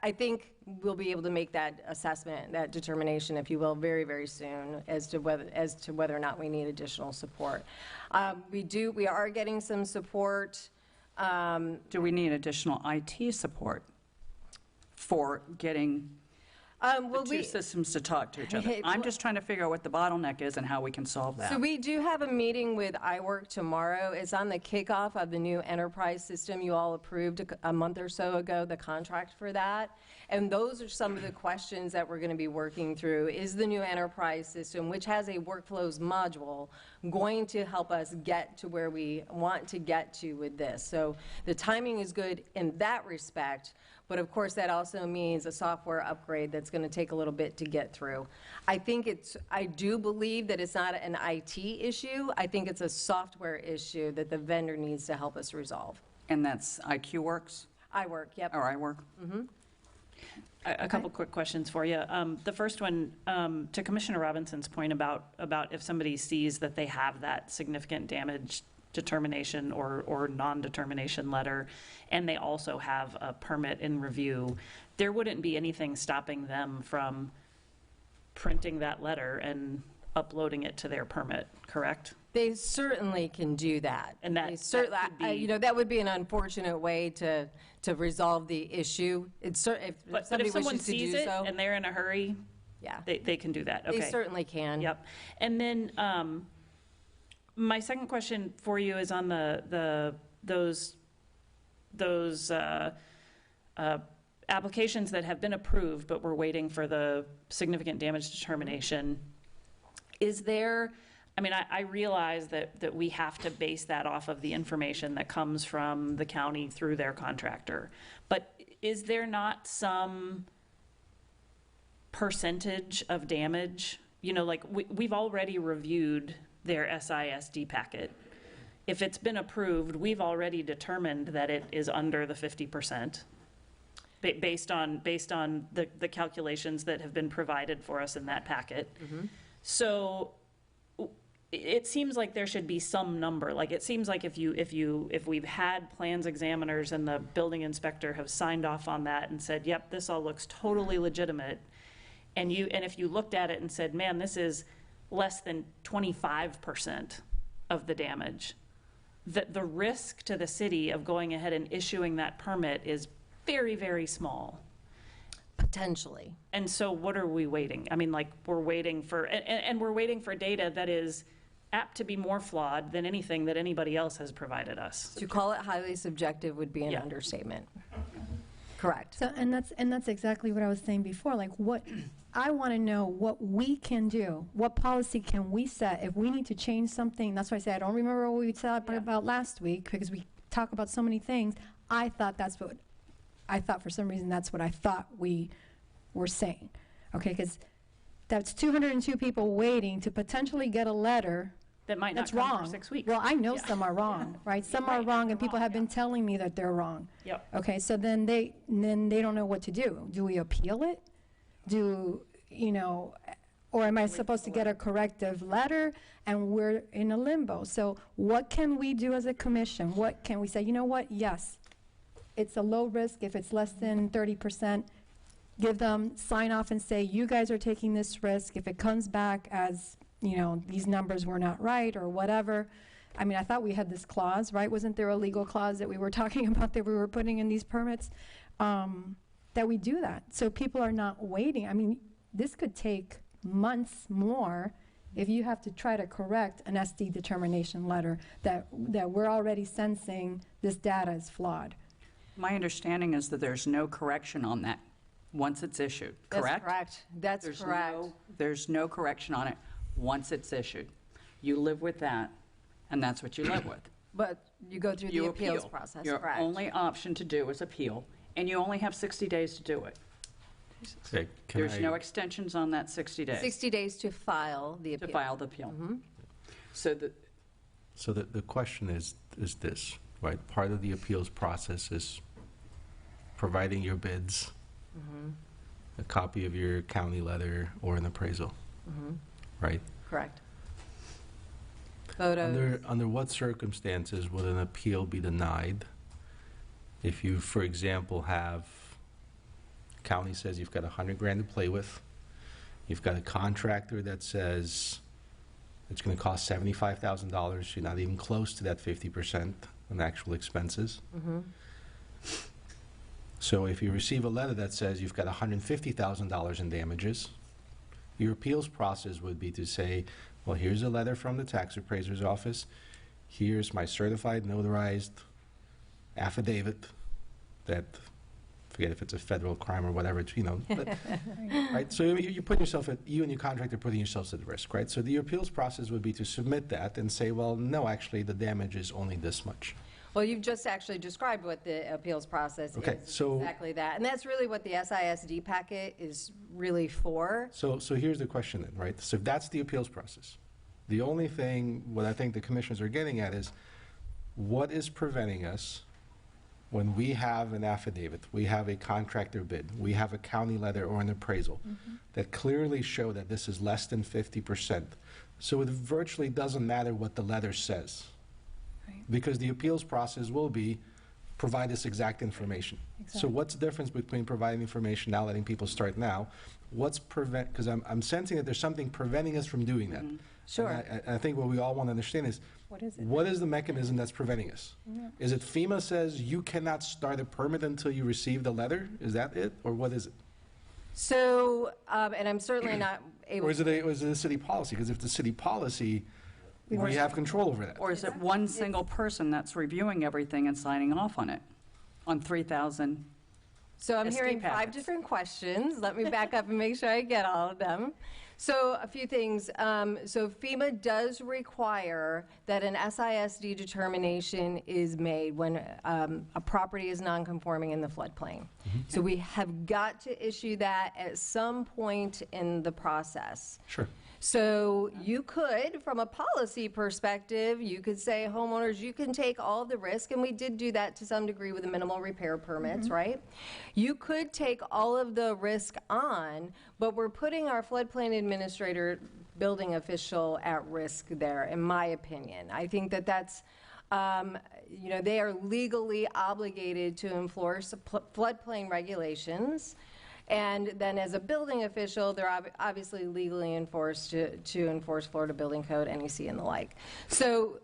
I think we'll be able to make that assessment, that determination, if you will, very, very soon as to whether or not we need additional support. We are getting some support. Do we need additional IT support for getting the 2 systems to talk to each other? I'm just trying to figure out what the bottleneck is and how we can solve that. So we do have a meeting with iWork tomorrow. It's on the kickoff of the new enterprise system. You all approved a month or so ago the contract for that. And those are some of the questions that we're going to be working through. Is the new enterprise system, which has a workflows module, going to help us get to where we want to get to with this? So the timing is good in that respect, But of course, that also means a software upgrade that's going to take a little bit to get through. I do believe that it's not an IT issue. I think it's a software issue that the vendor needs to help us resolve. And that's IQ Works iWork, yep. or iWork? A couple quick questions for you. The first one, to Commissioner Robinson's point about if somebody sees that they have that significant damage determination or non-determination letter, and they also have a permit in review, there wouldn't be anything stopping them from printing that letter and uploading it to their permit, correct? They certainly can do that. And that, They certainly, that could be, that would be an unfortunate way to resolve the issue. If but somebody if someone wishes to sees do it so, and they're in a hurry, yeah, they can do that. Okay. they certainly can. Yep. And then my second question for you is on those applications that have been approved, but we're waiting for the significant damage determination. Is there, I mean, I realize that we have to base that off of the information that comes from the county through their contractor, but is there not some percentage of damage? You know, like we've already reviewed their SISD packet. If it's been approved, we've already determined that it is under the 50%. Based on the calculations that have been provided for us in that packet. So it seems like there should be some number. Like it seems like if we've had plans examiners and the building inspector have signed off on that and said, yep, this all looks totally legitimate, and if you looked at it and said, man, this is less than 25% of the damage, the risk to the city of going ahead and issuing that permit is very, very small. Potentially. And so what are we waiting? I mean, like, we're waiting for, and we're waiting for data that is apt to be more flawed than anything that anybody else has provided us. To call it highly subjective would be an understatement. Correct. So, and that's exactly what I was saying before. Like, what I want to know, what we can do, what policy can we set if we need to change something. That's why I say I don't remember what we talked about last week, because we talk about so many things. I thought for some reason that's what I thought we were saying. Okay, because that's 202 people waiting to potentially get a letter that might not that's come wrong. for 6 weeks. Well, I know some are wrong, right? Some are wrong, and people have been telling me that they're wrong. Yep. Okay, so then they don't know what to do. Do we appeal it? Or am I supposed to get a corrective letter? And we're in a limbo. So what can we do as a commission? What can we say? You know what? Yes, it's a low risk. If it's less than 30%, give them sign off and say, you guys are taking this risk. If it comes back as, these numbers were not right or whatever. I mean, I thought we had this clause, right? Wasn't there a legal clause that we were talking about that we were putting in these permits? That we do that. So people are not waiting. I mean, this could take months more if you have to try to correct an SD determination letter that we're already sensing this data is flawed. My understanding is that there's no correction on that once it's issued, correct? That's correct. There's no correction on it once it's issued. You live with that, and that's what you live with. But you go through the appeals process, Your correct. only option to do is appeal, and you only have 60 days to do it. Okay, There's no extensions on that 60 days. 60 days to file the appeal. To file the appeal. So the question is this, right? Part of the appeals process is providing your bids, a copy of your county letter, or an appraisal, right? Correct. Photos. Under what circumstances would an appeal be denied if you, for example, have county says you've got $100,000 to play with, you've got a contractor that says it's going to cost $75,000, you're not even close to that 50% on actual expenses. So if you receive a letter that says you've got $150,000 in damages, your appeals process would be to say, well, here's a letter from the tax appraiser's office, here's my certified notarized affidavit that, forget if it's a federal crime or whatever, it's, but, right? So you put yourself you and your contractor putting yourselves at risk, right? So the appeals process would be to submit that and say, well, no, actually the damage is only this much. Well, you've just actually described what the appeals process Okay, is. so- Exactly that. And that's really what the SISD packet is really for. So here's the question then, right? So if that's the appeals process, the only thing, what I think the commissioners are getting at is, what is preventing us when we have an affidavit, we have a contractor bid, we have a county letter or an appraisal that clearly show that this is less than 50%. So it virtually doesn't matter what the letter says. Right. Because the appeals process will be, provide this exact information. So Exactly. what's the difference between providing information now, letting people start now? What's because I'm sensing that there's something preventing us from doing that. Sure. And I think what we all want to understand is, What is it? what is the mechanism that's preventing us? Yeah. Is it FEMA says you cannot start a permit until you receive the letter? Is that it? Or what is it? So, and I'm certainly not able. Or is it a city policy? Because if it's a city policy, we have control over that. Or is it one single person that's reviewing everything and signing off on it, on 3,000? So I'm SD hearing 5 packets. different questions. Let me back up and make sure I get all of them. So a few things. So FEMA does require that an SISD determination is made when a property is non-conforming in the floodplain. So we have got to issue that at some point in the process. Sure. So you could, from a policy perspective, you could say, homeowners, you can take all of the risk, and we did do that to some degree with the minimal repair permits, right? You could take all of the risk on, but we're putting our floodplain administrator, building official at risk there, in my opinion. I think that that's, you know, they are legally obligated to enforce floodplain regulations. And then as a building official, they're obviously legally enforced to enforce Florida Building Code, NEC, and the like. So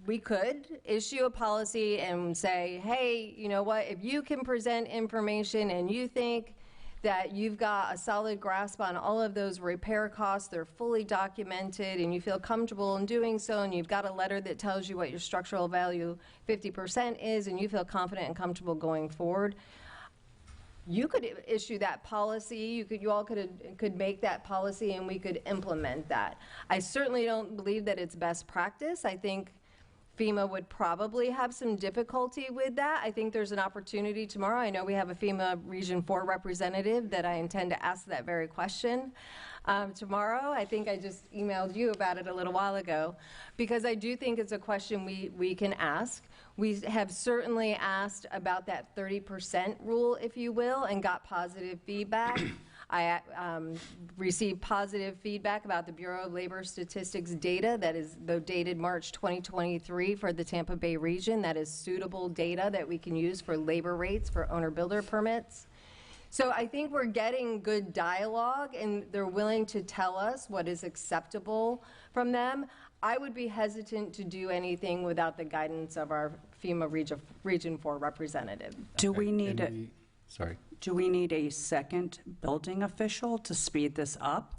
we could issue a policy and say, hey, you know what, if you can present information and you think that you've got a solid grasp on all of those repair costs, they're fully documented, and you feel comfortable in doing so, and you've got a letter that tells you what your structural value 50% is, and you feel confident and comfortable going forward, you could issue that policy, you all could make that policy, and we could implement that. I certainly don't believe that it's best practice. I think FEMA would probably have some difficulty with that. I think there's an opportunity tomorrow. I know we have a FEMA Region 4 representative that I intend to ask that very question tomorrow. I think I just emailed you about it a little while ago, because I do think it's a question we can ask. We have certainly asked about that 30% rule, if you will, and got positive feedback. I received positive feedback about the Bureau of Labor Statistics data that is dated March 2023 for the Tampa Bay region. That is suitable data that we can use for labor rates for owner-builder permits. So I think we're getting good dialogue, and they're willing to tell us what is acceptable from them. I would be hesitant to do anything without the guidance of our FEMA Region 4 representative. Do we need a, Sorry. do we need a second building official to speed this up?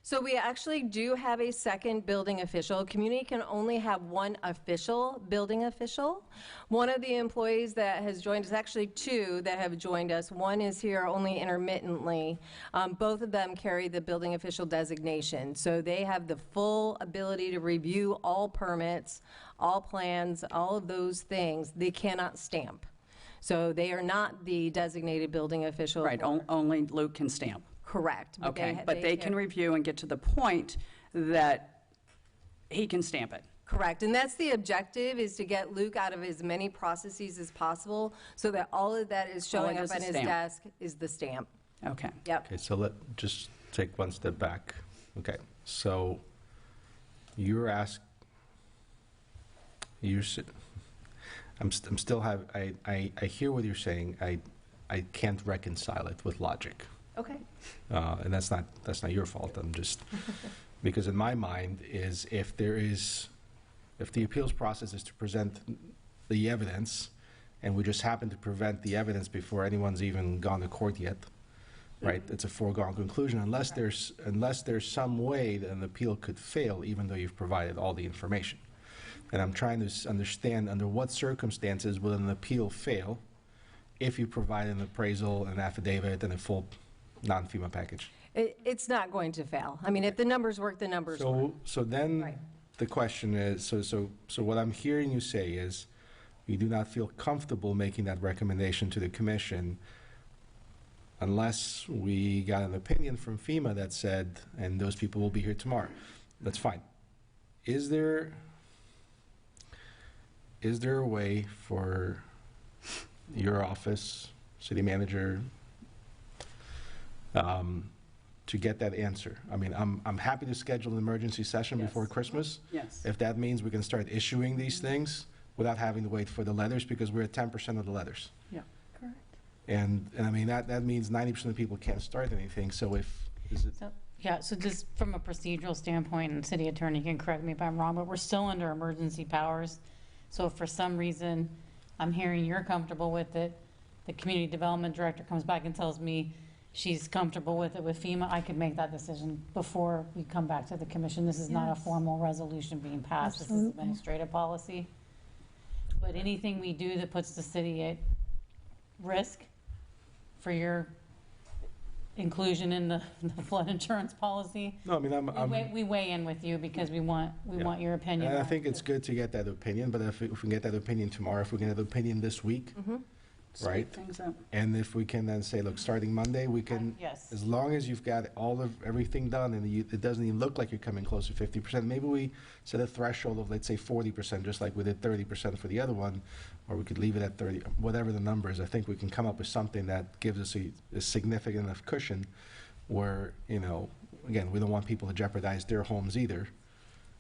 So we actually do have a second building official. Community can only have one official building official. One of the employees that has joined us, actually two that have joined us, one is here only intermittently. Both of them carry the building official designation. So they have the full ability to review all permits, all plans, all of those things. They cannot stamp. So they are not the designated building official. Right, only Luke can stamp. Correct. Okay, but they can review and get to the point that he can stamp it. Correct, and that's the objective, is to get Luke out of as many processes as possible so that all of that is showing up on his desk is the stamp. Okay. Yep. Okay, so just take one step back. Okay, so you're asked, I'm still I hear what you're saying. I can't reconcile it with logic. Okay. And that's not your fault. I'm just, because in my mind is if the appeals process is to present the evidence, and we just happen to prevent the evidence before anyone's even gone to court yet, right? It's a foregone conclusion unless there's some way that an appeal could fail, even though you've provided all the information. And I'm trying to understand under what circumstances will an appeal fail if you provide an appraisal, an affidavit, and a full non-FEMA package. It's not going to fail. I mean, if the numbers work, the numbers work. So then, Right. the question is, so what I'm hearing you say is, you do not feel comfortable making that recommendation to the commission unless we got an opinion from FEMA that said, and those people will be here tomorrow. That's fine. Is there a way for your office, city manager, to get that answer? I mean, I'm happy to schedule an emergency session before Christmas. Yes. If that means we can start issuing these things without having to wait for the letters, because we're at 10% of the letters. Yeah. Correct. And I mean, that means 90% of people can't start anything, so Yeah, so just from a procedural standpoint, and city attorney can correct me if I'm wrong, but we're still under emergency powers. So if for some reason I'm hearing you're comfortable with it, the community development director comes back and tells me she's comfortable with it with FEMA, I could make that decision before we come back to the commission. This is not a Yes. formal resolution being passed. This is Absolutely. administrative policy. But anything we do that puts the city at risk for your inclusion in the flood insurance policy, no, I mean, we weigh in with you because we want your opinion. and I on think it. it's good to get that opinion, but if we can get that opinion tomorrow, if we can get the opinion this week, right? Speed things up. And if we can then say, look, starting Monday, we can, Yes. as long as you've got everything done and it doesn't even look like you're coming close to 50%, maybe we set a threshold of, let's say, 40%, just like we did 30% for the other one, or we could leave it at 30, whatever the number is. I think we can come up with something that gives us a significant enough cushion where, again, we don't want people to jeopardize their homes either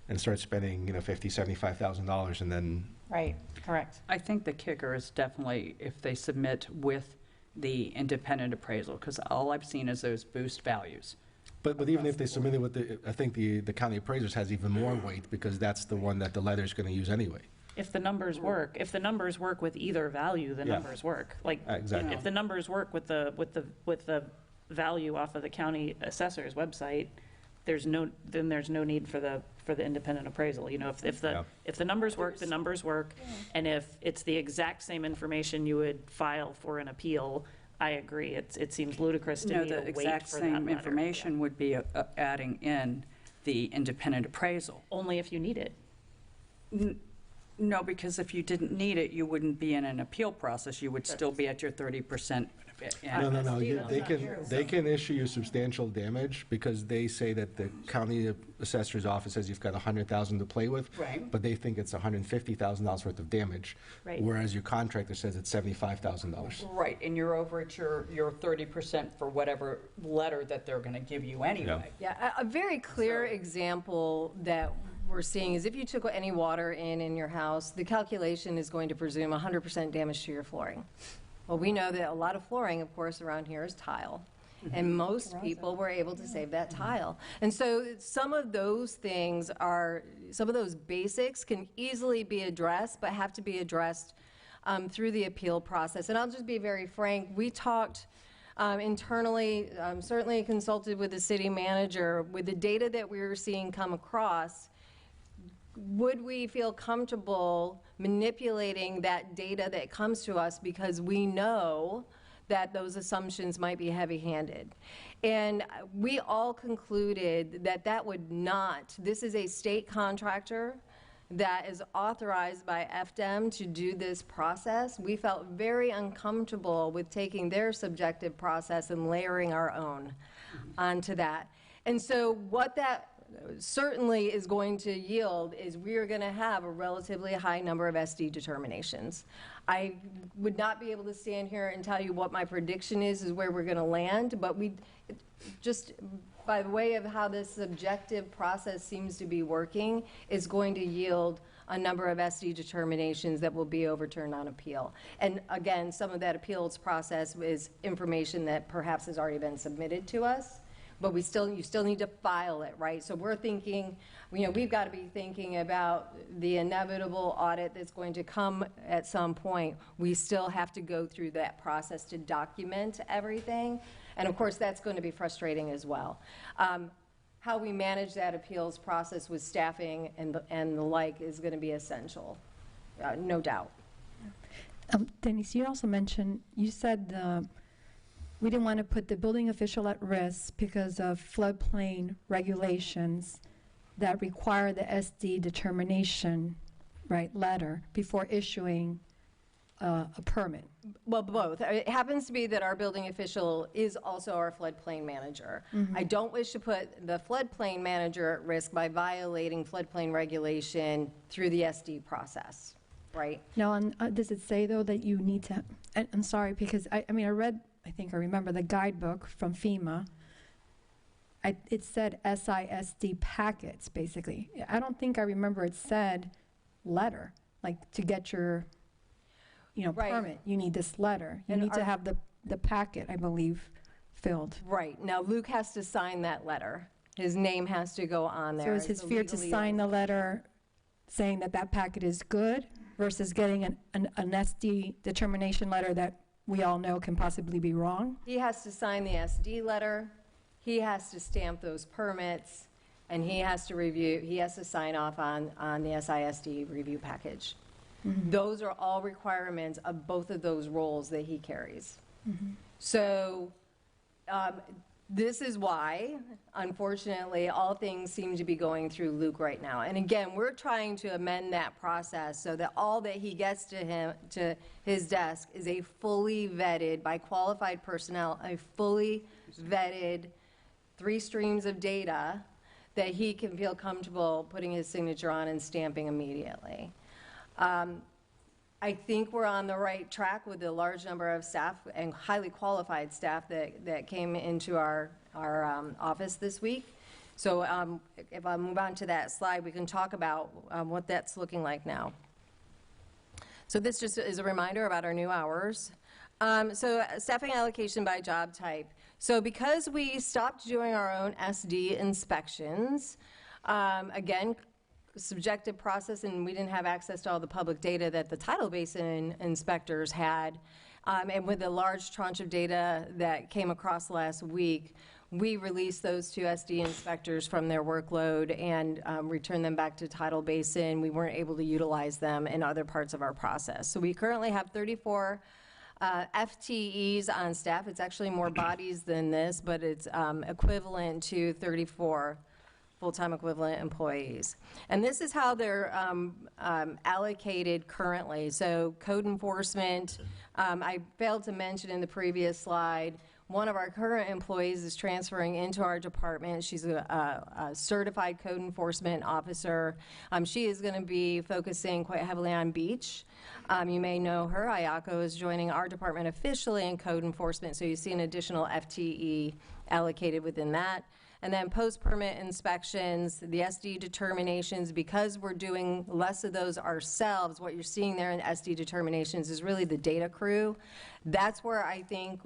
and start spending, $50,000, $75,000 and then. Right, correct. I think the kicker is definitely if they submit with the independent appraisal, because all I've seen is those boost values. But even if they submit it with I think the county appraisers has even more weight because that's the one that the letter's going to use anyway. If the numbers work, with either value, the Yeah. numbers work. Like, Exactly. if the numbers work with the value off of the county assessor's website, there's no need for the independent appraisal. If the numbers work, the numbers work. And if it's the exact same information you would file for an appeal, I agree. It seems ludicrous to me to The wait exact for that same letter. information would be adding in the independent appraisal. Only if you need it. No, because if you didn't need it, you wouldn't be in an appeal process. You would still be at your 30%. No. They can issue you substantial damage because they say that the county assessor's office says you've got $100,000 to play with. Right. But they think it's $150,000 worth of damage. Right. Whereas your contractor says it's $75,000. Right, and you're over at your 30% for whatever letter that they're going to give you anyway. Yeah, a very clear example that we're seeing is if you took any water in your house, the calculation is going to presume 100% damage to your flooring. Well, we know that a lot of flooring, of course, around here is tile. And most people were able to save that tile. And so some of those things some of those basics can easily be addressed, but have to be addressed through the appeal process. And I'll just be very frank, we talked internally, certainly consulted with the city manager, with the data that we were seeing come across, would we feel comfortable manipulating that data that comes to us because we know that those assumptions might be heavy-handed? And we all concluded that that would not. This is a state contractor that is authorized by FDEM to do this process. We felt very uncomfortable with taking their subjective process and layering our own onto that. And so what that certainly is going to yield is we are going to have a relatively high number of SD determinations. I would not be able to stand here and tell you what my prediction is where we're going to land, but we just by the way of how this subjective process seems to be working is going to yield a number of SD determinations that will be overturned on appeal. And again, some of that appeals process is information that perhaps has already been submitted to us. But you still need to file it, right? So we're thinking, we've got to be thinking about the inevitable audit that's going to come at some point. We still have to go through that process to document everything. And of course, that's going to be frustrating as well. How we manage that appeals process with staffing and the like is going to be essential, no doubt. Denise, you also mentioned, you said we didn't want to put the building official at risk because of floodplain regulations that require the SD determination, right, letter before issuing a permit? Well, both. It happens to be that our building official is also our floodplain manager. I don't wish to put the floodplain manager at risk by violating floodplain regulation through the SD process, right? Now, does it say, though, that you need to, I'm sorry, because I mean, I think I remember the guidebook from FEMA. It said SISD packets, basically. I don't think I remember it said letter, like to get your, Right. permit. You need this letter. You And need to have the packet, I believe, filled. Right. Now, Luke has to sign that letter. His name has to go on there. So is his fear to sign the letter saying that that packet is good versus getting an SD determination letter that we all know can possibly be wrong? He has to sign the SD letter, he has to stamp those permits, and he has to sign off on the SISD review package. Those are all requirements of both of those roles that he carries. So this is why, unfortunately, all things seem to be going through Luke right now. And again, we're trying to amend that process so that all that he gets to his desk is a fully vetted, by qualified personnel, a fully vetted 3 streams of data that he can feel comfortable putting his signature on and stamping immediately. I think we're on the right track with the large number of staff and highly qualified staff that came into our office this week. So if I move on to that slide, we can talk about what that's looking like now. So this just is a reminder about our new hours. So staffing allocation by job type. So because we stopped doing our own SD inspections, again, subjective process, and we didn't have access to all the public data that the tidal basin inspectors had. And with the large tranche of data that came across last week, we released those 2 SD inspectors from their workload and returned them back to tidal basin. We weren't able to utilize them in other parts of our process. So we currently have 34 FTEs on staff. It's actually more bodies than this, but it's equivalent to 34 full-time equivalent employees. And this is how they're allocated currently. So code enforcement, I failed to mention in the previous slide, one of our current employees is transferring into our department. She's a certified code enforcement officer. She is going to be focusing quite heavily on beach. You may know her. Ayako is joining our department officially in code enforcement, so you see an additional FTE allocated within that. And then post-permit inspections, the SD determinations, because we're doing less of those ourselves, what you're seeing there in SD determinations is really the data crew. That's where I think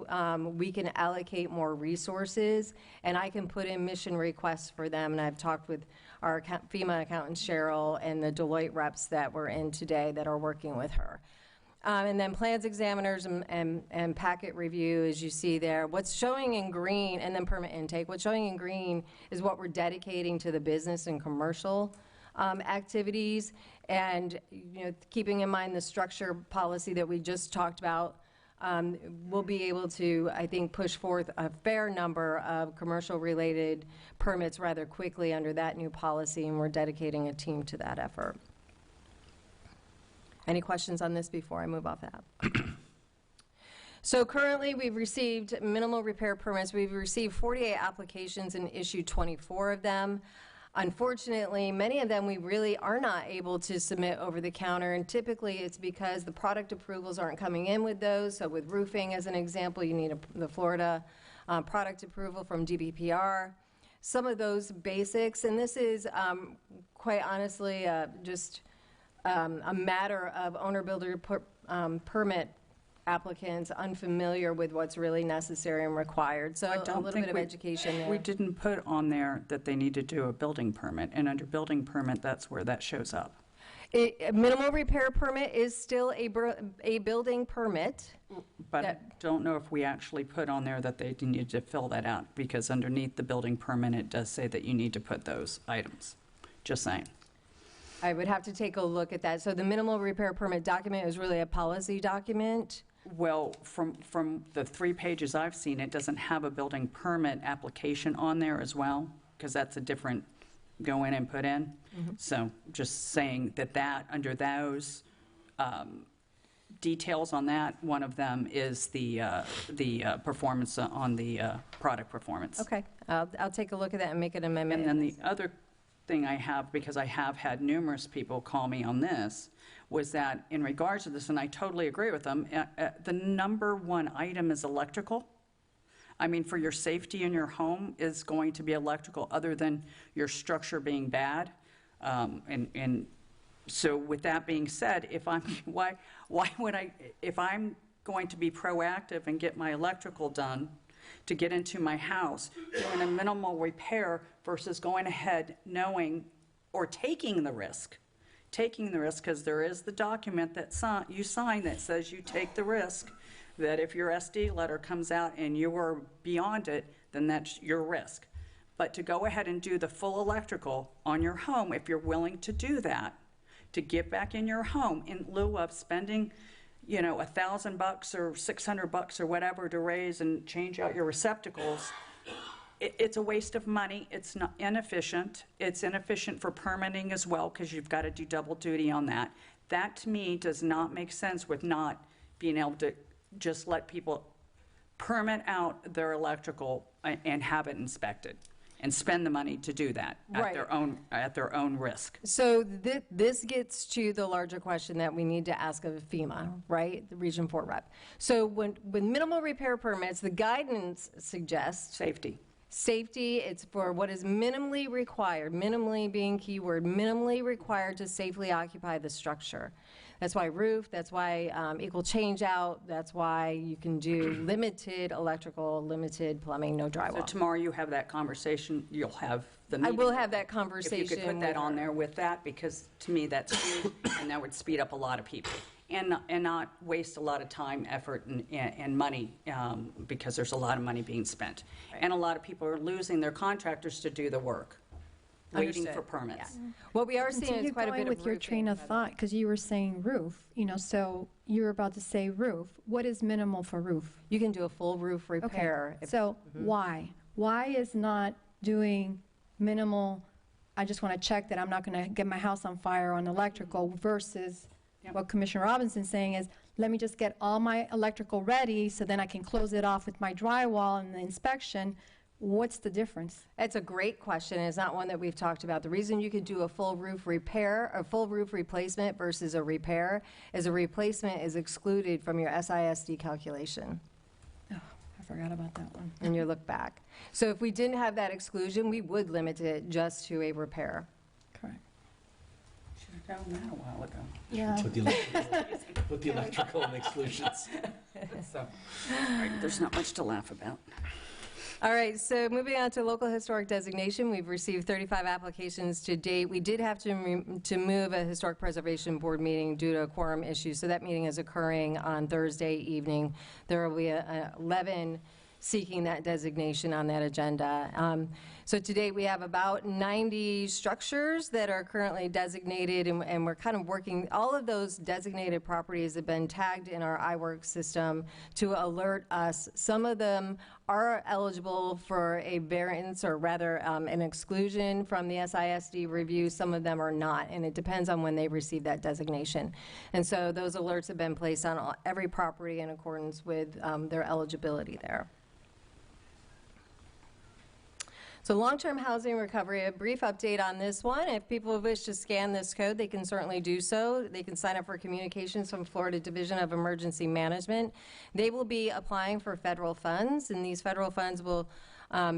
we can allocate more resources, and I can put in mission requests for them. And I've talked with our FEMA accountant, Cheryl, and the Deloitte reps that were in today that are working with her. And then plans examiners and packet review, as you see there. What's showing in green, and then permit intake, what's showing in green is what we're dedicating to the business and commercial activities. And keeping in mind the structure policy that we just talked about, we'll be able to, I think, push forth a fair number of commercial-related permits rather quickly under that new policy, and we're dedicating a team to that effort. Any questions on this before I move off that? So currently, we've received minimal repair permits. We've received 48 applications and issued 24 of them. Unfortunately, many of them we really are not able to submit over the counter, and typically it's because the product approvals aren't coming in with those. So with roofing, as an example, you need the Florida product approval from DBPR. Some of those basics, and this is quite honestly just a matter of owner-builder permit applicants unfamiliar with what's really necessary and required. So a little bit of education there. We didn't put on there that they need to do a building permit, and under building permit, that's where that shows up. A minimal repair permit is still a building permit. But I don't know if we actually put on there that they need to fill that out, because underneath the building permit, it does say that you need to put those items. Just saying. I would have to take a look at that. So the minimal repair permit document is really a policy document. Well, from the 3 pages I've seen, it doesn't have a building permit application on there as well, because that's a different go in and put in. So just saying that under those details on that, one of them is the performance on the product performance. Okay, I'll take a look at that and make an amendment. And then the other thing I have, because I have had numerous people call me on this, was that in regards to this, and I totally agree with them, the number one item is electrical. I mean, for your safety in your home is going to be electrical, other than your structure being bad. And so with that being said, if I'm, why would I, if I'm going to be proactive and get my electrical done to get into my house, doing a minimal repair versus going ahead knowing or taking the risk, because there is the document that you sign that says you take the risk, that if your SD letter comes out and you are beyond it, then that's your risk. But to go ahead and do the full electrical on your home, if you're willing to do that, to get back in your home in lieu of spending, you know, $1,000 or $600 or whatever to raise and change out your receptacles, it's a waste of money. It's not inefficient. It's inefficient for permitting as well, because you've got to do double duty on that. That to me does not make sense with not being able to just let people permit out their electrical and have it inspected and spend the money to do that at their own risk. So this gets to the larger question that we need to ask of FEMA, right? The Region 4 rep. So when minimal repair permits, the guidance suggests safety, it's for what is minimally required, minimally being keyword, minimally required to safely occupy the structure. That's why roof, that's why equal change out, that's why you can do limited electrical, limited plumbing, no drywall. So tomorrow you have that conversation, you'll have the meeting. I will have that conversation. If you could put that on there with that, because to me that's huge, and that would speed up a lot of people. And not waste a lot of time, effort, and money, because there's a lot of money being spent. Right. And a lot of people are losing their contractors to do the work, waiting for permits. Yeah. What we are seeing is quite a bit of with your train of thought, because you were saying roof, you know, so you were about to say roof. What is minimal for roof? You can do a full roof repair. Okay. So why? Why is not doing minimal, I just want to check that I'm not going to get my house on fire on electrical versus what Commissioner Robinson's saying is, let me just get all my electrical ready so then I can close it off with my drywall and the inspection. What's the difference? It's a great question. It's not one that we've talked about. The reason you could do a full roof repair, a full roof replacement versus a repair, is a replacement is excluded from your SISD calculation. Oh, I forgot about that one. And you look back. So if we didn't have that exclusion, we would limit it just to a repair. Correct. Should have done that a while ago. Yeah. Put the electrical and exclusions. So, there's not much to laugh about. All right, so moving on to local historic designation, we've received 35 applications to date. We did have to move a historic preservation board meeting due to a quorum issue, so that meeting is occurring on Thursday evening. There will be 11 seeking that designation on that agenda. So today we have about 90 structures that are currently designated, and we're kind of working, all of those designated properties have been tagged in our iWork system to alert us. Some of them are eligible for a variance, or rather an exclusion from the SISD review. Some of them are not, and it depends on when they receive that designation. And so those alerts have been placed on every property in accordance with their eligibility there. So long-term housing recovery, a brief update on this one. If people wish to scan this code, they can certainly do so. They can sign up for communications from Florida Division of Emergency Management. They will be applying for federal funds, and these federal funds will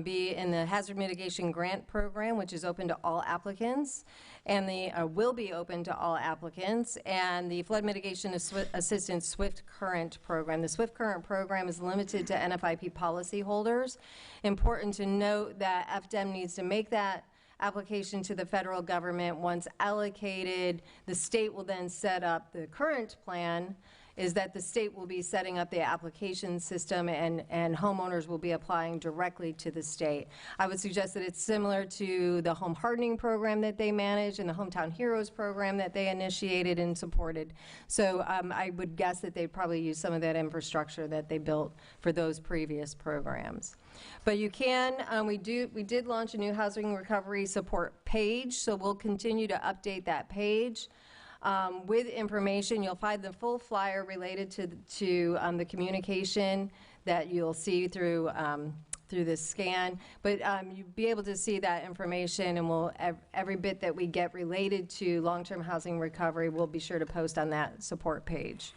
be in the Hazard Mitigation Grant Program, which is open to all applicants, and will be open to all applicants, and the Flood Mitigation Assistance Swift Current Program. The Swift Current Program is limited to NFIP policyholders. Important to note that FDEM needs to make that application to the federal government. Once allocated, the state will then set up the current plan, is that the state will be setting up the application system and homeowners will be applying directly to the state. I would suggest that it's similar to the home hardening program that they manage and the Hometown Heroes program that they initiated and supported. So I would guess that they'd probably use some of that infrastructure that they built for those previous programs. But you can, we did launch a new housing recovery support page, so we'll continue to update that page with information. You'll find the full flyer related to the communication that you'll see through this scan. But you'll be able to see that information, and every bit that we get related to long-term housing recovery, we'll be sure to post on that support page.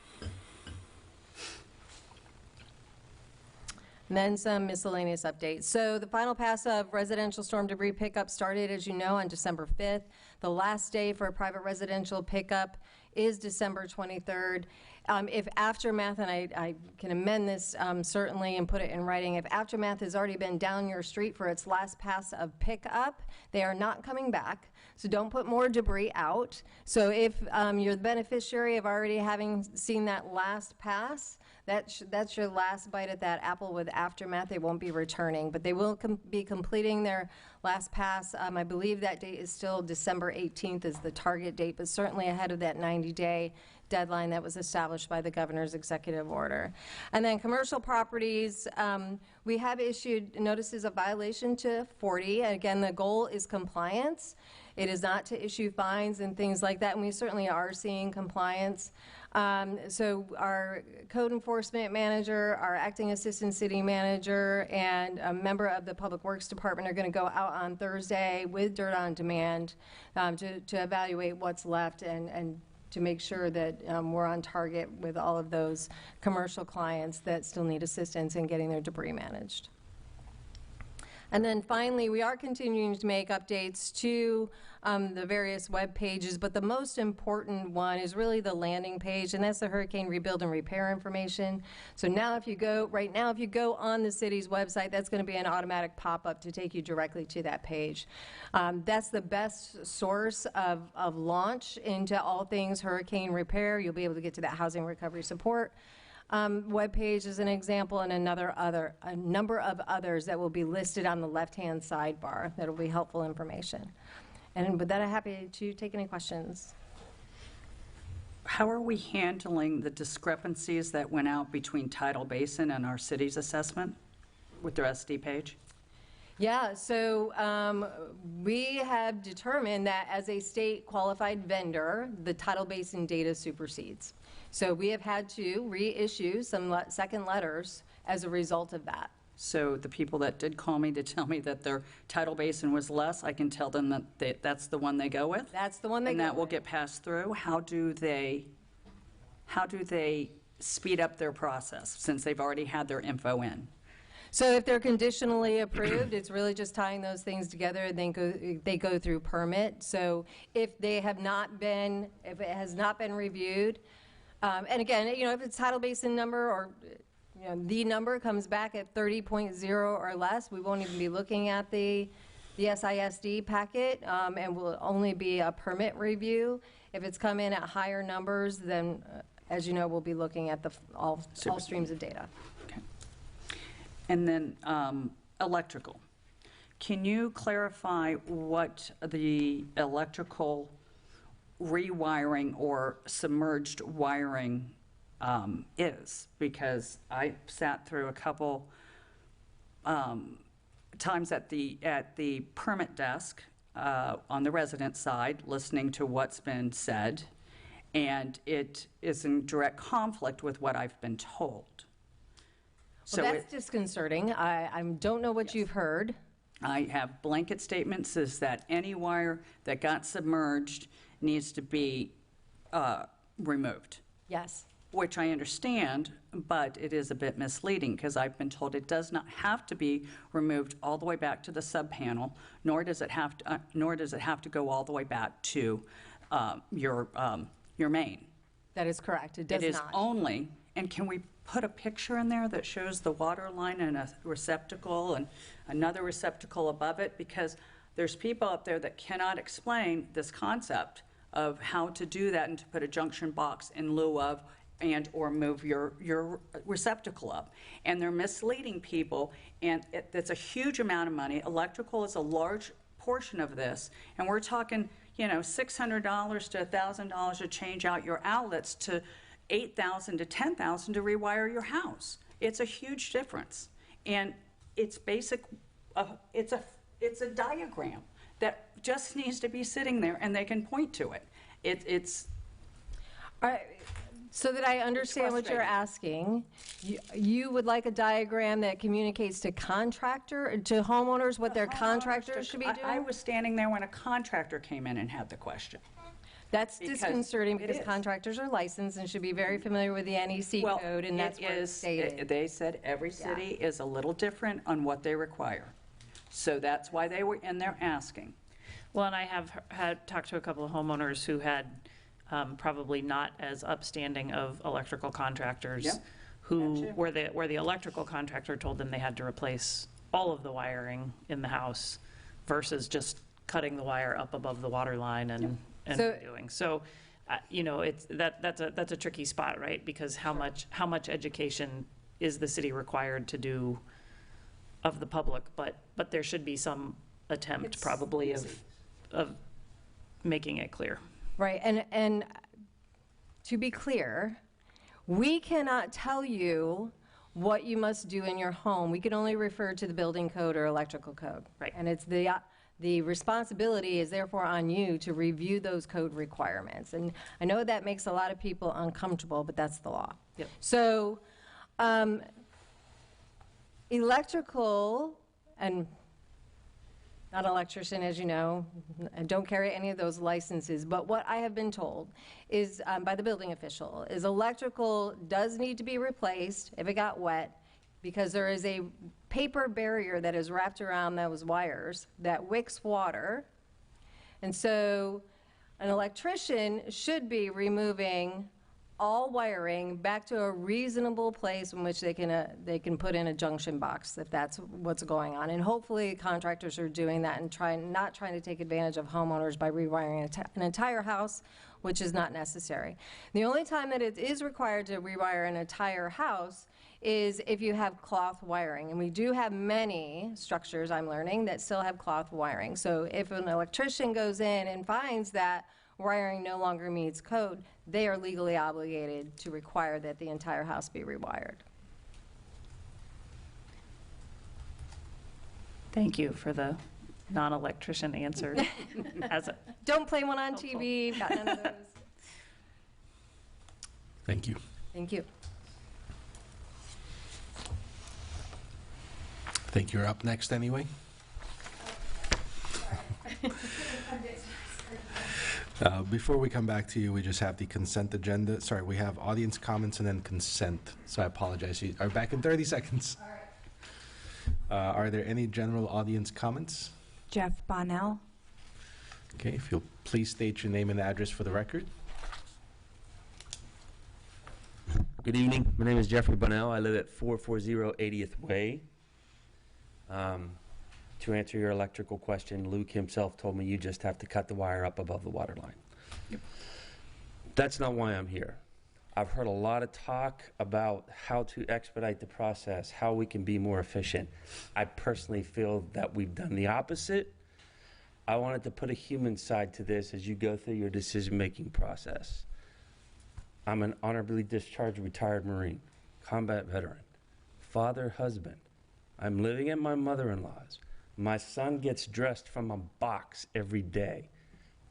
And then some miscellaneous updates. So the final pass of residential storm debris pickup started, as you know, on December 5th. The last day for a private residential pickup is December 23rd. If Aftermath, and I can amend this certainly and put it in writing, if Aftermath has already been down your street for its last pass of pickup, they are not coming back. So don't put more debris out. So if you're the beneficiary of already having seen that last pass, that's your last bite at that apple with Aftermath. They won't be returning, but they will be completing their last pass. I believe that date is still December 18th is the target date, but certainly ahead of that 90-day deadline that was established by the governor's executive order. And then commercial properties, we have issued notices of violation to 40. And again, the goal is compliance. It is not to issue fines and things like that, and we certainly are seeing compliance. So our code enforcement manager, our acting assistant city manager, and a member of the Public Works Department are going to go out on Thursday with Dirt on Demand to evaluate what's left and to make sure that we're on target with all of those commercial clients that still need assistance in getting their debris managed. And then finally, we are continuing to make updates to the various web pages, but the most important one is really the landing page, and that's the hurricane rebuild and repair information. So now if you go, right now if you go on the city's website, that's going to be an automatic pop-up to take you directly to that page. That's the best source of launch into all things hurricane repair. You'll be able to get to that housing recovery support web page as an example, and a number of others that will be listed on the left-hand sidebar that will be helpful information. And with that, I'm happy to take any questions. How are we handling the discrepancies that went out between Tidal Basin and our city's assessment with the SD page? Yeah, so we have determined that as a state qualified vendor, the Tidal Basin data supersedes. So we have had to reissue some second letters as a result of that. So the people that did call me to tell me that their Tidal Basin was less, I can tell them that that's the one they go with? That's the one they go with. And that will get passed through? How do they speed up their process since they've already had their info in? So if they're conditionally approved, it's really just tying those things together, and then they go through permit. So if it has not been reviewed, and again, you know, if it's Tidal Basin number or the number comes back at 30.0 or less, we won't even be looking at the SISD packet, and will only be a permit review. If it's come in at higher numbers, then, as you know, we'll be looking at all streams of data. Okay. And then electrical. Can you clarify what the electrical rewiring or submerged wiring is? Because I sat through a couple times at the permit desk on the resident side, listening to what's been said, and it is in direct conflict with what I've been told. Well, that's disconcerting. I don't know what you've heard. I have blanket statements is that any wire that got submerged needs to be removed. Yes. Which I understand, but it is a bit misleading because I've been told it does not have to be removed all the way back to the subpanel, nor does it have to go all the way back to your main. That is correct. It does not. It is only, and can we put a picture in there that shows the water line and a receptacle and another receptacle above it? Because there's people out there that cannot explain this concept of how to do that and to put a junction box in lieu of and or move your receptacle up. And they're misleading people, and it's a huge amount of money. Electrical is a large portion of this, and we're talking, you know, $600 to $1,000 to change out your outlets, to $8,000 to $10,000 to rewire your house. It's a huge difference, and it's basic. It's a diagram that just needs to be sitting there, and they can point to it. It's. So that I understand what you're asking, you would like a diagram that communicates to homeowners what their contractors should be doing? I was standing there when a contractor came in and had the question. That's disconcerting because contractors are licensed and should be very familiar with the NEC code, and that's what it's stated. They said every city is a little different on what they require. So that's why they were in there asking. Well, and I have had talked to a couple of homeowners who had probably not as upstanding of electrical contractors, where the electrical contractor told them they had to replace all of the wiring in the house versus just cutting the wire up above the water line and doing. So, you know, that's a tricky spot, right? Because how much education is the city required to do of the public? But there should be some attempt probably of making it clear. Right, and to be clear, we cannot tell you what you must do in your home. We can only refer to the building code or electrical code. Right. And it's the responsibility is therefore on you to review those code requirements. And I know that makes a lot of people uncomfortable, but that's the law. Yep. So, electrical, and not an electrician, as you know, I don't carry any of those licenses, but what I have been told is, by the building official, is electrical does need to be replaced if it got wet, because there is a paper barrier that is wrapped around those wires that wicks water. And so an electrician should be removing all wiring back to a reasonable place in which they can put in a junction box if that's what's going on. And hopefully contractors are doing that and not trying to take advantage of homeowners by rewiring an entire house, which is not necessary. The only time that it is required to rewire an entire house is if you have cloth wiring. And we do have many structures, I'm learning, that still have cloth wiring. So if an electrician goes in and finds that wiring no longer meets code, they are legally obligated to require that the entire house be rewired. Thank you for the non-electrician answer. Don't play one on TV, got none of those. Thank you. Thank you. I think you're up next anyway. Before we come back to you, we just have the consent agenda. Sorry, we have audience comments and then consent. So I apologize. You are back in 30 seconds. Are there any general audience comments? Jeff Bonnell. Okay, if you'll please state your name and address for the record. Good evening. My name is Jeffrey Bonnell. I live at 440 80th Way. To answer your electrical question, Luke himself told me you just have to cut the wire up above the water line. Yep. That's not why I'm here. I've heard a lot of talk about how to expedite the process, how we can be more efficient. I personally feel that we've done the opposite. I wanted to put a human side to this as you go through your decision-making process. I'm an honorably discharged retired Marine, combat veteran, father, husband. I'm living at my mother-in-law's. My son gets dressed from a box every day.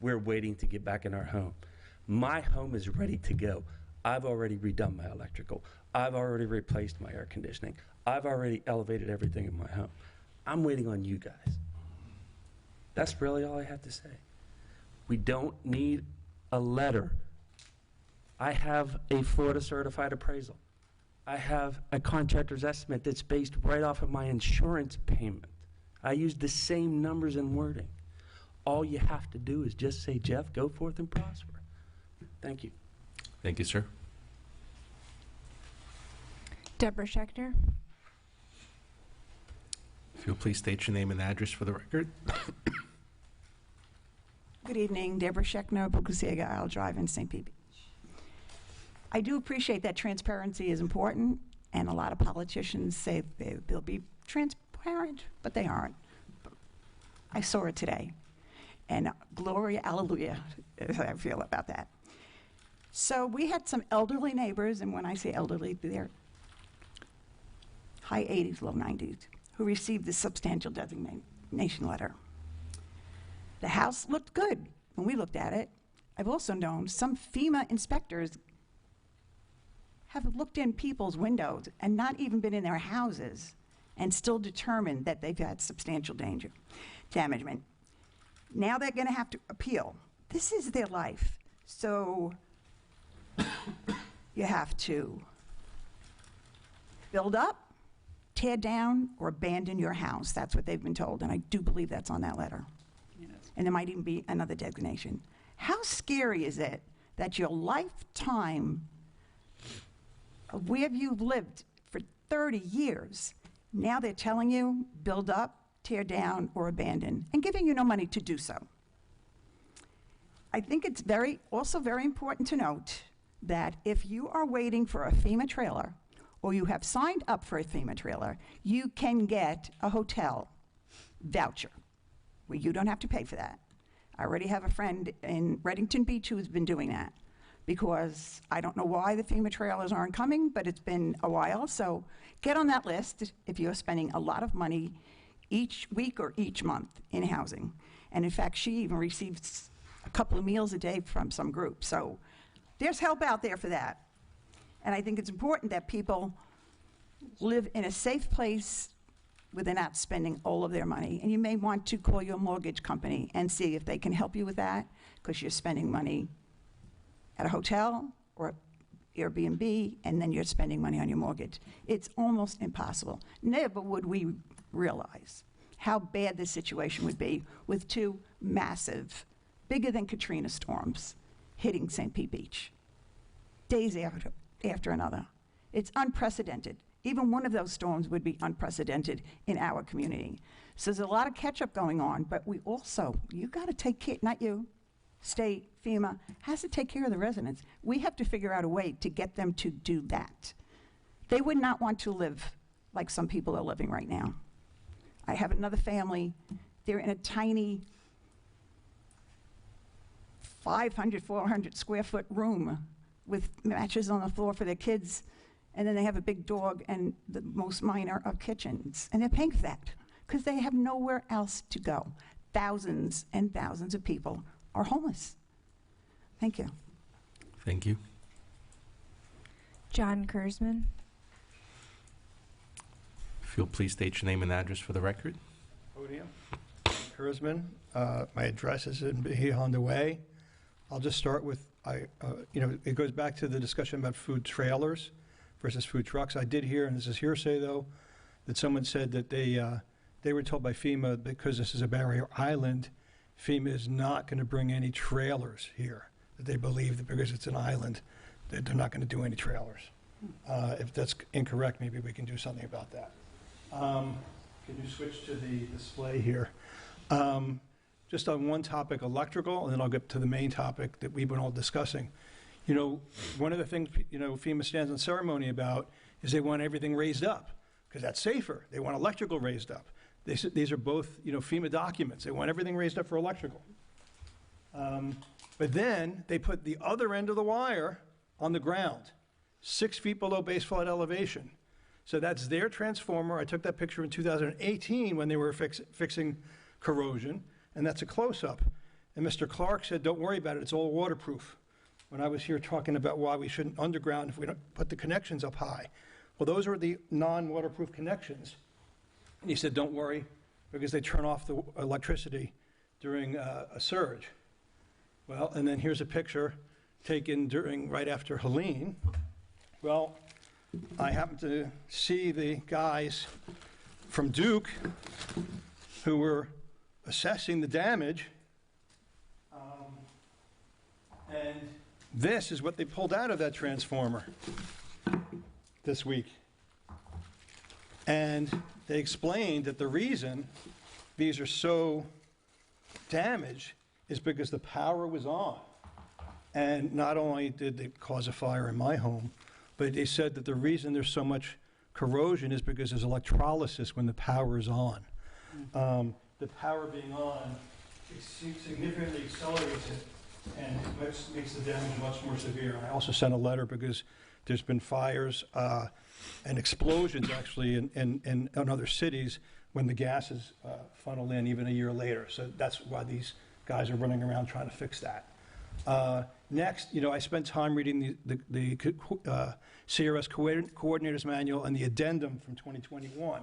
We're waiting to get back in our home. My home is ready to go. I've already redone my electrical. I've already replaced my air conditioning. I've already elevated everything in my home. I'm waiting on you guys. That's really all I have to say. We don't need a letter. I have a Florida certified appraisal. I have a contractor's estimate that's based right off of my insurance payment. I use the same numbers and wording. All you have to do is just say, Jeff, go forth and prosper. Thank you. Thank you, sir. Deborah Schechter. If you'll please state your name and address for the record. Good evening, Deborah Schechter, Bukusiega Isle Drive in St. Pete Beach. I do appreciate that transparency is important, and a lot of politicians say they'll be transparent, but they aren't. I saw it today, and gloria, alleluia, is how I feel about that. So we had some elderly neighbors, and when I say elderly, they're high 80s, low 90s, who received this substantial designation letter. The house looked good when we looked at it. I've also known some FEMA inspectors have looked in people's windows and not even been in their houses and still determined that they've had substantial damagement. Now they're going to have to appeal. This is their life. So you have to build up, tear down, or abandon your house. That's what they've been told, and I do believe that's on that letter. Yes. And there might even be another designation. How scary is it that your lifetime of where you've lived for 30 years, now they're telling you, build up, tear down, or abandon, and giving you no money to do so? I think it's also very important to note that if you are waiting for a FEMA trailer, or you have signed up for a FEMA trailer, you can get a hotel voucher where you don't have to pay for that. I already have a friend in Reddington Beach who's been doing that, because I don't know why the FEMA trailers aren't coming, but it's been a while. So get on that list if you're spending a lot of money each week or each month in housing. And in fact, she even receives a couple of meals a day from some group. So there's help out there for that. And I think it's important that people live in a safe place where they're not spending all of their money. And you may want to call your mortgage company and see if they can help you with that, because you're spending money at a hotel or Airbnb, and then you're spending money on your mortgage. It's almost impossible. Never would we realize how bad this situation would be with two massive, bigger than Katrina storms hitting St. Pete Beach, days after another. It's unprecedented. Even one of those storms would be unprecedented in our community. So there's a lot of catch-up going on, but we also, you got to take care, not you, state, FEMA, has to take care of the residents. We have to figure out a way to get them to do that. They would not want to live like some people are living right now. I have another family, they're in a tiny 500, 400 square foot room with mattress on the floor for their kids, and then they have a big dog and the most minor of kitchens, and they're paying for that because they have nowhere else to go. Thousands and thousands of people are homeless. Thank you. Thank you. John Kurzman. If you'll please state your name and address for the record. Podium. Kurzman. My address is in Honda Way. I'll just start with, it goes back to the discussion about food trailers versus food trucks. I did hear, and this is hearsay though, that someone said that they were told by FEMA, because this is a barrier island, FEMA is not going to bring any trailers here. That they believe that because it's an island, that they're not going to do any trailers. If that's incorrect, maybe we can do something about that. Can you switch to the display here? Just on one topic, electrical, and then I'll get to the main topic that we've been all discussing. One of the things, FEMA stands on ceremony about is they want everything raised up, because that's safer. They want electrical raised up. These are both, FEMA documents. They want everything raised up for electrical. But then they put the other end of the wire on the ground, 6 feet below base flood elevation. So that's their transformer. I took that picture in 2018 when they were fixing corrosion, and that's a close-up. And Mr. Clark said, don't worry about it, it's all waterproof. When I was here talking about why we shouldn't underground if we don't put the connections up high. Well, those are the non-waterproof connections. And he said, don't worry, because they turn off the electricity during a surge. Well, and then here's a picture taken right after Helene. Well, I happened to see the guys from Duke who were assessing the damage. And this is what they pulled out of that transformer this week. And they explained that the reason these are so damaged is because the power was on. And not only did they cause a fire in my home, but they said that the reason there's so much corrosion is because there's electrolysis when the power is on. The power being on significantly accelerates it, and it makes the damage much more severe. I also sent a letter because there's been fires and explosions actually in other cities when the gases funnel in even a year later. So that's why these guys are running around trying to fix that. Next, I spent time reading the CRS Coordinator's Manual and the addendum from 2021.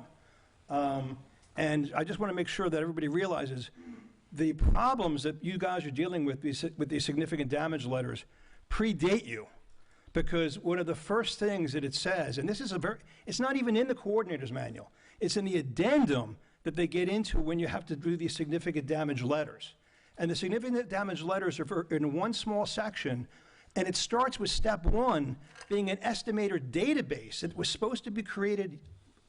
And I just want to make sure that everybody realizes the problems that you guys are dealing with these significant damage letters predate you. Because one of the first things that it says, and this is it's not even in the Coordinator's Manual, it's in the addendum that they get into when you have to do these significant damage letters. And the significant damage letters are in one small section, and it starts with step 1 being an estimator database that was supposed to be created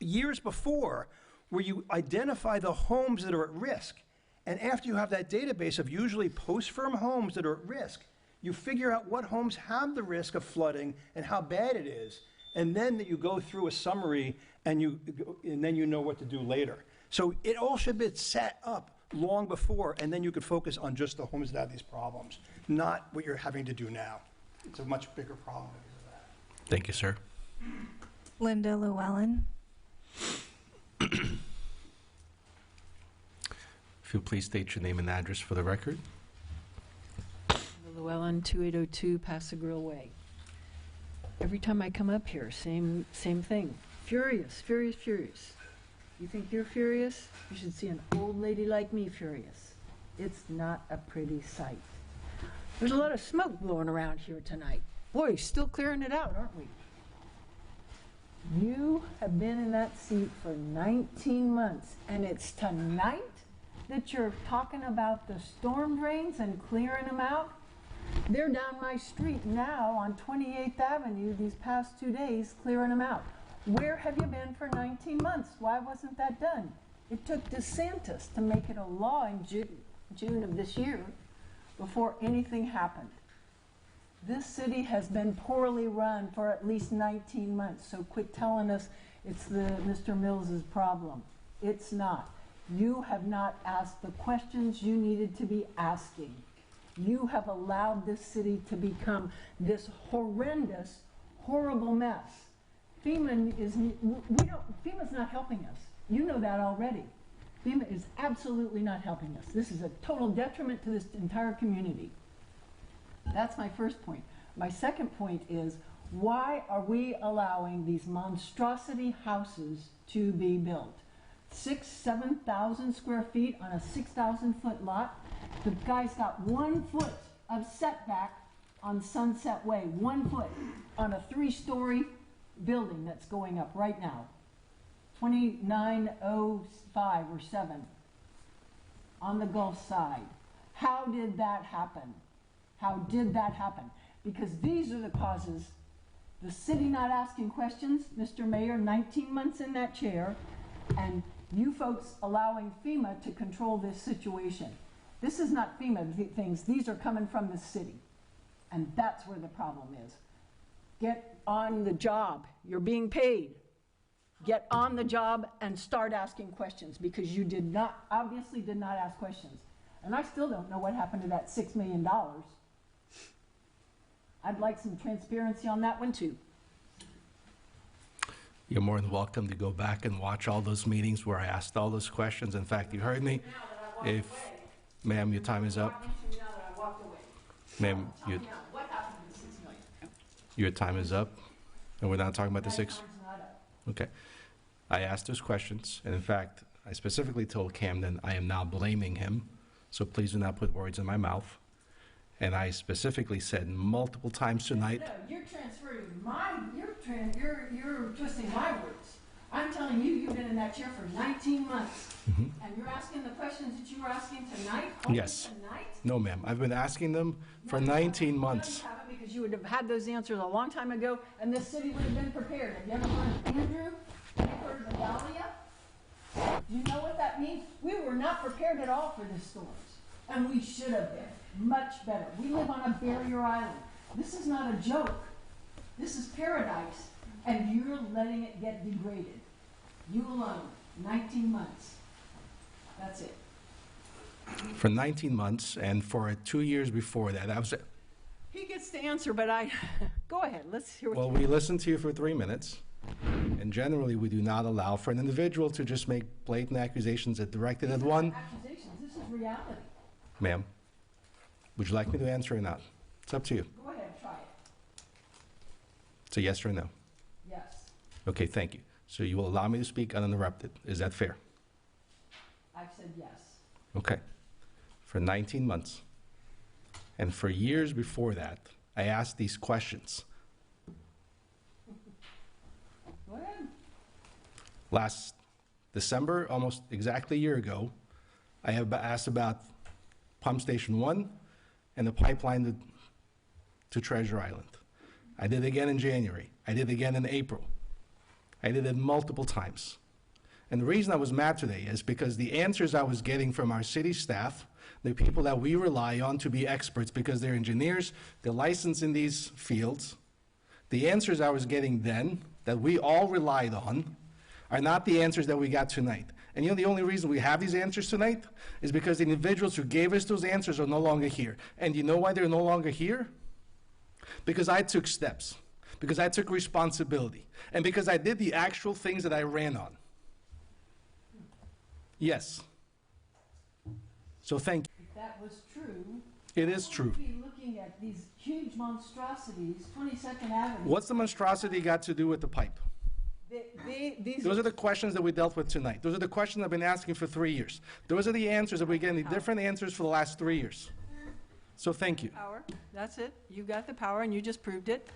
years before, where you identify the homes that are at risk. And after you have that database of usually post-firm homes that are at risk, you figure out what homes have the risk of flooding and how bad it is. And then you go through a summary, and then you know what to do later. So it all should be set up long before, and then you could focus on just the homes that have these problems, not what you're having to do now. It's a much bigger problem because of that. Thank you, sir. Linda Llewellyn. If you'll please state your name and address for the record. Llewellyn, 2802 Pasagrille Way. Every time I come up here, same thing. Furious, furious, furious. You think you're furious? You should see an old lady like me furious. It's not a pretty sight. There's a lot of smoke blowing around here tonight. Boy, still clearing it out, aren't we? You have been in that seat for 19 months, and it's tonight that you're talking about the storm drains and clearing them out? They're down my street now on 28th Avenue these past 2 days clearing them out. Where have you been for 19 months? Why wasn't that done? It took DeSantis to make it a law in June of this year before anything happened. This city has been poorly run for at least 19 months, so quit telling us it's Mr. Mills's problem. It's not. You have not asked the questions you needed to be asking. You have allowed this city to become this horrendous, horrible mess. FEMA's not helping us. You know that already. FEMA is absolutely not helping us. This is a total detriment to this entire community. That's my first point. My second point is, why are we allowing these monstrosity houses to be built? 7,000 square feet on a 6,000 foot lot. The guy's got 1 foot of setback on Sunset Way, 1 foot on a 3-story building that's going up right now. 2905 or 7 on the Gulf side. How did that happen? How did that happen? Because these are the causes. The city not asking questions, Mr. Mayor, 19 months in that chair, and you folks allowing FEMA to control this situation. This is not FEMA things. These are coming from the city. And that's where the problem is. Get on the job. You're being paid. Get on the job and start asking questions, because you obviously did not ask questions. And I still don't know what happened to that $6 million. I'd like some transparency on that one too. You're more than welcome to go back and watch all those meetings where I asked all those questions. In fact, you heard me. Ma'am, your time is up. Ma'am, your time is up. And we're not talking about the 6? Okay. I asked those questions, and in fact, I specifically told Camden I am now blaming him, so please do not put words in my mouth. And I specifically said multiple times tonight. No, you're transferring you're twisting my words. I'm telling you, you've been in that chair for 19 months, and you're asking the questions that you were asking tonight? Yes. Tonight? No, ma'am. I've been asking them for 19 months. No, you haven't, because you would have had those answers a long time ago, and this city would have been prepared. Have you ever heard of Andrew? Have you heard of Adalia? Do you know what that means? We were not prepared at all for this storms. And we should have been much better. We live on a barrier island. This is not a joke. This is paradise, and you're letting it get degraded. You alone, 19 months. That's it. For 19 months, and for 2 years before that, I was. He gets to answer, but go ahead, let's hear what Well, we listened to you for 3 minutes, and generally we do not allow for an individual to just make blatant accusations that directed at one. Accusations, this is reality. Ma'am, would you like me to answer or not? It's up to you. Go ahead, try it. It's a yes or a no. Yes. Okay, thank you. So you will allow me to speak uninterrupted. Is that fair? I've said yes. Okay. For 19 months. And for years before that, I asked these questions. Go ahead. Last December, almost exactly a year ago, I have asked about Pump Station 1 and the pipeline to Treasure Island. I did it again in January. I did it again in April. I did it multiple times. And the reason I was mad today is because the answers I was getting from our city staff, the people that we rely on to be experts because they're engineers, they're licensed in these fields, the answers I was getting then that we all relied on are not the answers that we got tonight. And you know the only reason we have these answers tonight is because the individuals who gave us those answers are no longer here. And you know why they're no longer here? Because I took steps, because I took responsibility, and because I did the actual things that I ran on. Yes. So thank you. If that was true, It is true. we'd be looking at these huge monstrosities, 22nd Avenue. What's the monstrosity got to do with the pipe? These Those are the questions that we dealt with tonight. Those are the questions I've been asking for 3 years. Those are the answers that we're getting, the different answers for the last 3 years. So thank you. power. That's it. You got the power, and you just proved it.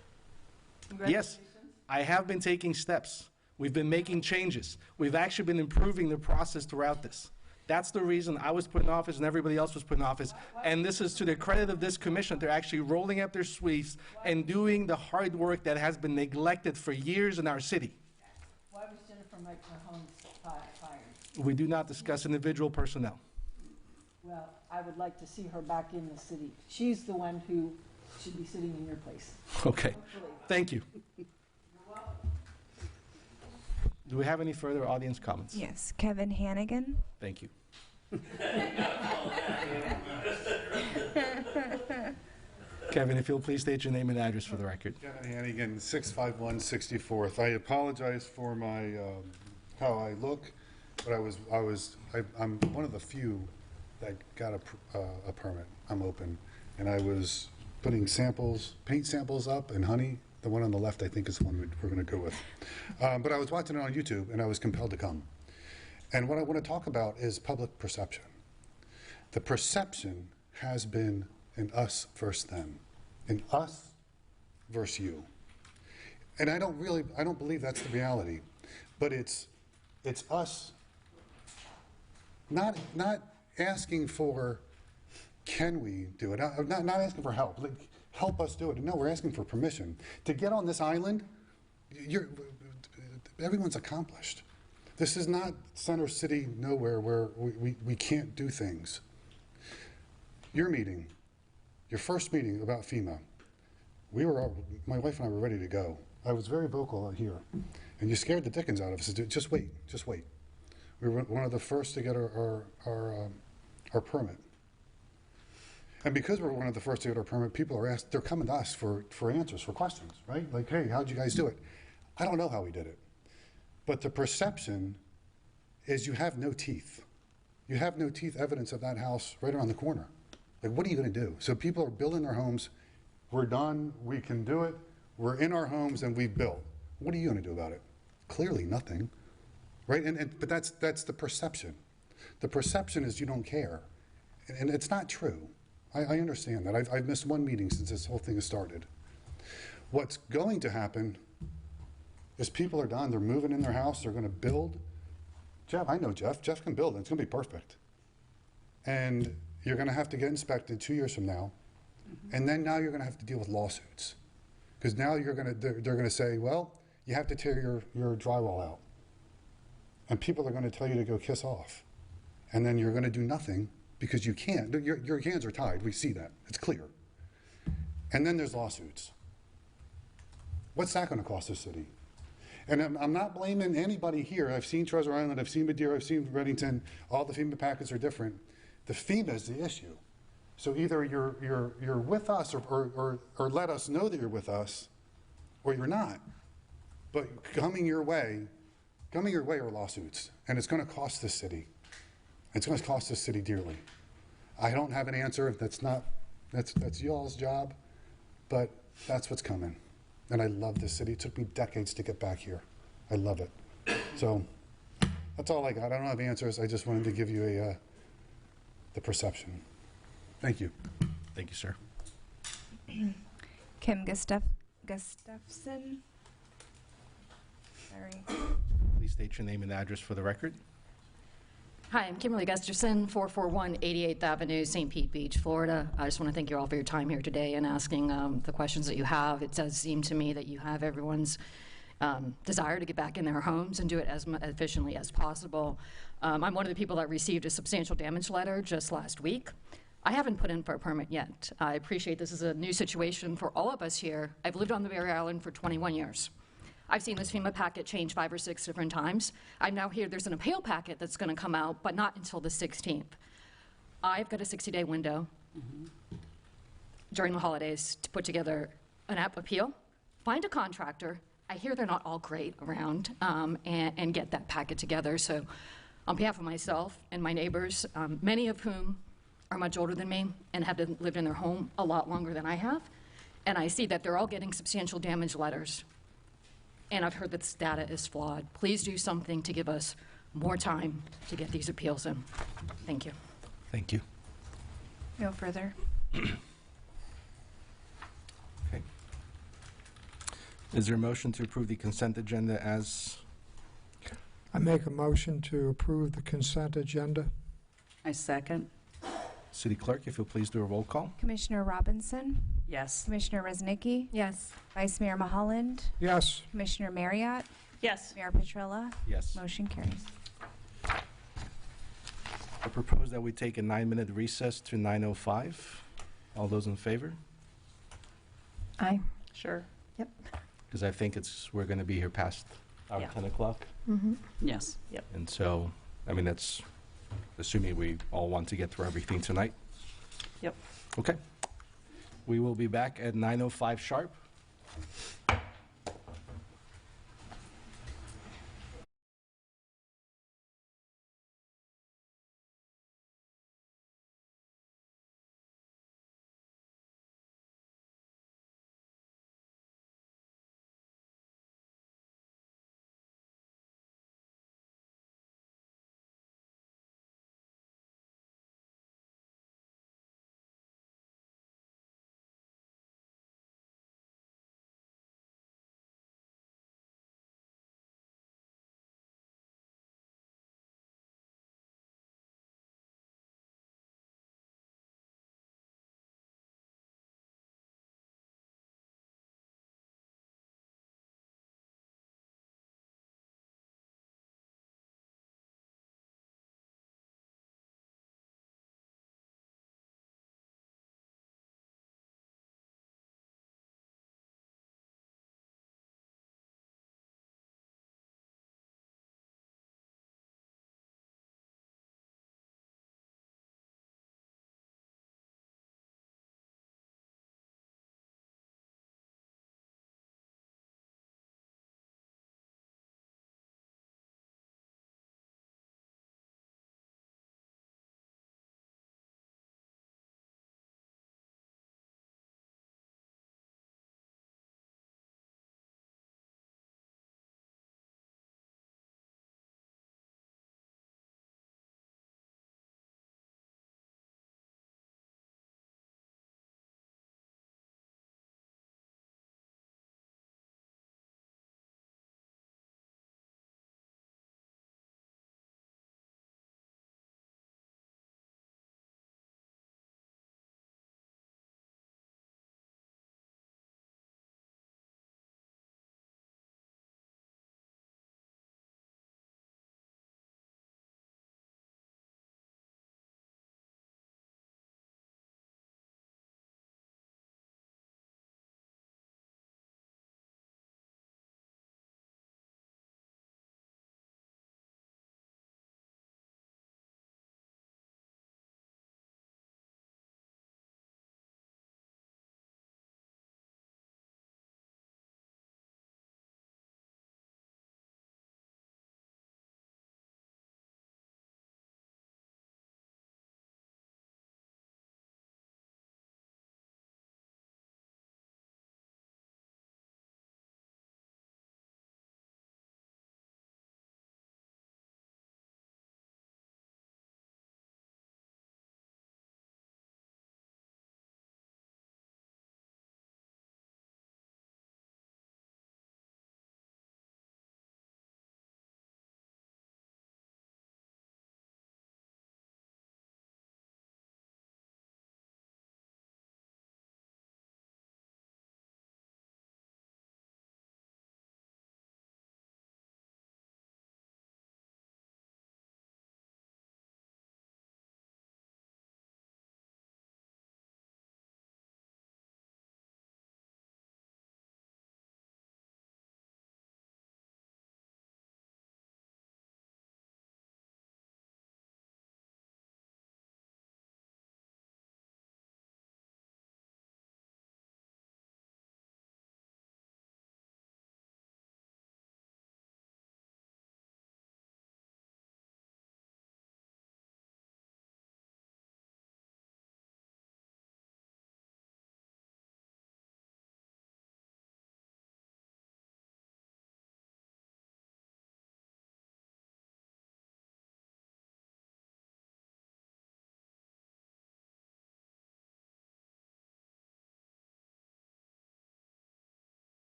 Yes, I have been taking steps. We've been making changes. We've actually been improving the process throughout this. That's the reason I was put in office and everybody else was put in office. And this is to the credit of this commission. They're actually rolling up their sleeves and doing the hard work that has been neglected for years in our city. Why was Jennifer Holmes fired? We do not discuss individual personnel. Well, I would like to see her back in the city. She's the one who should be sitting in your place. Okay, thank you. Do we have any further audience comments? Yes, Kevin Hannigan. Thank you. Kevin, if you'll please state your name and address for the record. Kevin Hannigan, 651 64th. I apologize for my how I look, but I'm one of the few that got a permit. I'm open, and I was putting paint samples up, and honey. The one on the left, I think, is the one we're going to go with. But I was watching it on YouTube, and I was compelled to come. And what I want to talk about is public perception. The perception has been in us versus them, in us versus you. And I don't believe that's the reality. But it's us not asking for, can we do it? Not asking for help. Like, help us do it. No, we're asking for permission. To get on this island, everyone's accomplished. This is not center city nowhere where we can't do things. Your meeting, your first meeting about FEMA, my wife and I were ready to go. I was very vocal here. And you scared the dickens out of us. Just wait, just wait. We were one of the first to get our permit. And because we're one of the first to get our permit, people are they're coming to us for answers, for questions, right? Like, hey, how'd you guys do it? I don't know how we did it. But the perception is you have no teeth. You have no teeth evidence of that house right around the corner. Like, what are you going to do? So people are building their homes. We're done. We can do it. We're in our homes and we've built. What are you going to do about it? Clearly nothing, right? But that's the perception. The perception is you don't care. And it's not true. I understand that. I've missed one meeting since this whole thing has started. What's going to happen is people are done. They're moving in their house. They're going to build. Jeff, I know Jeff. Jeff can build. It's going to be perfect. And you're going to have to get inspected 2 years from now. And then now you're going to have to deal with lawsuits. Because now they're going to say, well, you have to tear your drywall out. And people are going to tell you to go kiss off. And then you're going to do nothing because you can't. Your hands are tied. We see that. It's clear. And then there's lawsuits. What's that going to cost the city? And I'm not blaming anybody here. I've seen Treasure Island, I've seen Madeira, I've seen Reddington. All the FEMA packets are different. The FEMA is the issue. So either you're with us or let us know that you're with us, or you're not. But coming your way are lawsuits, and it's going to cost the city. It's going to cost the city dearly. I don't have an answer. That's y'all's job, but that's what's coming. And I love this city. It took me decades to get back here. I love it. So that's all I got. I don't have answers. I just wanted to give you the perception. Thank you. Thank you, sir. Kim Gustafson. Sorry. Please state your name and address for the record. Hi, I'm Kimberly Gusterson, 441 88th Avenue, St. Pete Beach, Florida. I just want to thank you all for your time here today and asking the questions that you have. It does seem to me that you have everyone's desire to get back in their homes and do it as efficiently as possible. I'm one of the people that received a substantial damage letter just last week. I haven't put in for a permit yet. I appreciate this is a new situation for all of us here. I've lived on the Barrier Island for 21 years. I've seen this FEMA packet change 5 or 6 different times. I now hear there's an appeal packet that's going to come out, but not until the 16th. I've got a 60-day window during the holidays to put together an appeal, find a contractor. I hear they're not all great around, and get that packet together. So on behalf of myself and my neighbors, many of whom are much older than me and have lived in their home a lot longer than I have, and I see that they're all getting substantial damage letters. And I've heard that this data is flawed. Please do something to give us more time to get these appeals in. Thank you. Thank you. No further. Okay. Is there a motion to approve the consent agenda as? I make a motion to approve the consent agenda. I second. City Clerk, if you'll please do a roll call. Commissioner Robinson? Yes. Commissioner Reznicki? Yes. Vice Mayor Maholland? Yes. Commissioner Marriott? Yes. Mayor Petrella? Yes. Motion carries. I propose that we take a 9-minute recess to 9:05. All those in favor? Aye. Sure. Yep. Because I think we're going to be here past our Yeah. 10 o'clock. Mm-hmm. Yes. Yep. And so, I mean, that's assuming we all want to get through everything tonight. Yep. Okay. We will be back at 9:05 sharp.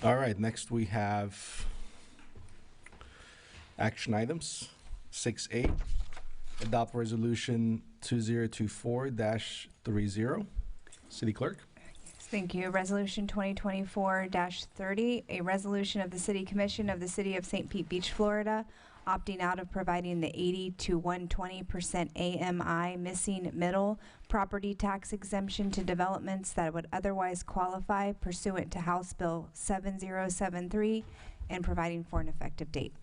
All right, next we have action items. 6A, adopt resolution 2024-30. City Clerk. Thank you. Resolution 2024-30, a resolution of the City Commission of the City of St. Pete Beach, Florida, opting out of providing the 80 to 120% AMI missing middle property tax exemption to developments that would otherwise qualify pursuant to House Bill 7073 and providing for an effective date.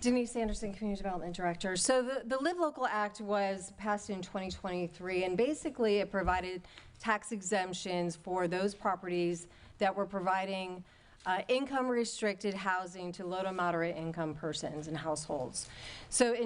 Denise Anderson, Community Development Director. So the Live Local Act was passed in 2023, and basically it provided tax exemptions for those properties that were providing income-restricted housing to low to moderate income persons and households. So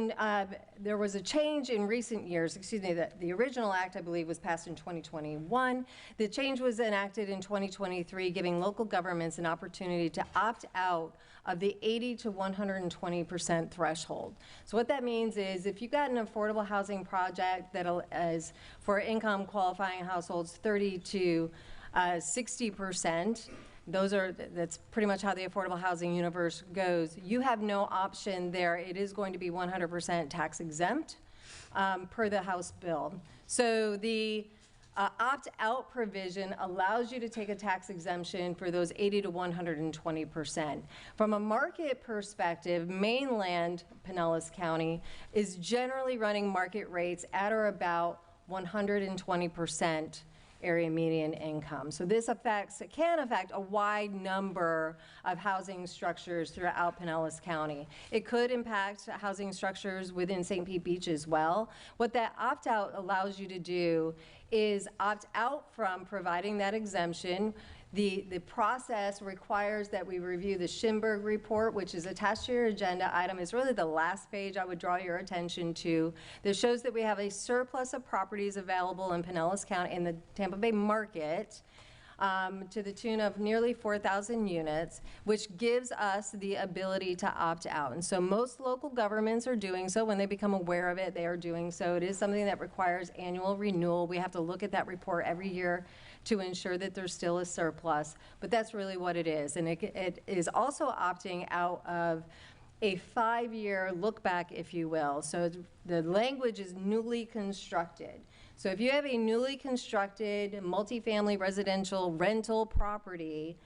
there was a change in recent years. Excuse me, the original act, I believe, was passed in 2021. The change was enacted in 2023, giving local governments an opportunity to opt out of the 80 to 120% threshold. So what that means is if you've got an affordable housing project that is for income qualifying households 30 to 60%, that's pretty much how the affordable housing universe goes. You have no option there. It is going to be 100% tax exempt per the House bill. So the opt-out provision allows you to take a tax exemption for those 80 to 120%. From a market perspective, mainland Pinellas County is generally running market rates at or about 120% area median income. So this can affect a wide number of housing structures throughout Pinellas County. It could impact housing structures within St. Pete Beach as well. What that opt-out allows you to do is opt out from providing that exemption. The process requires that we review the Schimberg report, which is attached to your agenda item. It's really the last page I would draw your attention to. That shows that we have a surplus of properties available in Pinellas County in the Tampa Bay market to the tune of nearly 4,000 units, which gives us the ability to opt out. And so most local governments are doing so. When they become aware of it, they are doing so. It is something that requires annual renewal. We have to look at that report every year to ensure that there's still a surplus, but that's really what it is. And it is also opting out of a 5-year look back, if you will. So the language is newly constructed. So if you have a newly constructed multifamily residential rental property,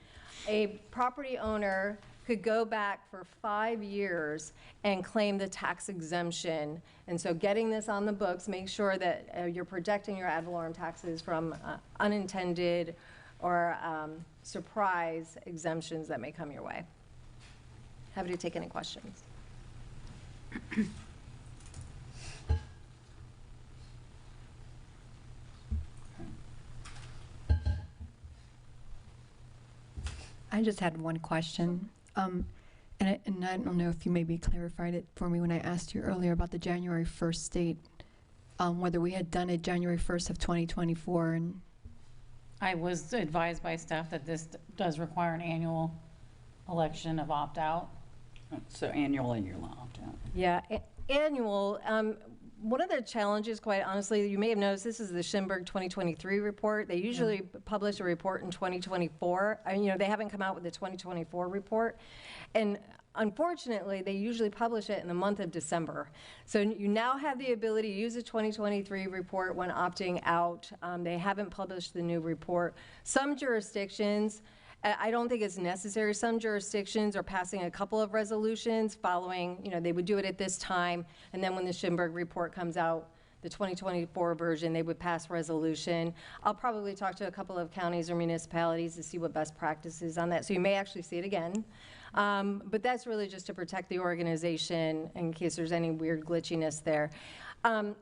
a property owner could go back for 5 years and claim the tax exemption. And so getting this on the books, make sure that you're protecting your ad valorem taxes from unintended or surprise exemptions that may come your way. Happy to take any questions. I just had one question. And I don't know if you maybe clarified it for me when I asked you earlier about the January 1st date, whether we had done it January 1st of 2024. And I was advised by staff that this does require an annual election of opt-out. So annually you'll opt out. Yeah, annual. One of the challenges, quite honestly, you may have noticed this is the Schimberg 2023 report. They usually publish a report in 2024. They haven't come out with the 2024 report. And unfortunately, they usually publish it in the month of December. So you now have the ability to use the 2023 report when opting out. They haven't published the new report. Some jurisdictions, I don't think it's necessary. Some jurisdictions are passing a couple of resolutions following, they would do it at this time, and then when the Schimberg report comes out, the 2024 version, they would pass resolution. I'll probably talk to a couple of counties or municipalities to see what best practices on that. So you may actually see it again. But that's really just to protect the organization in case there's any weird glitchiness there. I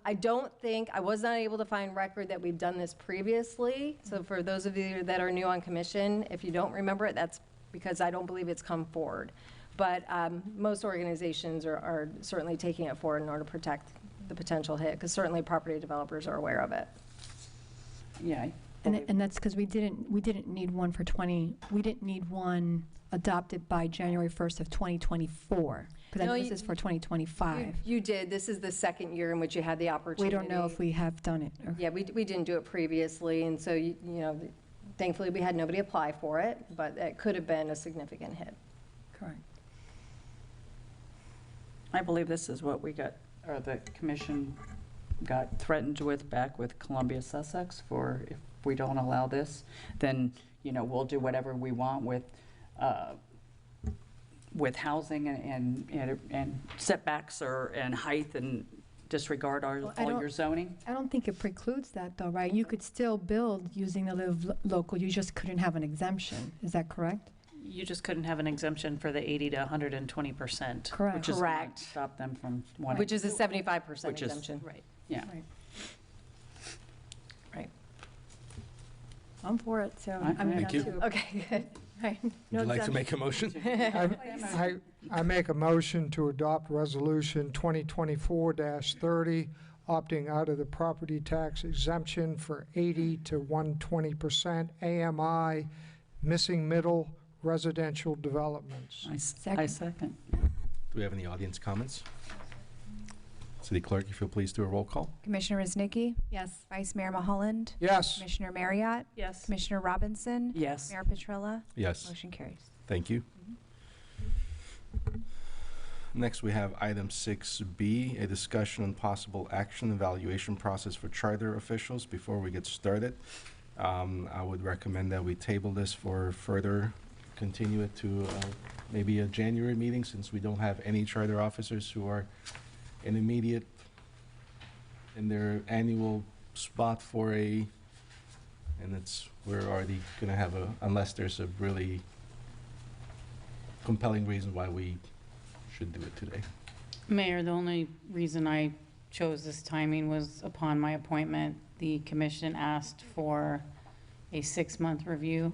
was not able to find record that we've done this previously. So for those of you that are new on commission, if you don't remember it, that's because I don't believe it's come forward. But most organizations are certainly taking it forward in order to protect the potential hit, because certainly property developers are aware of it. Yeah. And that's because we didn't need one we didn't need one adopted by January 1st of 2024. Because No, this is for 2025. You did. This is the second year in which you had the opportunity. We don't know if we have done it. Yeah, we didn't do it previously, and so Thankfully, we had nobody apply for it, but it could have been a significant hit. Correct. I believe this is what we got, or the commission got threatened with back with Columbia Sussex for if we don't allow this, then, we'll do whatever we want with housing and setbacks and height and disregard all your zoning. I don't think it precludes that, though, right? You could still build using the live local, you just couldn't have an exemption. Is that correct? You just couldn't have an exemption for the 80 to 120%. Correct. Which is Correct. gonna stop them from wanting. Which is a 75% Which is- exemption. Right. Yeah. Right. Right. I'm for it, so, Right. I mean, Thank not you. too. Okay, good. Right. Would No you like to exemption. make a motion? I make a motion to adopt Resolution 2024-30, opting out of the property tax exemption for 80 to 120% AMI missing middle residential developments. I second. Do we have any audience comments? City Clerk, if you'll please do a roll call. Commissioner Rosnicki? Yes. Vice Mayor Mulholland? Yes. Commissioner Marriott? Yes. Commissioner Robinson? Yes. Mayor Petrella? Yes. Motion carries. Thank you. Next, we have item 6B, a discussion on possible action evaluation process for charter officials. Before we get started, I would recommend that we table this for further, continue it to maybe a January meeting, since we don't have any charter officers who are in their annual spot for and we're already gonna have unless there's a really compelling reason why we should do it today. Mayor, the only reason I chose this timing was upon my appointment, the commission asked for a 6-month review.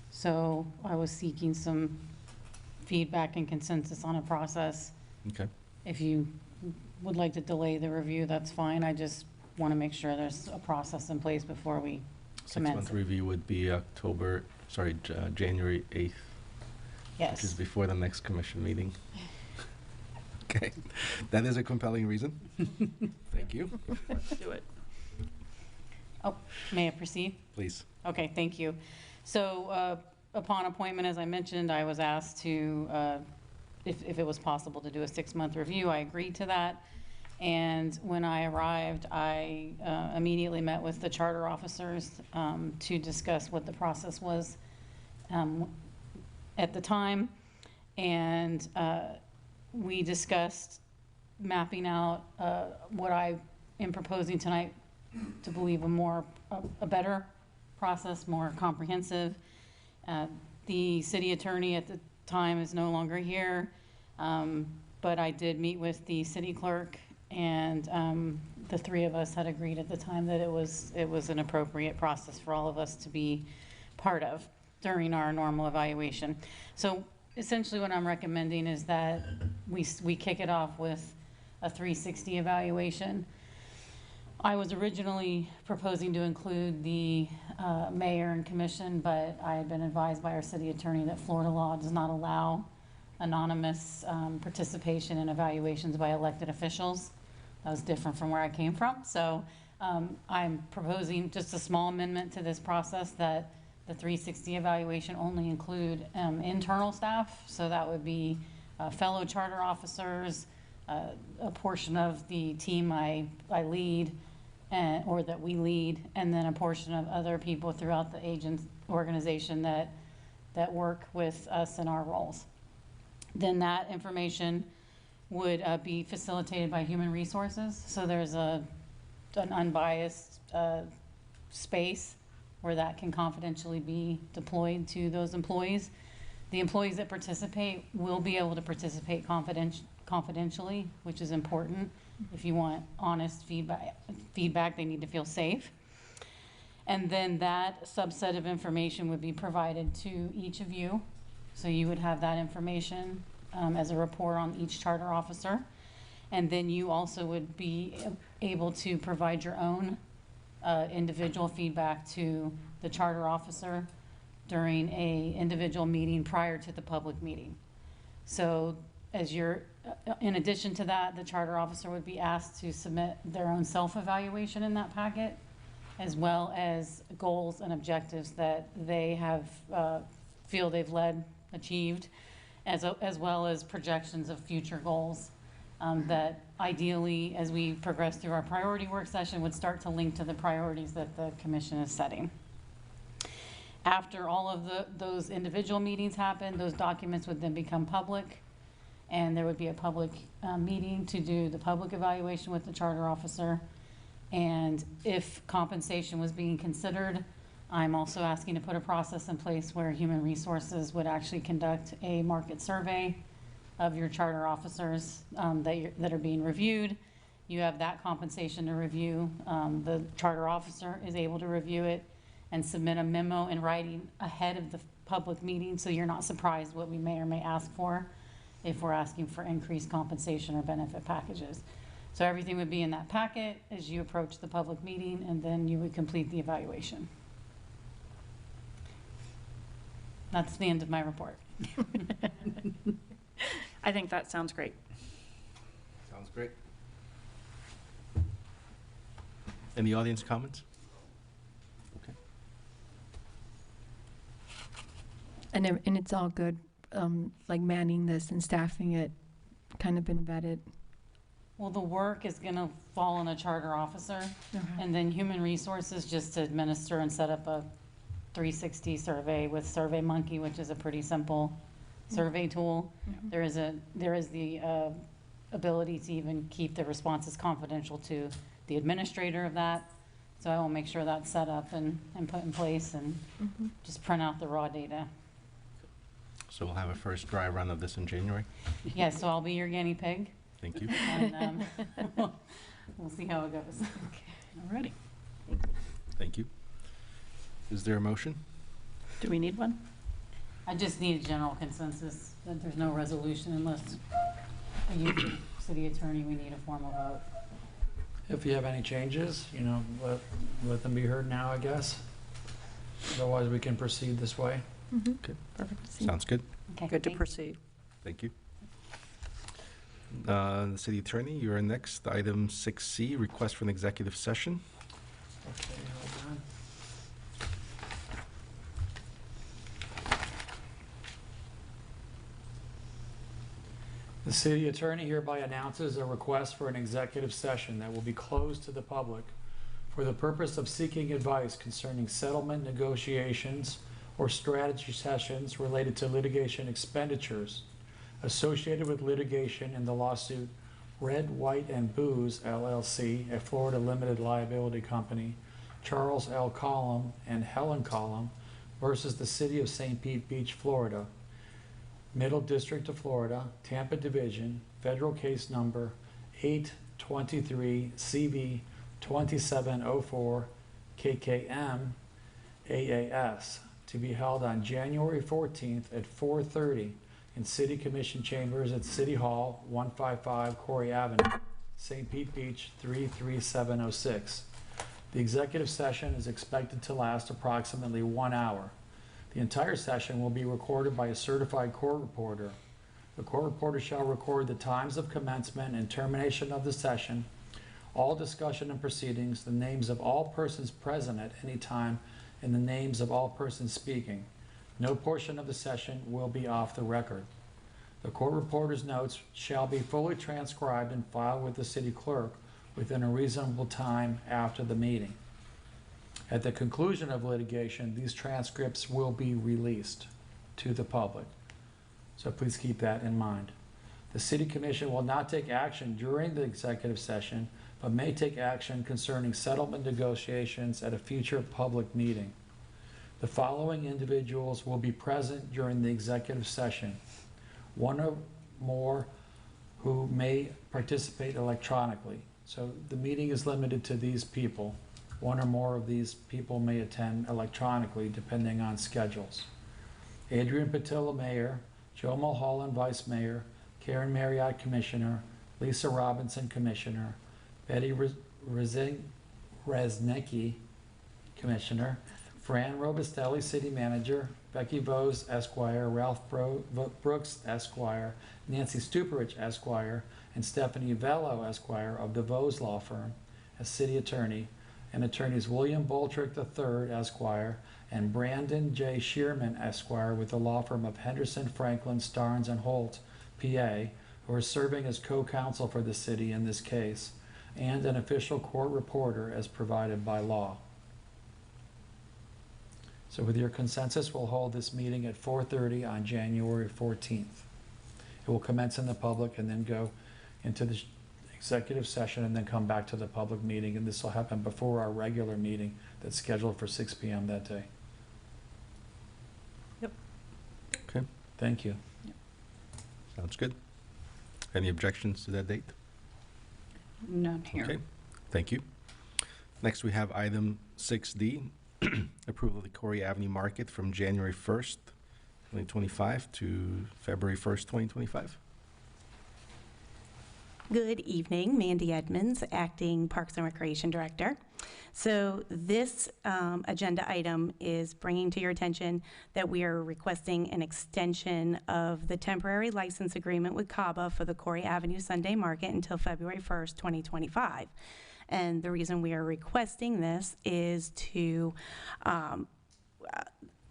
So I was seeking some feedback and consensus on a process. Okay. If you would like to delay the review, that's fine. I just want to make sure there's a process in place before we commence 6-month it. review would be January 8th. Which is Yes. before the next commission meeting. Okay, that is a compelling reason. Thank you. Let's do it. Oh, may I proceed? Please. Okay, thank you. So upon appointment, as I mentioned, I was asked to, if it was possible to do a 6-month review. I agreed to that. And when I arrived, I immediately met with the charter officers to discuss what the process was at the time. And we discussed mapping out what I am proposing tonight to believe a better process, more comprehensive. The city attorney at the time is no longer here, but I did meet with the city clerk, and the three of us had agreed at the time that it was an appropriate process for all of us to be part of during our normal evaluation. So essentially what I'm recommending is that we kick it off with a 360 evaluation. I was originally proposing to include the mayor and commission, but I had been advised by our city attorney that Florida law does not allow anonymous participation in evaluations by elected officials. That was different from where I came from. So I'm proposing just a small amendment to this process, that the 360 evaluation only include internal staff. So that would be fellow charter officers, a portion of the team I lead, or that we lead, and then a portion of other people throughout the organization that work with us in our roles. Then that information would be facilitated by human resources. So there's an unbiased space where that can confidentially be deployed to those employees. The employees that participate will be able to participate confidentially, which is important. If you want honest feedback, they need to feel safe. And then that subset of information would be provided to each of you. So you would have that information as a report on each charter officer. And then you also would be able to provide your own individual feedback to the charter officer during a individual meeting prior to the public meeting. So in addition to that, the charter officer would be asked to submit their own self-evaluation in that packet. as well as goals and objectives that they have, feel they've achieved, as well as projections of future goals that ideally, as we progress through our priority work session, would start to link to the priorities that the commission is setting. After all of those individual meetings happen, those documents would then become public, and there would be a public meeting to do the public evaluation with the charter officer. And if compensation was being considered, I'm also asking to put a process in place where Human Resources would actually conduct a market survey of your charter officers that are being reviewed. You have that compensation to review. The charter officer is able to review it and submit a memo in writing ahead of the public meeting, so you're not surprised what we may or may ask for if we're asking for increased compensation or benefit packages. So everything would be in that packet as you approach the public meeting, and then you would complete the evaluation. That's the end of my report. I think that sounds great. Sounds great. Any audience comments? Okay. And it's all good, like manning this and staffing it, kind of been vetted. Well, the work is going to fall on a charter officer, and then Human Resources just to administer and set up a 360 survey with SurveyMonkey, which is a pretty simple survey tool. There is the ability to even keep the responses confidential to the administrator of that. So I will make sure that's set up and put in place, and just print out the raw data. So we'll have a first dry run of this in January? Yeah, so I'll be your guinea pig. Thank you. And we'll see how it goes. Alrighty. Thank you. Is there a motion? Do we need one? I just need a general consensus that there's no resolution unless I use the city attorney, we need a formal vote. If you have any changes, let them be heard now, I guess. Otherwise, we can proceed this way. Okay. Perfect. Sounds good. Okay. Good to proceed. Thank you. The city attorney, you're next. Item 6C, request for an executive session. Okay, hold on. The city attorney hereby announces a request for an executive session that will be closed to the public for the purpose of seeking advice concerning settlement negotiations or strategy sessions related to litigation expenditures associated with litigation in the lawsuit Red, White, and Booze, LLC, a Florida limited liability company, Charles L. Collum and Helen Collum versus the City of St. Pete Beach, Florida, Middle District of Florida, Tampa Division, federal case number 823 CV 2704 KKM AAS, to be held on January 14th at 4:30 in City Commission Chambers at City Hall, 155 Corey Avenue, St. Pete Beach, 33706. The executive session is expected to last approximately 1 hour. The entire session will be recorded by a certified court reporter. The court reporter shall record the times of commencement and termination of the session, all discussion and proceedings, the names of all persons present at any time, and the names of all persons speaking. No portion of the session will be off the record. The court reporter's notes shall be fully transcribed and filed with the city clerk within a reasonable time after the meeting. At the conclusion of litigation, these transcripts will be released to the public. So please keep that in mind. The City Commission will not take action during the executive session, but may take action concerning settlement negotiations at a future public meeting. The following individuals will be present during the executive session. One or more who may participate electronically. So the meeting is limited to these people. One or more of these people may attend electronically depending on schedules. Adrian Patilla, Mayor, Joe Mulholland, Vice Mayor, Karen Marriott, Commissioner, Lisa Robinson, Commissioner, Betty Resnicki, Commissioner, Fran Robustelli, City Manager, Becky Vose, Esquire, Ralph Brooks, Esquire, Nancy Stuparich, Esquire, and Stephanie Vello, Esquire, of the Vose Law Firm, as City Attorney, and attorneys William Boltrick III, Esquire, and Brandon J. Shearman, Esquire, with the law firm of Henderson, Franklin, Starnes, and Holt, PA, who are serving as co-counsel for the city in this case, and an official court reporter as provided by law. So with your consensus, we'll hold this meeting at 4:30 on January 14th. It will commence in the public and then go into the executive session and then come back to the public meeting, and this will happen before our regular meeting that's scheduled for 6 p.m. that day. Yep. Okay. Thank you. Sounds good. Any objections to that date? None here. Okay, thank you. Next, we have item 6D, approval of the Corey Avenue Market from January 1st, 2025 to February 1st, 2025. Good evening, Mandy Edmonds, Acting Parks and Recreation Director. So this agenda item is bringing to your attention that we are requesting an extension of the temporary license agreement with CABA for the Corey Avenue Sunday Market until February 1st, 2025. And the reason we are requesting this is to,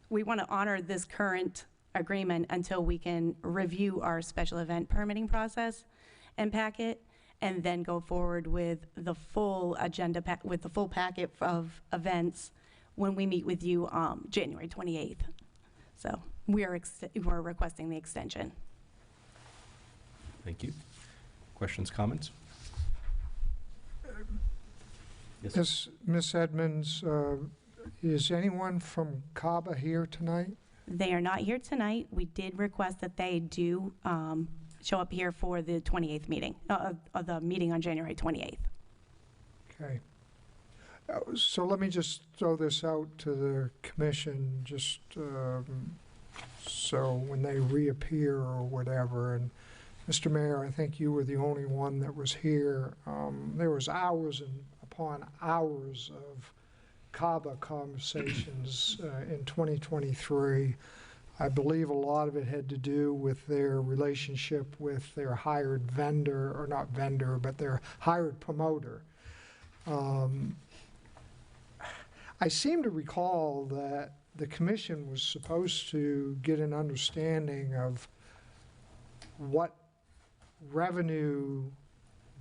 we want to honor this current agreement until we can review our special event permitting process and packet, and then go forward with the full agenda, with the full packet of events when we meet with you January 28th. So we're requesting the extension. Thank you. Questions, comments? Yes. Ms. Edmonds, is anyone from CABA here tonight? They are not here tonight. We did request that they do show up here for the 28th meeting, the meeting on January 28th. Okay. So let me just throw this out to the commission, just so when they reappear or whatever. And Mr. Mayor, I think you were the only one that was here. There was hours and upon hours of CABA conversations in 2023. I believe a lot of it had to do with their relationship with their hired vendor, or not vendor, but their hired promoter. I seem to recall that the commission was supposed to get an understanding of what revenue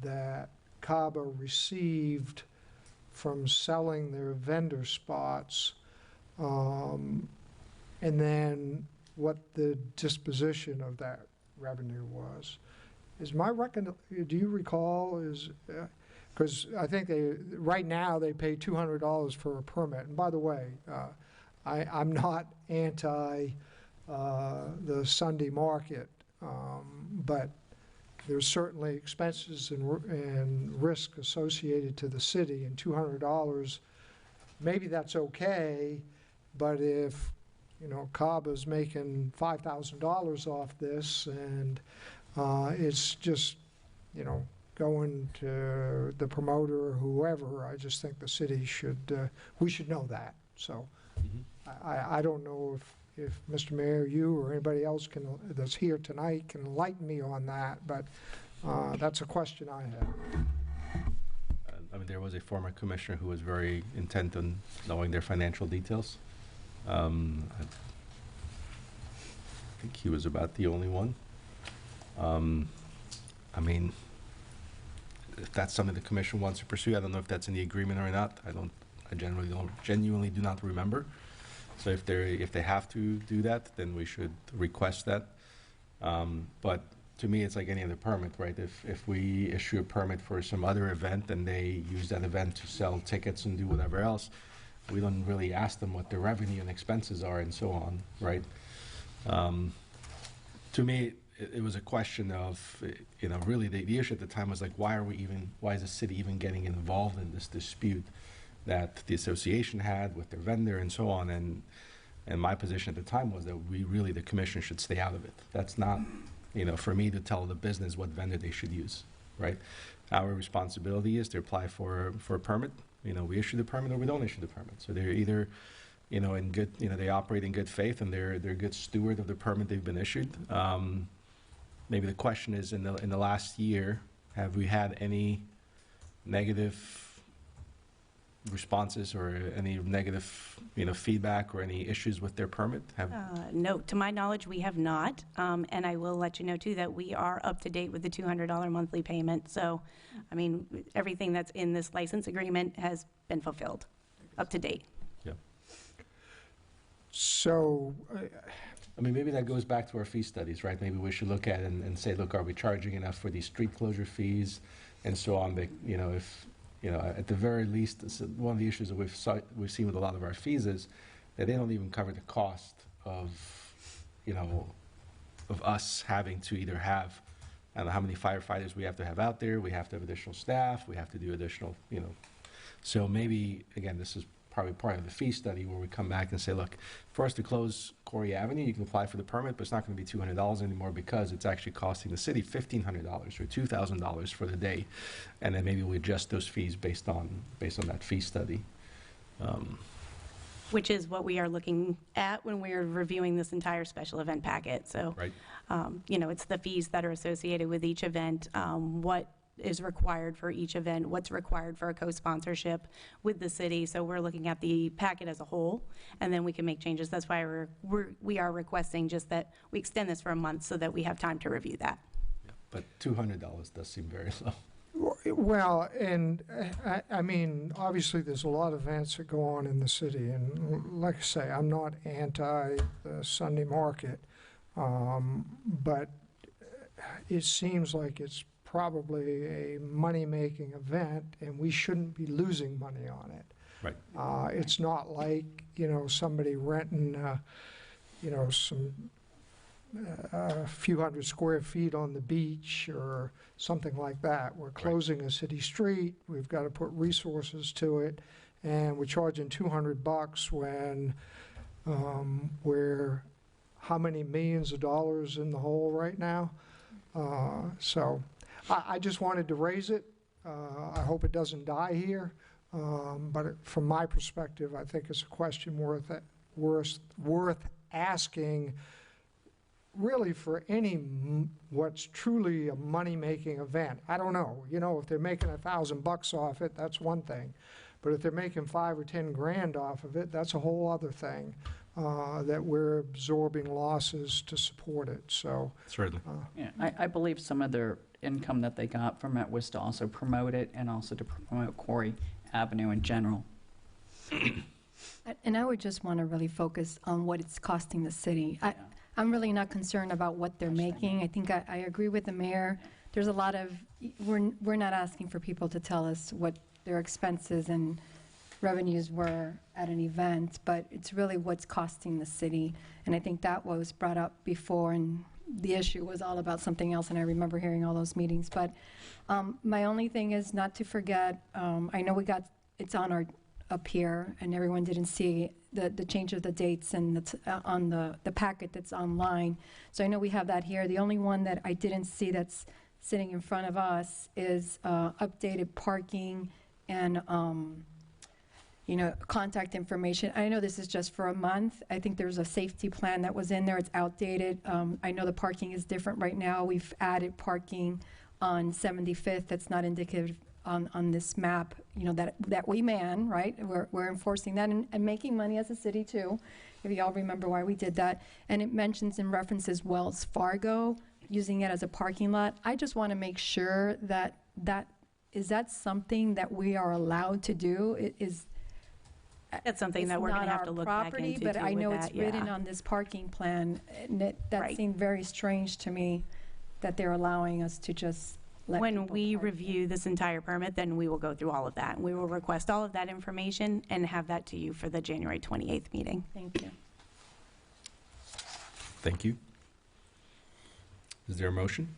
that CABA received from selling their vendor spots, and then what the disposition of that revenue was. Do you recall, because I think right now they pay $200 for a permit. And by the way, I'm not anti the Sunday market, but there's certainly expenses and risk associated to the city, and $200, maybe that's okay, but if CABA's making $5,000 off this, and it's just, going to the promoter or whoever, I just think the city should, we should know that. So I don't know if Mr. Mayor, you or anybody else that's here tonight can enlighten me on that, but that's a question I have. I mean, there was a former commissioner who was very intent on knowing their financial details. I think he was about the only one. I mean, if that's something the commission wants to pursue, I don't know if that's in the agreement or not. I genuinely do not remember. So if they have to do that, then we should request that. But to me, it's like any other permit, right? If we issue a permit for some other event and they use that event to sell tickets and do whatever else, we don't really ask them what their revenue and expenses are and so on, right? To me, it was a question of, really the issue at the time was like, why is the city even getting involved in this dispute that the association had with their vendor and so on? And my position at the time was that the commission should stay out of it. That's not, for me to tell the business what vendor they should use, right? Our responsibility is to apply for a permit. We issue the permit or we don't issue the permit. So they're either, in good, they operate in good faith and they're a good steward of the permit they've been issued. Maybe the question is, in the last year, have we had any negative responses or any negative, feedback or any issues with their permit? No, to my knowledge, we have not. And I will let you know, too, that we are up to date with the $200 monthly payment. So, I mean, everything that's in this license agreement has been fulfilled, up to date. Yeah. So, I mean, maybe that goes back to our fee studies, right? Maybe we should look at it and say, look, are we charging enough for these street closure fees and so on? That, if, at the very least, one of the issues that we've seen with a lot of our fees is that they don't even cover the cost of, of us having to either have, I don't know how many firefighters we have to have out there, we have to have additional staff, we have to do additional, So maybe, again, this is probably part of the fee study where we come back and say, look, for us to close Corey Avenue, you can apply for the permit, but it's not going to be $200 anymore because it's actually costing the city $1,500 or $2,000 for the day, and then maybe we adjust those fees based on that fee study. Which is what we are looking at when we are reviewing this entire special event packet. So, right. It's the fees that are associated with each event, what is required for each event, what's required for a co-sponsorship with the city. So we're looking at the packet as a whole, and then we can make changes. That's why we are requesting just that we extend this for a month so that we have time to review that. Yeah, but $200 does seem very low. well, and I mean, obviously there's a lot of events that go on in the city, and like I say, I'm not anti the Sunday market, but it seems like it's probably a money-making event, and we shouldn't be losing money on it. Right. It's not like, somebody renting, a few hundred square feet on the beach or something like that. We're closing a city street, we've got to put resources to it, and we're charging $200 when we're how many millions of dollars in the hole right now? So I just wanted to raise it. I hope it doesn't die here. But from my perspective, I think it's a question worth asking, really, for any what's truly a money-making event. I don't know. If they're making $1,000 off it, that's one thing. But if they're making $5 or $10 grand off of it, that's a whole other thing. That we're absorbing losses to support it. So certainly, yeah, I believe some of their income that they got from it was to also promote it and also to promote Corey Avenue in general. And I would just want to really focus on what it's costing the city. I'm really not concerned about what they're making. I think I agree with the mayor. There's a lot of, we're not asking for people to tell us what their expenses and revenues were at an event, but it's really what's costing the city. And I think that was brought up before, and the issue was all about something else, and I remember hearing all those meetings. But my only thing is not to forget, I know it's on our up here, and everyone didn't see the change of the dates and that's on the packet that's online. So I know we have that here. The only one that I didn't see that's sitting in front of us is updated parking and contact information. I know this is just for a month. I think there's a safety plan that was in there. It's outdated. I know the parking is different right now. We've added parking on 75th that's not indicative on this map, that we man, right? We're enforcing that and making money as a city too, if y'all remember why we did that. And it mentions and references Wells Fargo, using it as a parking lot. I just want to make sure that is that something that we are allowed to do? That's something that we're going to have to look back into. But I know it's written on this parking plan, and that seemed very strange to me that they're allowing us to just let when we review this entire permit, then we will go through all of that. We will request all of that information and have that to you for the January 28th meeting. Thank you. Thank you. Is there a motion?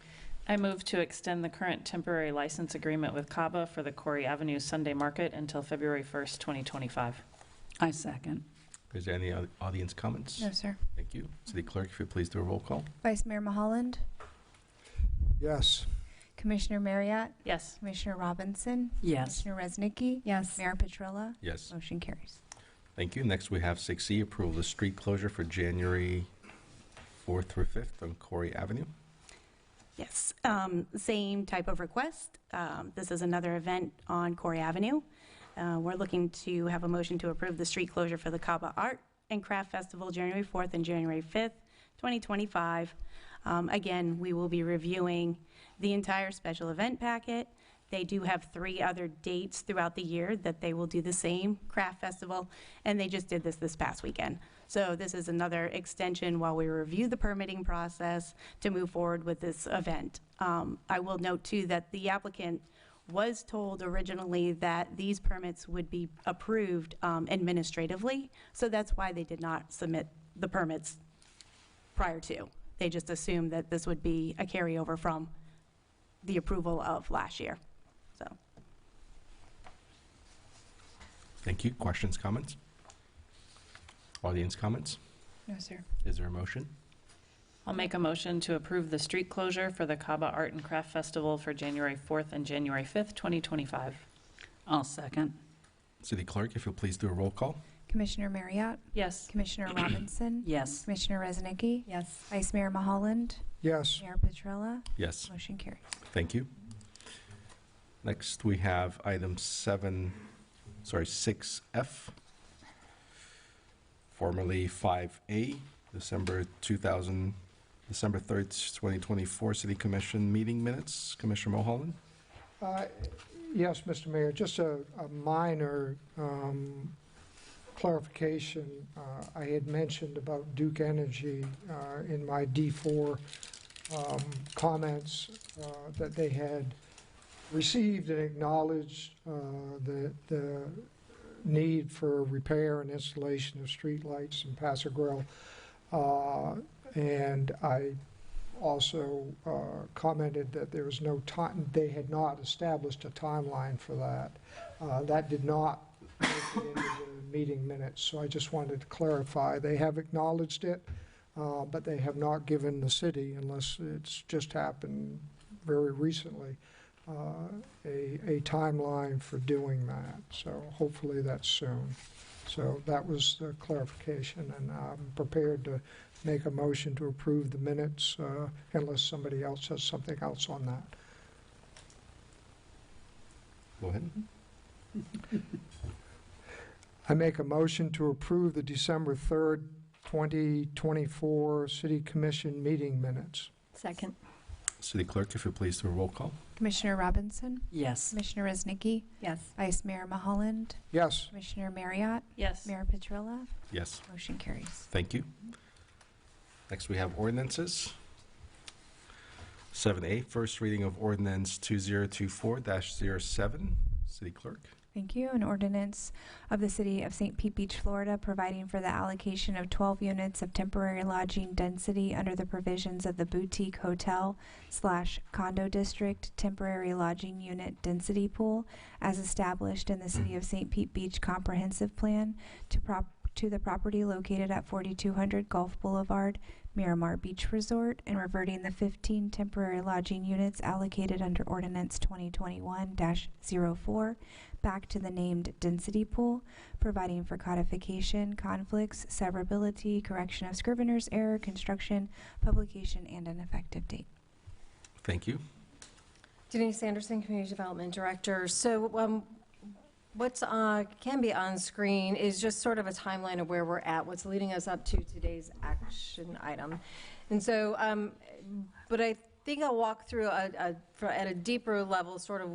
I move to extend the current temporary license agreement with CABA for the Corey Avenue Sunday Market until February 1st, 2025. I second. Is there any audience comments? No, sir. Thank you. City Clerk, if you please do a roll call. Vice Mayor Mulholland? Yes. Commissioner Marriott? Yes. Commissioner Robinson? Yes. Commissioner Resnicki? Yes. Mayor Petrilla? Yes. Motion carries. Thank you. Next, we have 6E, approval of the street closure for January 4th through 5th on Corey Avenue. Yes, same type of request. This is another event on Corey Avenue. we're looking to have a motion to approve the street closure for the Caba Art and Craft Festival, January 4th and January 5th, 2025. Again, we will be reviewing the entire special event packet. They do have 3 other dates throughout the year that they will do the same craft festival, and they just did this past weekend. So this is another extension while we review the permitting process to move forward with this event. I will note too that the applicant was told originally that these permits would be approved administratively, so that's why they did not submit the permits prior to. They just assumed that this would be a carryover from the approval of last year. So. Thank you. Questions, comments? Audience comments? No, sir. Is there a motion? I'll make a motion to approve the street closure for the Caba Art and Craft Festival for January 4th and January 5th, 2025. I'll second. City Clerk, if you'll please do a roll call. Commissioner Marriott? Yes. Commissioner Robinson? Yes. Commissioner Reznicki? Yes. Vice Mayor Maholland? Yes. Mayor Petrella? Yes. Motion carries. Thank you. Next, we have item 6F, formerly 5A, December 3rd, 2024 City Commission meeting minutes. Commissioner Mulholland? Yes, Mr. Mayor, just a minor clarification. I had mentioned about Duke Energy in my D4 comments that they had received and acknowledged the need for repair and installation of streetlights in Paso Grill. And I also commented that there was no time, they had not established a timeline for that. That did not make it into the meeting minutes, so I just wanted to clarify. They have acknowledged it, but they have not given the city, unless it's just happened very recently, a timeline for doing that. So hopefully that's soon. So that was the clarification, and I'm prepared to make a motion to approve the minutes unless somebody else has something else on that. Go ahead. I make a motion to approve the December 3rd, 2024 City Commission meeting minutes. Second. City Clerk, if you please do a roll call. Commissioner Robinson? Yes. Commissioner Reznicki? Yes. Vice Mayor Maholland? Yes. Commissioner Marriott? Yes. Mayor Petrella? Yes. Motion carries. Thank you. Next, we have ordinances. 7A, first reading of ordinance 2024-07. City Clerk. Thank you. An ordinance of the City of St. Pete Beach, Florida, providing for the allocation of 12 units of temporary lodging density under the provisions of the Boutique Hotel/Condo District Temporary Lodging Unit Density Pool as established in the City of St. Pete Beach Comprehensive Plan to the property located at 4200 Gulf Boulevard, Miramar Beach Resort, and reverting the 15 temporary lodging units allocated under Ordinance 2021-04 back to the named density pool, providing for codification, conflicts, severability, correction of scrivener's error, construction, publication, and an effective date. Thank you. Denise Anderson, Community Development Director. So what's can be on screen is just sort of a timeline of where we're at, what's leading us up to today's action item. And so, but I think I'll walk through at a deeper level sort of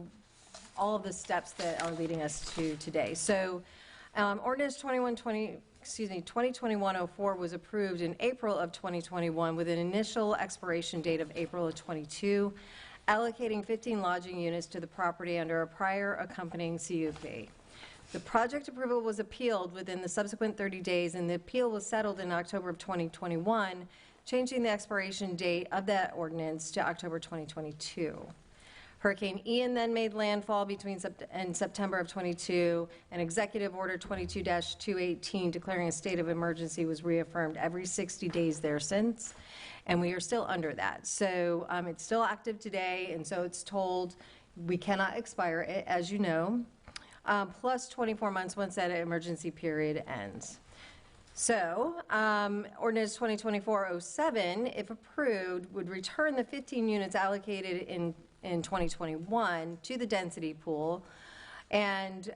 all of the steps that are leading us to today. So Ordinance 2021-04 was approved in April of 2021 with an initial expiration date of April of 22, allocating 15 lodging units to the property under a prior accompanying CUP. The project approval was appealed within the subsequent 30 days, and the appeal was settled in October of 2021, changing the expiration date of that ordinance to October 2022. Hurricane Ian then made landfall between September of 22, and Executive Order 22-218 declaring a state of emergency was reaffirmed every 60 days there since, and we are still under that. So it's still active today, and so it's told we cannot expire it, as you know, plus 24 months once that emergency period ends. So, Ordinance 2024-07, if approved, would return the 15 units allocated in 2021 to the density pool And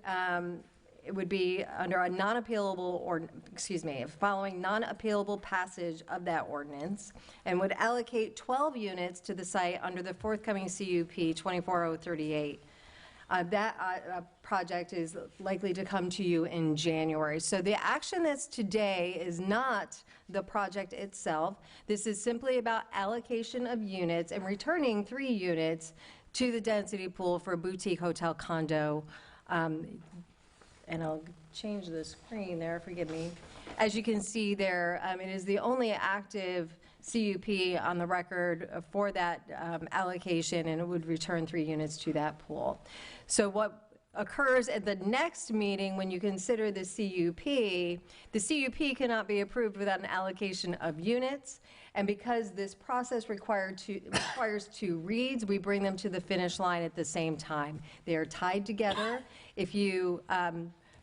it would be under a non-appealable, or, excuse me, following non-appealable passage of that ordinance, and would allocate 12 units to the site under the forthcoming CUP 24038. That project is likely to come to you in January. So the action that's today is not the project itself. This is simply about allocation of units and returning 3 units to the density pool for a boutique hotel condo. And I'll change the screen there, forgive me. As you can see there, it is the only active CUP on the record for that allocation, and it would return 3 units to that pool. So what occurs at the next meeting when you consider the CUP cannot be approved without an allocation of units. And because this process requires 2 reads, we bring them to the finish line at the same time. They are tied together. If you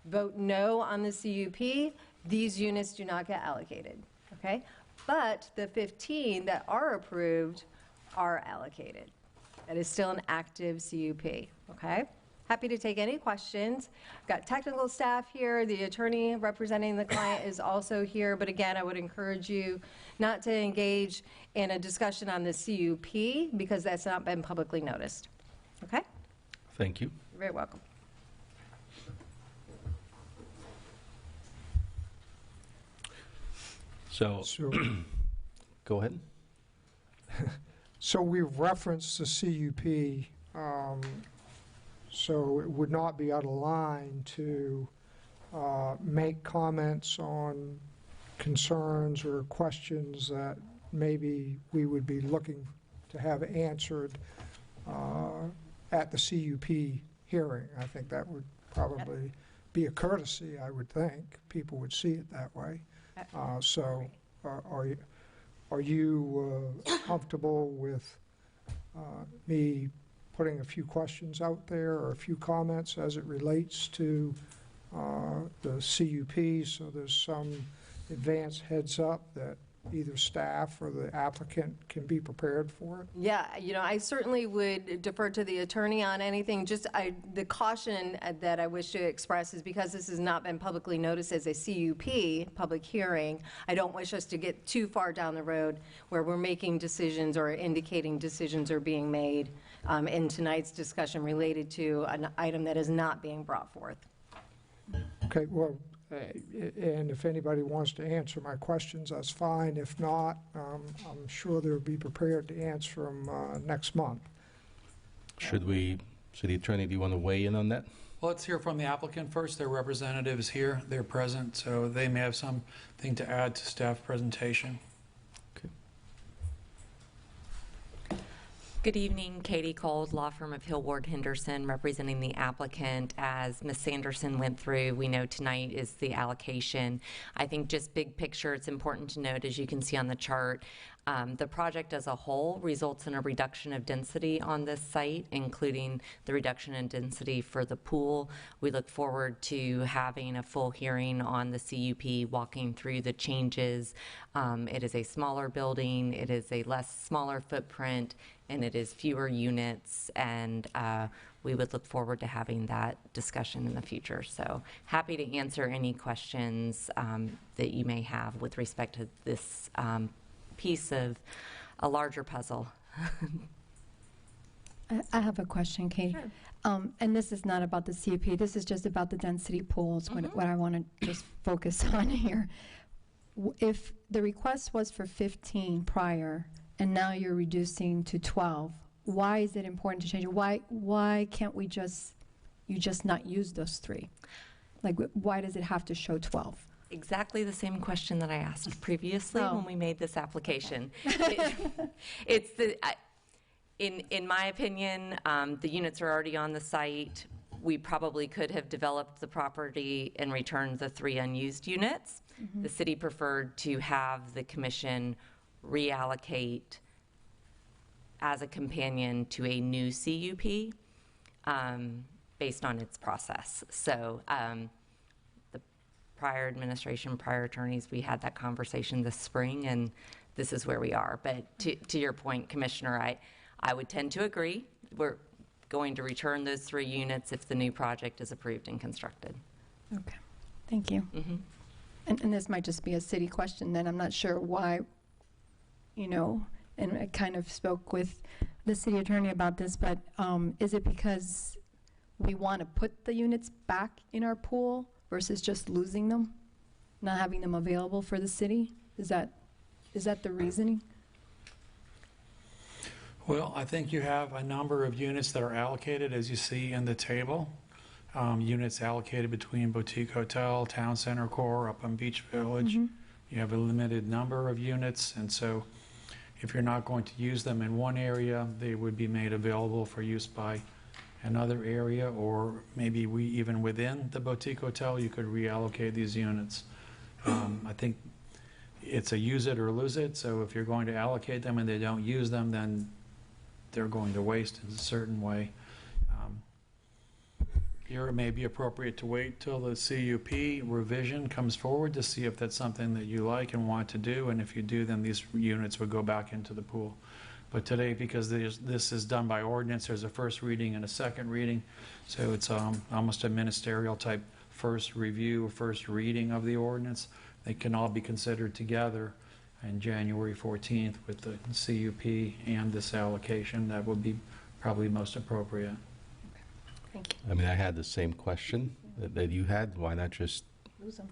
vote no on the CUP, these units do not get allocated, okay? But the 15 that are approved are allocated. That is still an active CUP, okay? Happy to take any questions. I've got technical staff here. The attorney representing the client is also here. But again, I would encourage you not to engage in a discussion on the CUP because that's not been publicly noticed. Okay? Thank you. You're very welcome. So go ahead. So we've referenced the CUP, so it would not be out of line to make comments on concerns or questions that maybe we would be looking to have answered at the CUP hearing. I think that would probably be a courtesy, I would think. People would see it that way. So are you comfortable with me putting a few questions out there or a few comments as it relates to the CUP, so there's some advance heads up that either staff or the applicant can be prepared for it? Yeah, I certainly would defer to the attorney on anything. Just the caution that I wish to express is because this has not been publicly noticed as a CUP, public hearing, I don't wish us to get too far down the road where we're making decisions or indicating decisions are being made in tonight's discussion related to an item that is not being brought forth. Okay, well, and if anybody wants to answer my questions, that's fine. If not, I'm sure they'll be prepared to answer them next month. Should the attorney, do you want to weigh in on that? Well, let's hear from the applicant first. Their representative is here. They're present, so they may have something to add to staff presentation. Good evening, Katie Cold, law firm of Hill Ward Henderson, representing the applicant. As Ms. Sanderson went through, we know tonight is the allocation. I think just big picture, it's important to note, as you can see on the chart, the project as a whole results in a reduction of density on this site, including the reduction in density for the pool. We look forward to having a full hearing on the CUP, walking through the changes. It is a smaller building, it is a smaller footprint, and it is fewer units, and we would look forward to having that discussion in the future. So happy to answer any questions that you may have with respect to this piece of a larger puzzle. I have a question, Katie. Sure. And this is not about the CUP. This is just about the density pools, what I want to just focus on here. If the request was for 15 prior, and now you're reducing to 12, why is it important to change it? Why can't you just not use those 3? Like, why does it have to show 12? Exactly the same question that I asked previously when we made this application. In my opinion, the units are already on the site. We probably could have developed the property and returned the 3 unused units. The city preferred to have the commission reallocate as a companion to a new CUP based on its process. So the prior administration, prior attorneys, we had that conversation this spring, and this is where we are. But to your point, Commissioner, I would tend to agree. going to return those 3 units if the new project is approved and constructed. Okay, thank you. And this might just be a city question, then I'm not sure why, you know, and I kind of spoke with the city attorney about this, but is it because we want to put the units back in our pool versus just losing them, not having them available for the city? Is that the reasoning? Well, I think you have a number of units that are allocated, as you see in the table. Units allocated between Boutique Hotel, Town Center Core, up on Beach Village. You have a limited number of units, and so if you're not going to use them in one area, they would be made available for use by another area, or maybe even within the Boutique Hotel, you could reallocate these units. I think it's a use it or lose it, so if you're going to allocate them and they don't use them, then they're going to waste in a certain way. Here it may be appropriate to wait till the CUP revision comes forward to see if that's something that you like and want to do, and if you do, then these units would go back into the pool. But today, because this is done by ordinance, there's a first reading and a second reading, so it's almost a ministerial type first review, first reading of the ordinance. They can all be considered together on January 14th with the CUP and this allocation. That would be probably most appropriate. Thank I mean, I had the same question that you had. Why not just Lose them.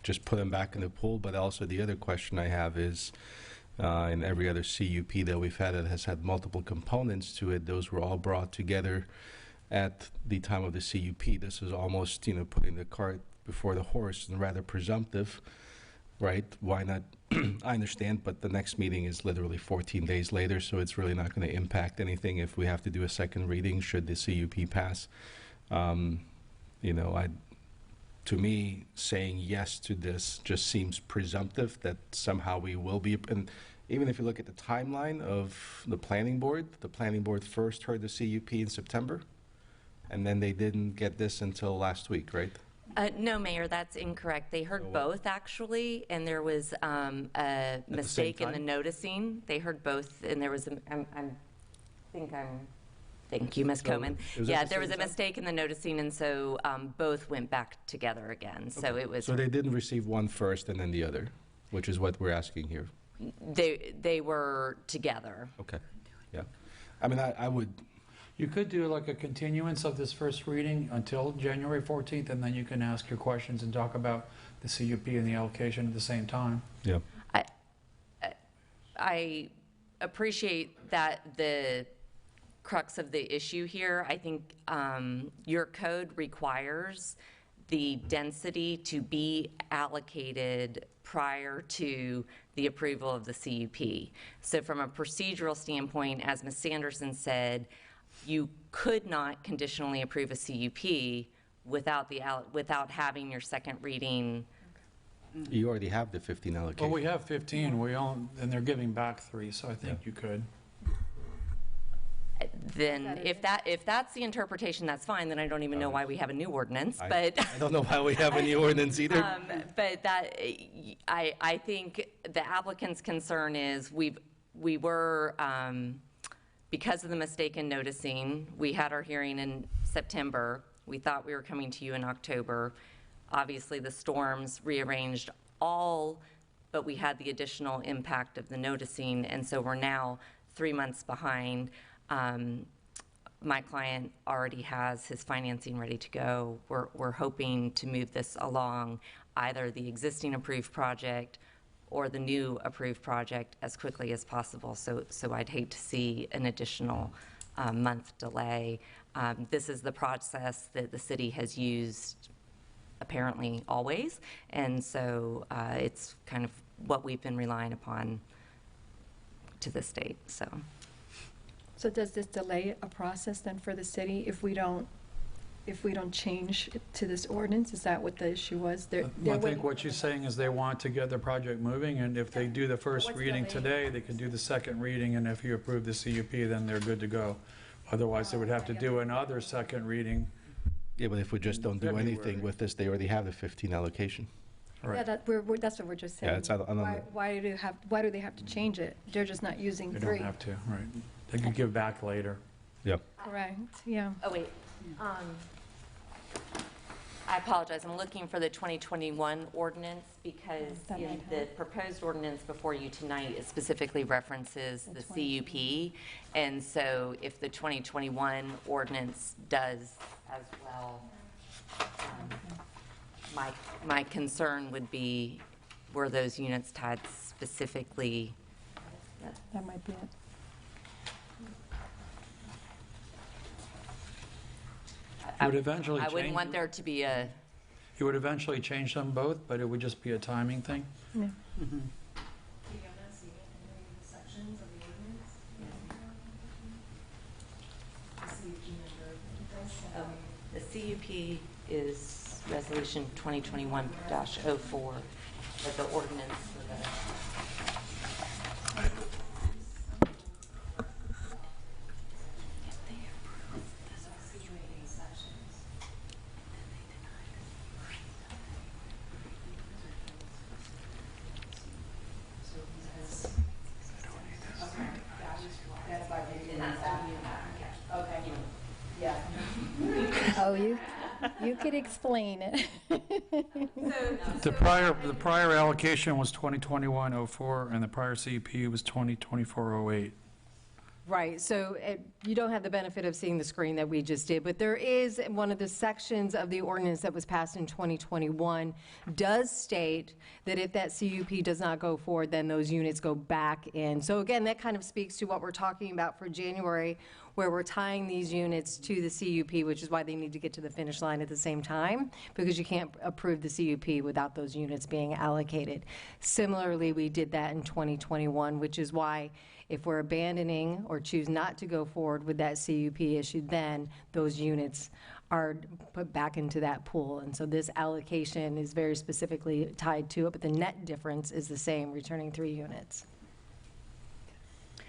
just put them back in the pool? But also the other question I have is, in every other CUP that we've had that has had multiple components to it, those were all brought together at the time of the CUP. This is almost, you know, putting the cart before the horse and rather presumptive, right? Why not? I understand, but the next meeting is literally 14 days later, so it's really not going to impact anything if we have to do a second reading should the CUP pass. You know, to me, saying yes to this just seems presumptive that somehow we will be. And even if you look at the timeline of the planning board first heard the CUP in September, and then they didn't get this until last week, right? No, Mayor, that's incorrect. They heard both, actually, and there was a mistake in the noticing. They heard both, and there was thank you, Ms. Coman. Yeah, there was a mistake in the noticing, and so both went back together again. So it was. So they didn't receive one first and then the other, which is what we're asking here. They were together. Okay. Yeah. I mean, I would. You could do like a continuance of this first reading until January 14th, and then you can ask your questions and talk about the CUP and the allocation at the same time. Yeah. I appreciate that the crux of the issue here. I think your code requires the density to be allocated prior to the approval of the CUP. So from a procedural standpoint, as Ms. Sanderson said, you could not conditionally approve a CUP without having your second reading. You already have the 15 allocation. Well, we have 15, and they're giving back 3, so I think you could. Then if that's the interpretation, that's fine. Then I don't even know why we have a new ordinance. But I don't know why we have a new ordinance either. But that I think the applicant's concern is we were because of the mistaken noticing. We had our hearing in September. We thought we were coming to you in October. Obviously, the storms rearranged all, but we had the additional impact of the noticing, and so we're now 3 months behind. My client already has his financing ready to go. We're hoping to move this along, either the existing approved project or the new approved project as quickly as possible. So I'd hate to see an additional month delay. This is the process that the city has used apparently always, and so it's kind of what we've been relying upon to this date. So does this delay a process then for the city if we don't change it to this ordinance? Is that what the issue was? I think what she's saying is they want to get the project moving, and if they do the first reading today, they can do the second reading, and if you approve the CUP, then they're good to go. Otherwise, they would have to do another second reading. Yeah, but if we just don't do anything with this, they already have the 15 allocation. Right. Yeah, that's what we're just saying. Yeah, it's, I don't know. Why do they have to change it? They're just not using They 3. don't have to, right. They can give back later. Yep. Correct, yeah. Oh, wait. I apologize. I'm looking for the 2021 ordinance because in the proposed ordinance before you tonight, it specifically references the CUP. And so if the 2021 ordinance does as well, my concern would be, were those units tied specifically? That might be it. You would eventually I wouldn't change- want there to be a, You would eventually change them both, but it would just be a timing thing? Yeah. the CUP is Resolution 2021-04, but the ordinance for the... Oh, you could explain it. The prior allocation was 2021-04, and the prior CUP was 2024-08. Right, so you don't have the benefit of seeing the screen that we just did, but there is, one of the sections of the ordinance that was passed in 2021 does state that if that CUP does not go forward, then those units go back in. So again, that kind of speaks to what we're talking about for January, where we're tying these units to the CUP, which is why they need to get to the finish line at the same time, because you can't approve the CUP without those units being allocated. Similarly, we did that in 2021, which is why if we're abandoning or choose not to go forward with that CUP issue, then those units are put back into that pool. And so this allocation is very specifically tied to it, but the net difference is the same, returning 3 units.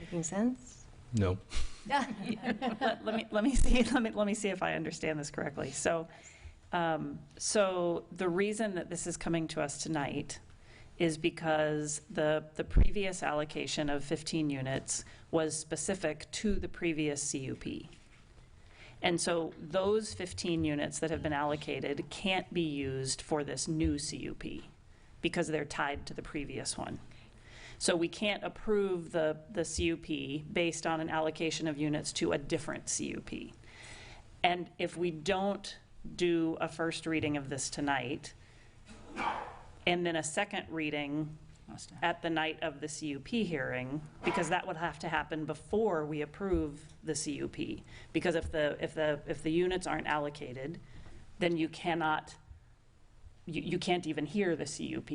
Making sense? No. Let me see if I understand this correctly. So the reason that this is coming to us tonight is because the previous allocation of 15 units was specific to the previous CUP. And so those 15 units that have been allocated can't be used for this new CUP because they're tied to the previous one. So we can't approve the CUP based on an allocation of units to a different CUP. And if we don't do a first reading of this tonight, and then a second reading at the night of the CUP hearing, because that would have to happen before we approve the CUP. Because if the units aren't allocated, then you can't even hear the CUP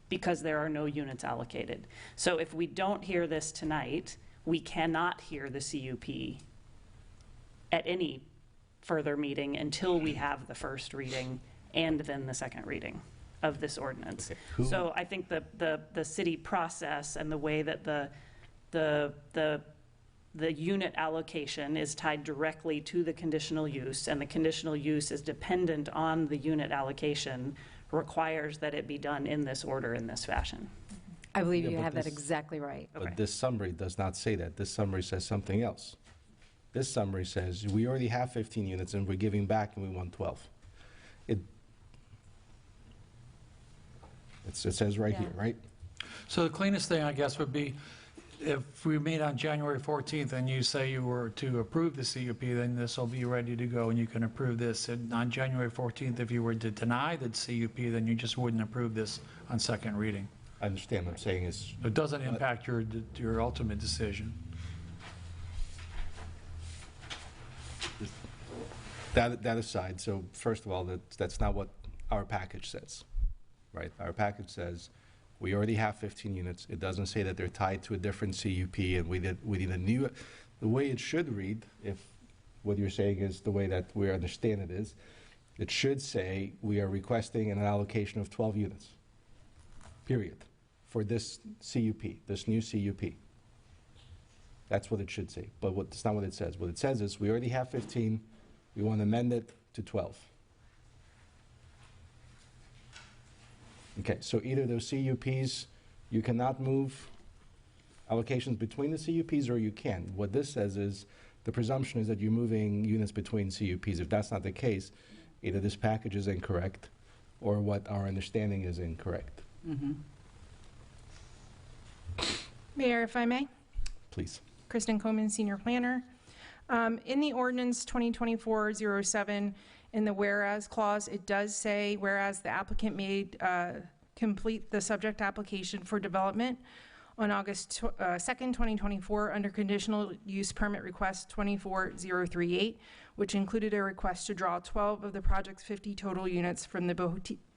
because there are no units allocated. So if we don't hear this tonight, we cannot hear the CUP at any further meeting until we have the first reading and then the second reading of this ordinance. Okay. So I think the city process and the way that the unit allocation is tied directly to the conditional use, and the conditional use is dependent on the unit allocation, requires that it be done in this order, in this fashion. I believe Yeah, you but have that this- exactly right. But this summary does not say that. This summary says something else. This summary says, we already have 15 units and we're giving back and we want 12. It says right here, right? So the cleanest thing, I guess, would be if we meet on January 14th and you say you were to approve the CUP, then this will be ready to go and you can approve this. And on January 14th, if you were to deny the CUP, then you just wouldn't approve this on second reading. I understand what I'm saying is, It doesn't impact your ultimate decision. that aside, so first of all, that's not what our package says, right? Our package says, we already have 15 units. It doesn't say that they're tied to a different CUP and we need a new, the way it should read, if what you're saying is the way that we understand it is, it should say we are requesting an allocation of 12 units, period, for this CUP, this new CUP. That's what it should say, but that's not what it says. What it says is we already have 15, we want to amend it to 12. Okay, so either those CUPs, you cannot move allocations between the CUPs or you can. What this says is the presumption is that you're moving units between CUPs. If that's not the case, either this package is incorrect or what our understanding is incorrect. Mayor, if I may? Please. Kristen Coleman, Senior Planner. In the ordinance 2024-07, in the whereas clause, it does say, whereas the applicant made complete the subject application for development on August 2nd, 2024, under conditional use permit request 24038, which included a request to draw 12 of the project's 50 total units from the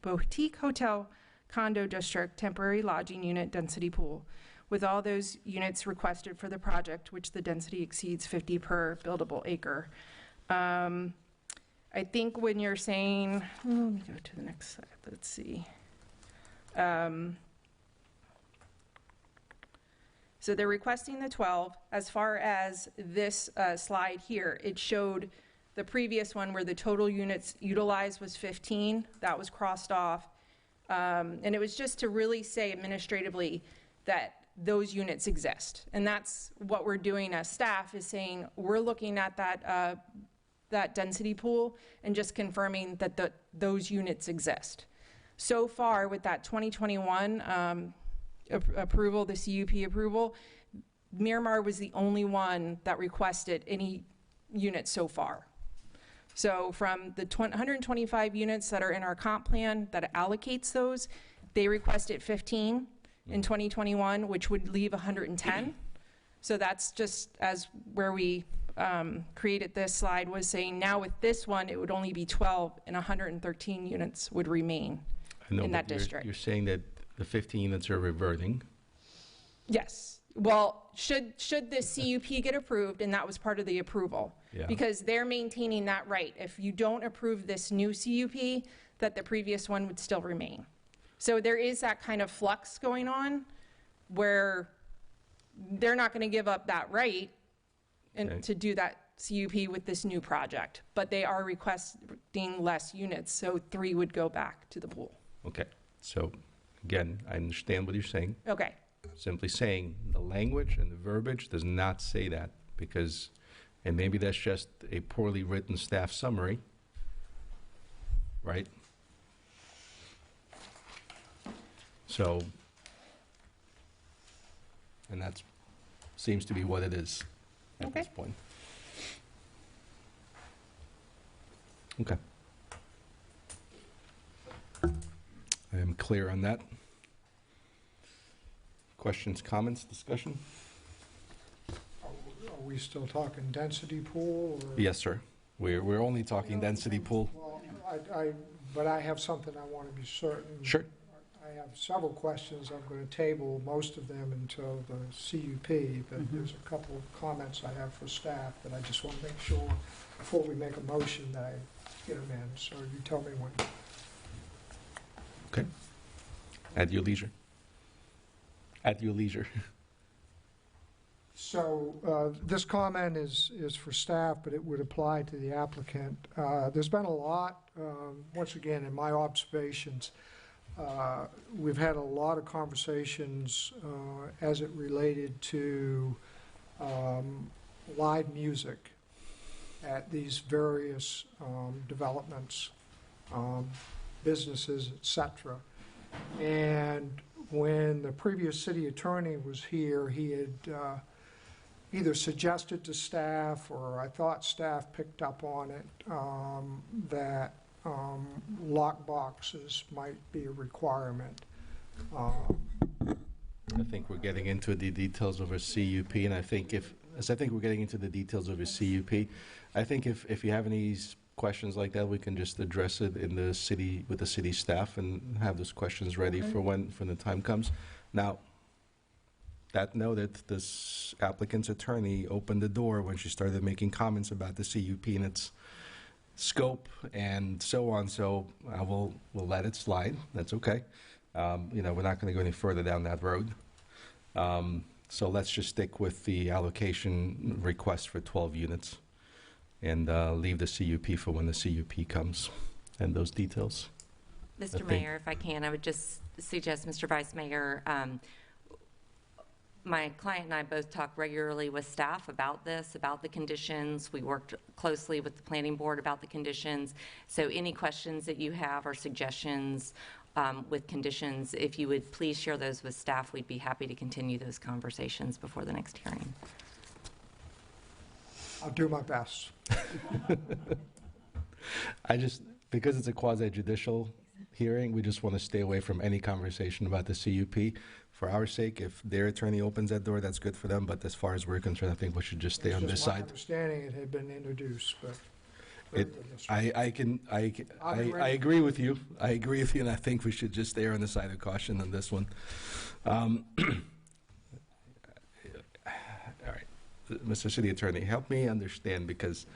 boutique hotel condo district temporary lodging unit density pool, with all those units requested for the project, which the density exceeds 50 per buildable acre. I think when you're saying, let me go to the next slide, let's see. So they're requesting the 12. As far as this slide here, it showed the previous one where the total units utilized was 15. That was crossed off. And it was just to really say administratively that those units exist. And that's what we're doing as staff, is saying we're looking at that density pool and just confirming that those units exist. So far with that 2021 approval, the CUP approval, Miramar was the only one that requested any units so far. So from the 125 units that are in our comp plan that allocates those, they requested 15 in 2021, which would leave 110. So that's just as where we created this slide, was saying now with this one, it would only be 12 and 113 units would remain in that district. You're saying that the 15 units are reverting. Yes. Well, should the CUP get approved, and that was part of the approval, because they're maintaining that right. If you don't approve this new CUP, that the previous one would still remain. So there is that kind of flux going on where they're not going to give up that right to do that CUP with this new project, but they are requesting less units, so 3 would go back to the pool. Okay. So again, I understand what you're saying. Okay. Simply saying the language and the verbiage does not say that, because, and maybe that's just a poorly written staff summary, right? So, and that seems to be what it is at this point. Okay. I am clear on that. Questions, comments, discussion? Are we still talking density pool? Or? Yes, sir. We're only talking density pool. Well, but I have something I want to be certain. Sure. I have several questions. I'm going to table most of them until the CUP, but there's a couple of comments I have for staff that I just want to make sure before we make a motion that I get them in. So you tell me when. Okay. At your leisure. At your leisure. So this comment is for staff, but it would apply to the applicant. There's been a lot, once again, in my observations, we've had a lot of conversations as it related to live music at these various developments, businesses, etc. And when the previous city attorney was here, he had either suggested to staff, or I thought staff picked up on it, that lock boxes might be a requirement. I think we're getting into the details of a CUP, and I think we're getting into the details of a CUP. I think if you have any questions like that, we can just address it in the city with the city staff and have those questions ready for when the time comes. Now, that noted, this applicant's attorney opened the door when she started making comments about the CUP and its scope and so on. So we'll let it slide. That's okay. We're not going to go any further down that road. So let's just stick with the allocation request for 12 units and leave the CUP for when the CUP comes and those details. Mr. Mayor, if I can, I would just suggest, Mr. Vice Mayor, My client and I both talk regularly with staff about this, about the conditions. We worked closely with the planning board about the conditions. So any questions that you have or suggestions with conditions, if you would please share those with staff, we'd be happy to continue those conversations before the next hearing. I'll do my best. Because it's a quasi-judicial hearing, we just want to stay away from any conversation about the CUP. For our sake, if their attorney opens that door, that's good for them, but as far as we're concerned, I think we should just stay on this It's just my side. understanding it had been introduced, but. I agree with you. I agree with you, and I think we should just err on the side of caution on this one. All right, Mr. City Attorney, help me understand, because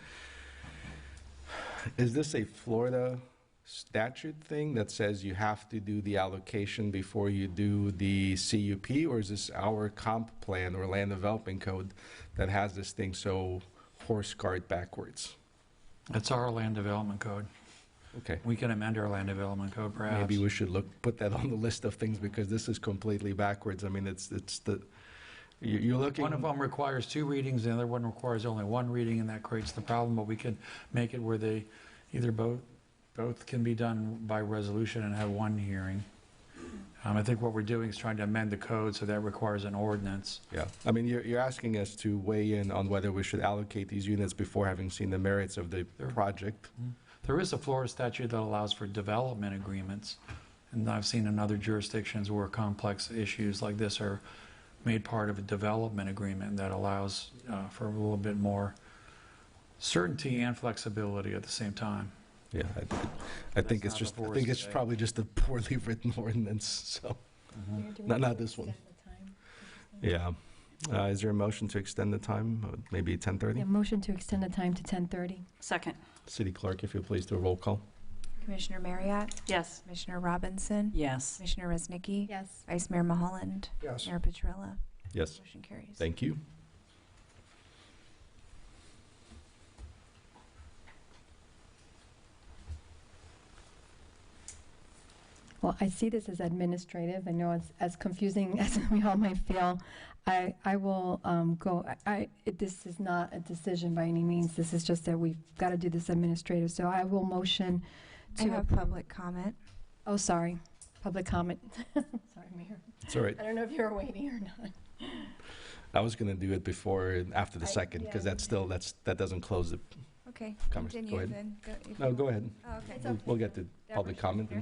is this a Florida statute thing that says you have to do the allocation before you do the CUP, or is this our comp plan or land development code that has this thing so horse cart backwards? It's our land development code. Okay. We can amend our land development code, perhaps. Maybe we should put that on the list of things, because this is completely backwards. I mean, you're looking. One of them requires 2 readings, the other one requires only 1 reading, and that creates the problem, but we can make it where they either both can be done by resolution and have 1 hearing. I think what we're doing is trying to amend the code, so that requires an ordinance. Yeah, I mean, you're asking us to weigh in on whether we should allocate these units before having seen the merits of the project. There is a Florida statute that allows for development agreements, and I've seen in other jurisdictions where complex issues like this are made part of a development agreement that allows for a little bit more certainty and flexibility at the same time. Yeah, I think it's probably just a poorly written ordinance, so, not this one. Yeah. Is there a motion to extend the time, maybe 10:30? Yeah, motion to extend the time to 10:30. Second. City Clerk, if you'll please do a roll call. Commissioner Marriott? Yes. Commissioner Robinson? Yes. Commissioner Resnicki? Yes. Vice Mayor Mulholland? Yes. Mayor Petrella? Yes. Motion carries. Thank you. Well, I see this as administrative. I know it's as confusing as we all might feel. I will go, this is not a decision by any means. This is just that we've got to do this administrative. So I will motion to. I have public comment. Oh, sorry. Public comment. Sorry, Mayor. It's all right. I don't know if you were waiting or not. I was going to do it before and after the second, because that doesn't close the Okay, conversation. continue Go ahead. then. No, go ahead. Oh, okay. We'll get to public comment.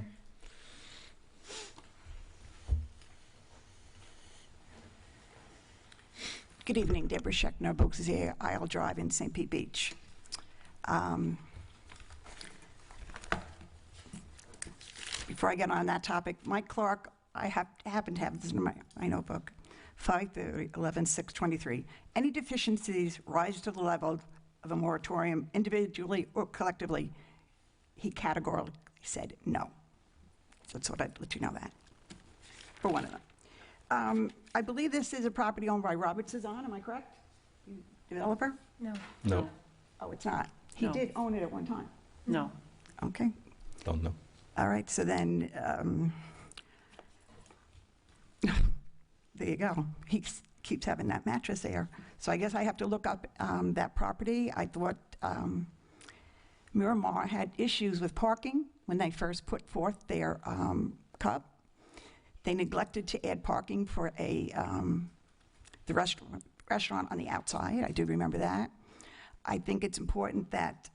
Good evening, Deborah Scheckner, Boxier Isle Drive in St. Pete Beach. Before I get on that topic, Mike Clark, I happen to have this in my notebook, 5/11/6/23. Any deficiencies rise to the level of a moratorium individually or collectively, he categorically said no. So that's what I'd let you know that, for one of them. I believe this is a property owned by Robert Cezanne, am I correct? Developer? No. No. Oh, it's not. He No. did own it at one time. No. Okay. Don't know. All right, so then, there you go. He keeps having that mattress there. So I guess I have to look up that property. I thought Miramar had issues with parking when they first put forth their cup. They neglected to add parking for the restaurant on the outside. I do remember that. I think it's important that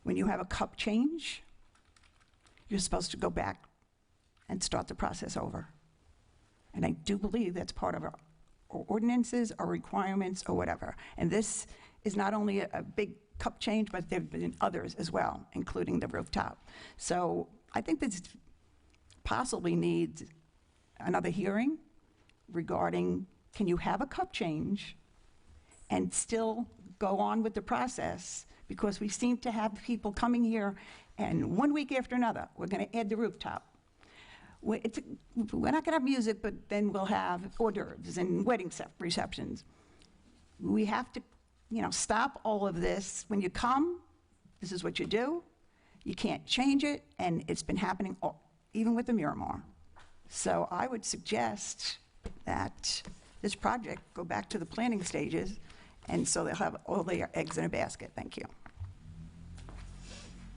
when you have a cup change, you're supposed to go back and start the process over. And I do believe that's part of our ordinances or requirements or whatever. And this is not only a big cup change, but there have been others as well, including the rooftop. So I think this possibly needs another hearing regarding, can you have a cup change and still go on with the process? Because we seem to have people coming here, and 1 week after another, we're going to add the rooftop. We're not going to have music, but then we'll have hors d'oeuvres and wedding receptions. We have to, stop all of this. When you come, this is what you do. You can't change it, and it's been happening even with the Miramar. So I would suggest that this project go back to the planning stages, and so they'll have all their eggs in a basket. Thank you.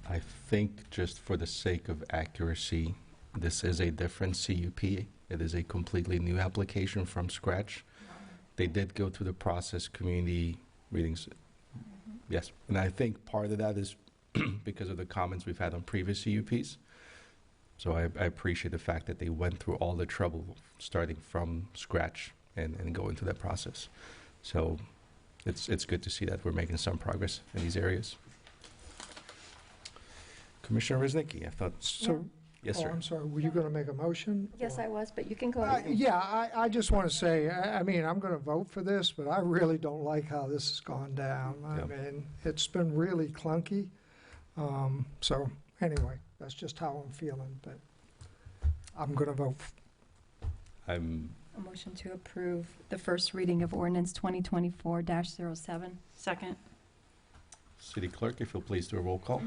I think just for the sake of accuracy, this is a different CUP. It is a completely new application from scratch. They did go through the process, community meetings. Yes, and I think part of that is because of the comments we've had on previous CUPs. So I appreciate the fact that they went through all the trouble starting from scratch and going through that process. So it's good to see that we're making some progress in these areas. Commissioner Reznicki, I thought. So, yes, sir. I'm sorry, were you going to make a motion? Yes, I was, but you can go. Yeah, I just want to say, I mean, I'm going to vote for this, but I really don't like how this has gone down. I mean, it's been really clunky. So anyway, that's just how I'm feeling, but I'm going to vote. A motion to approve the first reading of ordinance 2024-07. Second. City Clerk, if you'll please do a roll call.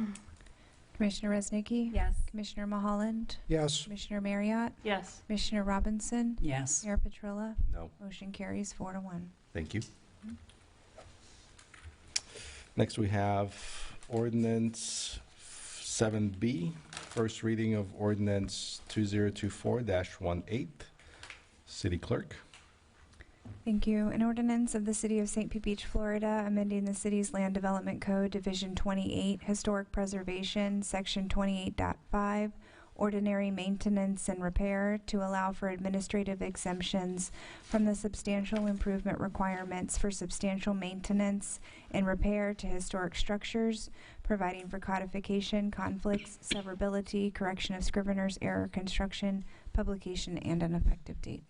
Commissioner Reznicki? Yes. Commissioner Mulholland? Yes. Commissioner Marriott? Yes. Commissioner Robinson? Yes. Mayor Petrilla? No. Motion carries 4-1. Thank you. Next, we have ordinance 7B, first reading of ordinance 2024-18. City Clerk. Thank you. An ordinance of the City of St. Pete Beach, Florida, amending the city's Land Development Code, Division 28, Historic Preservation, Section 28.5, Ordinary Maintenance and Repair, to allow for administrative exemptions from the substantial improvement requirements for substantial maintenance and repair to historic structures, providing for codification, conflicts, severability, correction of scrivener's error, construction, publication, and an effective date.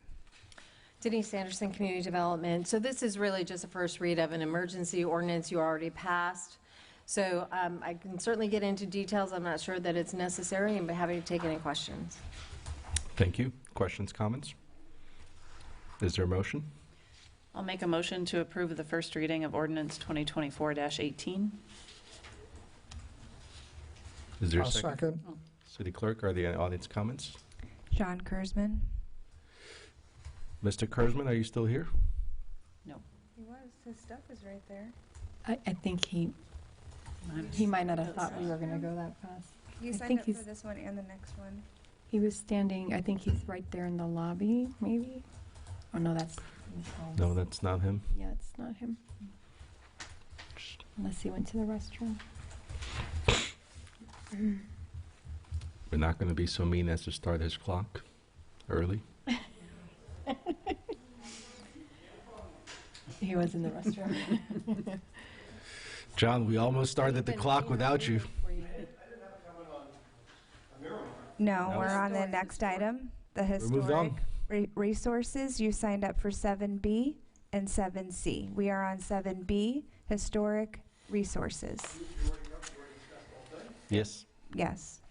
Denise Anderson, Community Development. So this is really just a first read of an emergency ordinance you already passed. So I can certainly get into details. I'm not sure that it's necessary, and I'm happy to take any questions. Thank you. Questions, comments? Is there a motion? I'll make a motion to approve the first reading of ordinance 2024-18. Is there a I'll second. City Clerk, are there any audience comments? John Kurzman? Mr. Kurzman, are you still here? No. He was. His stuff is right there. I think he might not have thought we were going to go that fast. You I signed think up he's- for this one and the next one. He was standing, I think he's right there in the lobby, maybe? Oh, no, that's... No, that's not him. Yeah, it's not him. Unless he went to the restroom. We're not going to be so mean as to start his clock early. He was in the restroom. John, we almost started the clock without you. No, we're on the next item, the moved on. historic resources. You signed up for 7B and 7C. We are on 7B, historic resources. Yes. Yes.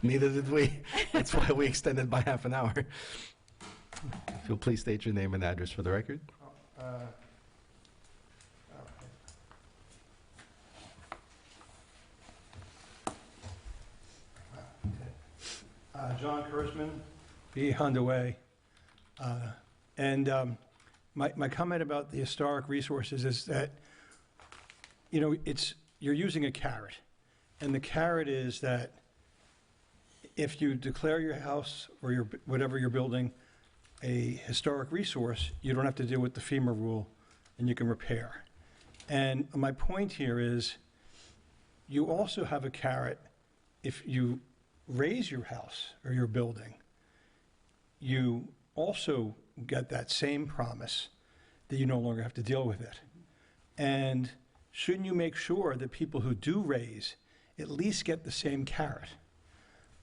Neither did we. That's why we extended by half an hour. If you'll please state your name and address for the record. John Kurzman, B. Honda Way. My comment about the historic resources is that, you know, you're using a carrot. And the carrot is that if you declare your house or whatever you're building a historic resource, you don't have to deal with the FEMA rule and you can repair. And my point here is you also have a carrot if you raise your house or your building. You also get that same promise that you no longer have to deal with it. And shouldn't you make sure that people who do raise at least get the same carrot?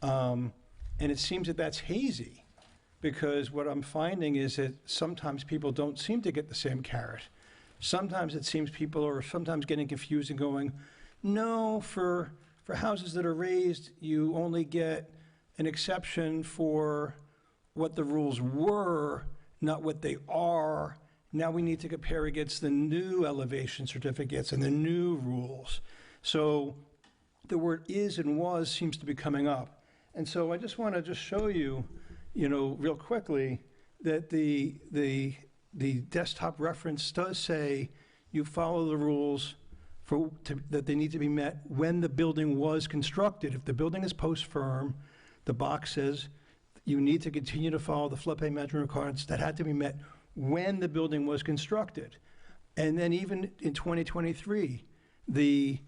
And it seems that that's hazy, because what I'm finding is that sometimes people don't seem to get the same carrot. Sometimes it seems people are sometimes getting confused and going, no, for houses that are raised, you only get an exception for what the rules were, not what they are. Now we need to compare against the new elevation certificates and the new rules. So the word is and was seems to be coming up. And so I just want to just show you, real quickly, that the desktop reference does say you follow the rules that they need to be met when the building was constructed. If the building is post-firm, the box says you need to continue to follow the floodplain management requirements that had to be met when the building was constructed. And then even in 2023, the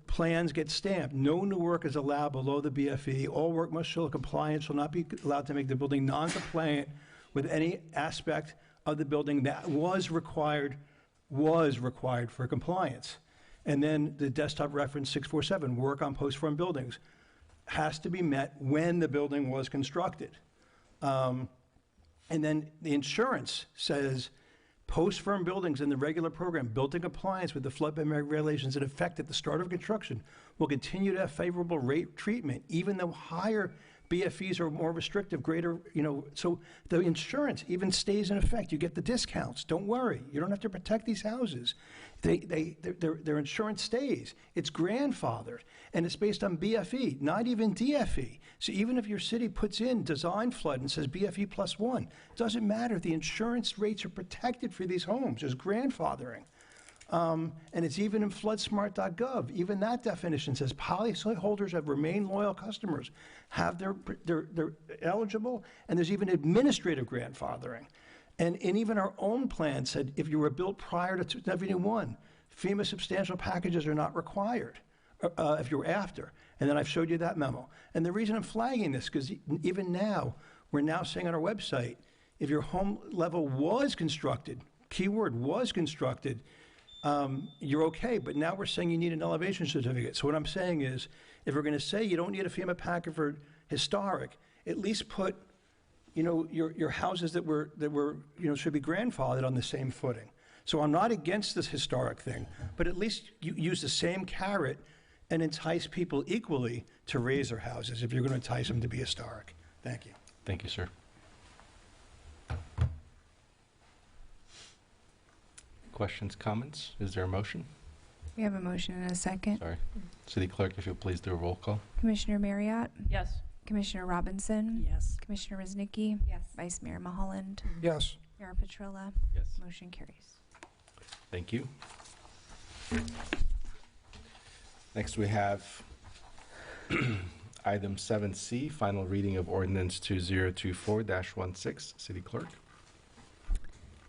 plans get stamped. No new work is allowed below the BFE. All work must show compliance, shall not be allowed to make the building non-compliant with any aspect of the building that was required for compliance. And then the desktop reference 647, work on post-firm buildings, has to be met when the building was constructed. And then the insurance says post-firm buildings in the regular program built in compliance with the floodplain regulations in effect at the start of construction will continue to have favorable rate treatment, even though higher BFEs are more restrictive, greater, so the insurance even stays in effect. You get the discounts. Don't worry. You don't have to protect these houses. Their insurance stays. It's grandfathered, and it's based on BFE, not even DFE. So even if your city puts in design flood and says BFE +1, it doesn't matter. The insurance rates are protected for these homes. There's grandfathering. And it's even in floodsmart.gov. Even that definition says policyholders have remained loyal customers, they're eligible, and there's even administrative grandfathering. And even our own plan said if you were built prior to 1971, FEMA substantial packages are not required if you were after. And then I've showed you that memo. And the reason I'm flagging this, because even now, we're now saying on our website, if your home level was constructed, keyword was constructed, you're okay, but now we're saying you need an elevation certificate. So what I'm saying is, if we're going to say you don't need a FEMA packet for historic, at least put, your houses that were should be grandfathered on the same footing. So I'm not against this historic thing, but at least you use the same carrot and entice people equally to raise their houses if you're going to entice them to be historic. Thank you. Thank you, sir. Questions, comments? Is there a motion? We have a motion and a second. Sorry. City Clerk, if you'll please do a roll call. Commissioner Marriott? Yes. Commissioner Robinson? Yes. Commissioner Rosnicki? Yes. Vice Mayor Mulholland? Yes. Mayor Petrola? Yes. Motion carries. Thank you. Next, we have item 7C, final reading of ordinance 2024-16. City Clerk.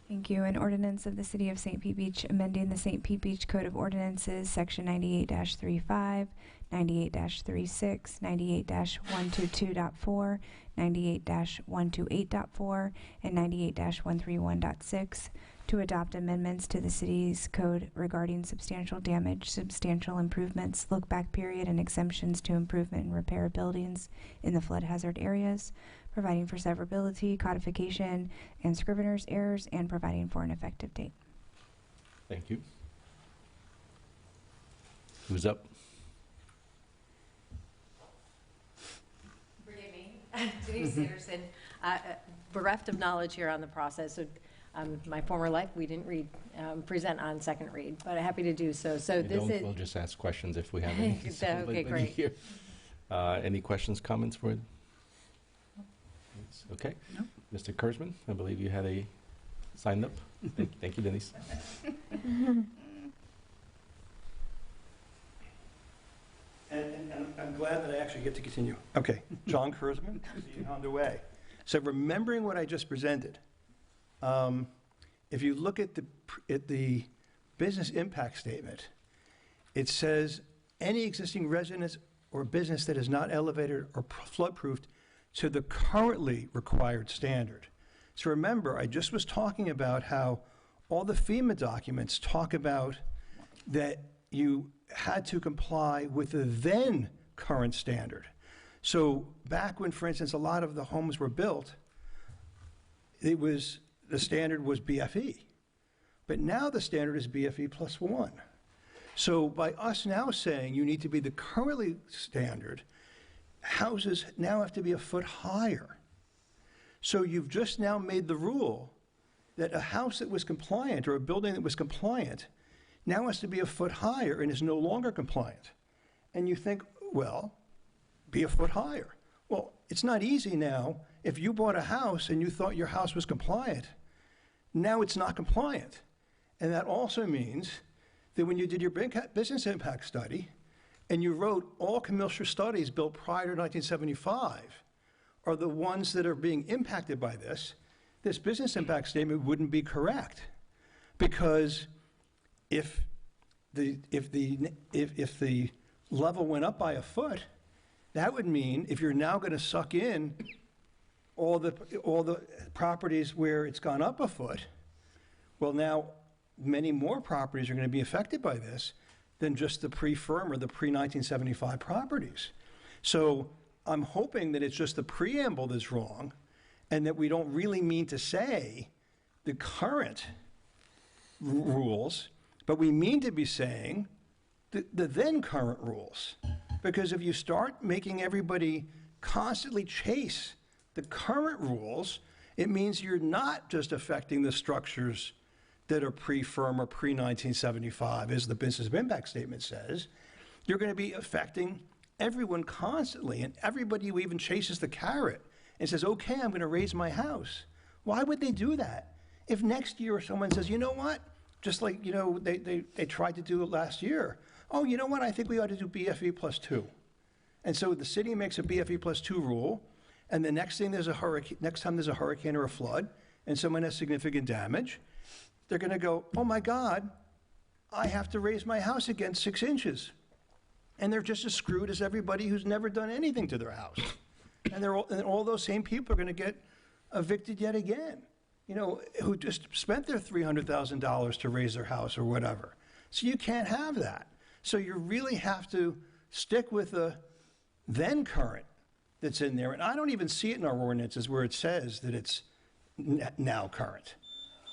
Thank you. An ordinance of the City of St. Pete Beach amending the St. Pete Beach Code of Ordinances, Section 98-35, 98-36, 98-122.4, 98-128.4, and 98-131.6 to adopt amendments to the city's code regarding substantial damage, substantial improvements, look-back period, and exemptions to improvement and repair of buildings in the flood hazard areas, providing for severability, codification, and scrivener's errors, and providing for an effective date. Thank you. Who's up? Forgive me. Denise Sanderson. Bereft of knowledge here on the process. So, my former life, we didn't present on second read, but I'm happy to do so. So this is. We'll just ask questions if we have any. Okay, great. Here. Any questions, comments for it? Okay. No. Mr. Kurzman, I believe you had a signed up. Thank you, Denise. And I'm glad that I actually get to continue. Okay, John Kurzman, City Honda Way. So remembering what I just presented, if you look at the business impact statement, it says any existing residence or business that is not elevated or flood-proofed to the currently required standard. So remember, I just was talking about how all the FEMA documents talk about that you had to comply with the then current standard. So back when, for instance, a lot of the homes were built, the standard was BFE. But now the standard is BFE +1. So by us now saying you need to be the currently standard, houses now have to be a foot higher. So you've just now made the rule that a house that was compliant or a building that was compliant now has to be a foot higher and is no longer compliant. And you think, well, be a foot higher. Well, it's not easy now. If you bought a house and you thought your house was compliant, now it's not compliant. And that also means that when you did your business impact study and you wrote all commercial studies built prior to 1975 are the ones that are being impacted by this, this business impact statement wouldn't be correct. Because if the level went up by a foot, that would mean if you're now going to suck in all the properties where it's gone up a foot, well, now many more properties are going to be affected by this than just the pre-firm or the pre-1975 properties. So I'm hoping that it's just the preamble that's wrong and that we don't really mean to say the current rules, but we mean to be saying the then current rules. Because if you start making everybody constantly chase the current rules, it means you're not just affecting the structures that are pre-firm or pre-1975, as the business impact statement says. You're going to be affecting everyone constantly, and everybody who even chases the carrot and says, okay, I'm going to raise my house. Why would they do that? If next year someone says, you know what, just like, you know, they tried to do it last year. Oh, you know what, I think we ought to do BFE +2. And so the city makes a BFE +2 rule, and the next time there's a hurricane or a flood, and someone has significant damage, they're going to go, oh my God, I have to raise my house again 6 inches. And they're just as screwed as everybody who's never done anything to their house. And all those same people are going to get evicted yet again, you know, who just spent their $300,000 to raise their house or whatever. So you can't have that. So you really have to stick with the then current that's in there. And I don't even see it in our ordinances where it says that it's now current.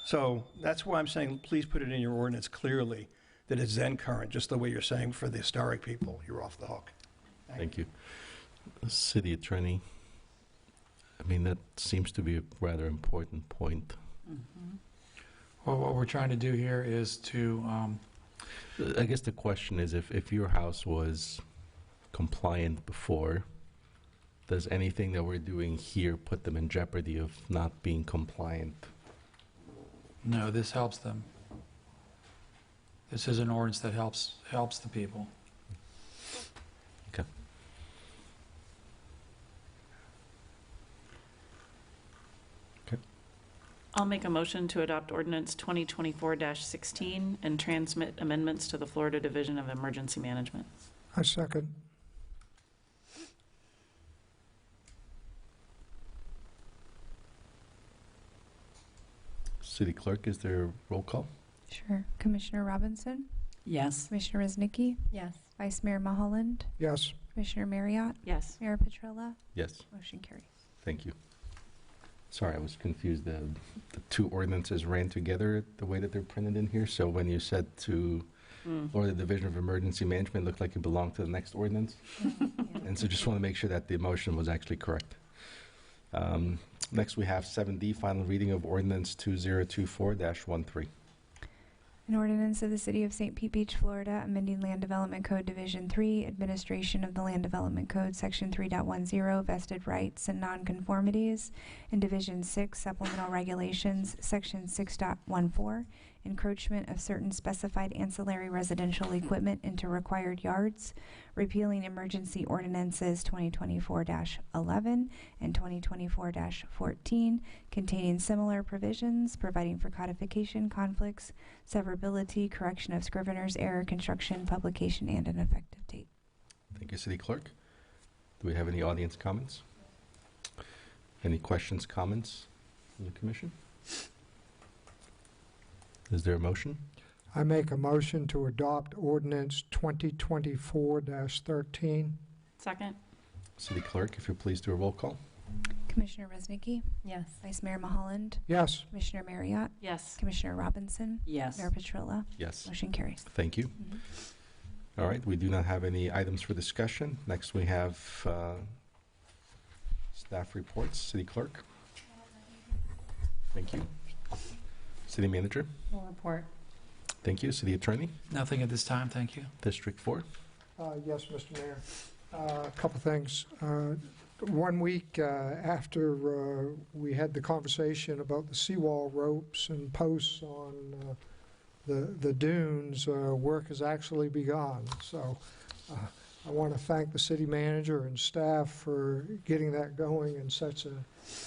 So that's why I'm saying, please put it in your ordinance clearly that it's then current, just the way you're saying for the historic people, you're off the hook. Thank you. City Attorney, I mean, that seems to be a rather important point. Well, what we're trying to do here is to, I guess the question is, if your house was compliant before, does anything that we're doing here put them in jeopardy of not being compliant? no, this helps them. This is an ordinance that helps the people. Okay. Okay. I'll make a motion to adopt ordinance 2024-16 and transmit amendments to the Florida Division of Emergency Management. I second. City Clerk, is there a roll call? Sure. Commissioner Robinson? Yes. Commissioner Rosnicki? Yes. Vice Mayor Mulholland? Yes. Commissioner Marriott? Yes. Mayor Petrola? Yes. Motion carries. Thank you. Sorry, I was confused. The two ordinances ran together the way that they're printed in here. So when you said to Florida Division of Emergency Management, it looked like it belonged to the next ordinance. And so just want to make sure that the motion was actually correct. Next, we have 7D, final reading of ordinance 2024-13. An ordinance of the City of St. Pete Beach, Florida, amending Land Development Code Division 3, Administration of the Land Development Code, Section 3.10, Vested Rights and Nonconformities, and Division 6, Supplemental Regulations, Section 6.14, Encroachment of certain specified ancillary residential equipment into required yards, repealing emergency ordinances 2024-11 and 2024-14, containing similar provisions, providing for codification, conflicts, severability, correction of scrivener's error, construction, publication, and an effective date. Thank you, City Clerk. Do we have any audience comments? Any questions, comments from the Commission? Is there a motion? I make a motion to adopt ordinance 2024-13. Second. City Clerk, if you'll please do a roll call. Commissioner Rosnicki? Yes. Vice Mayor Mulholland? Yes. Commissioner Marriott? Yes. Commissioner Robinson? Yes. Mayor Petrola? Yes. Motion carries. Thank you. All right, we do not have any items for discussion. Next, we have staff reports. City Clerk. Thank you. City Manager. No report. Thank you. City Attorney. Nothing at this time, thank you. District 4. Yes, Mr. Mayor. A couple things. 1 week after we had the conversation about the seawall ropes and posts on the dunes, work has actually begun. So I want to thank the city manager and staff for getting that going in such an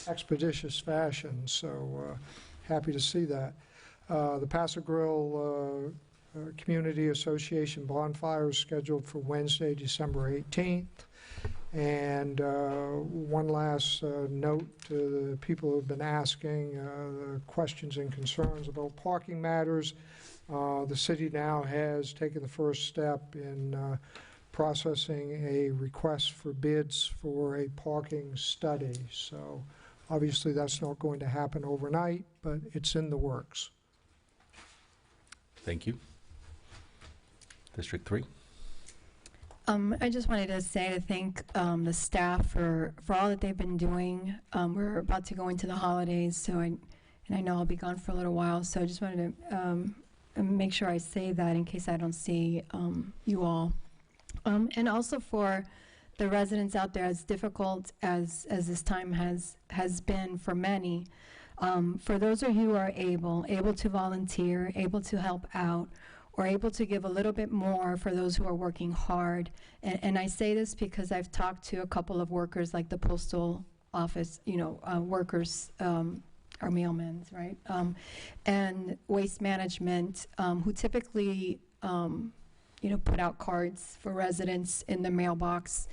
expeditious fashion. So happy to see that. The Paso Grill Community Association bonfire is scheduled for Wednesday, December 18th. And one last note to the people who have been asking questions and concerns about parking matters. The city now has taken the first step in processing a request for bids for a parking study. So obviously that's not going to happen overnight, but it's in the works. Thank you. District 3. I just wanted to say to thank the staff for all that they've been doing. We're about to go into the holidays, so and I know I'll be gone for a little while, so I just wanted to make sure I say that in case I don't see you all. And also for the residents out there, as difficult as this time has been for many, for those of you who are able to volunteer, able to help out, or able to give a little bit more for those who are working hard. And I say this because I've talked to a couple of workers like the postal office, workers, our mailmen, right? And waste management, who typically, put out cards for residents in the mailbox,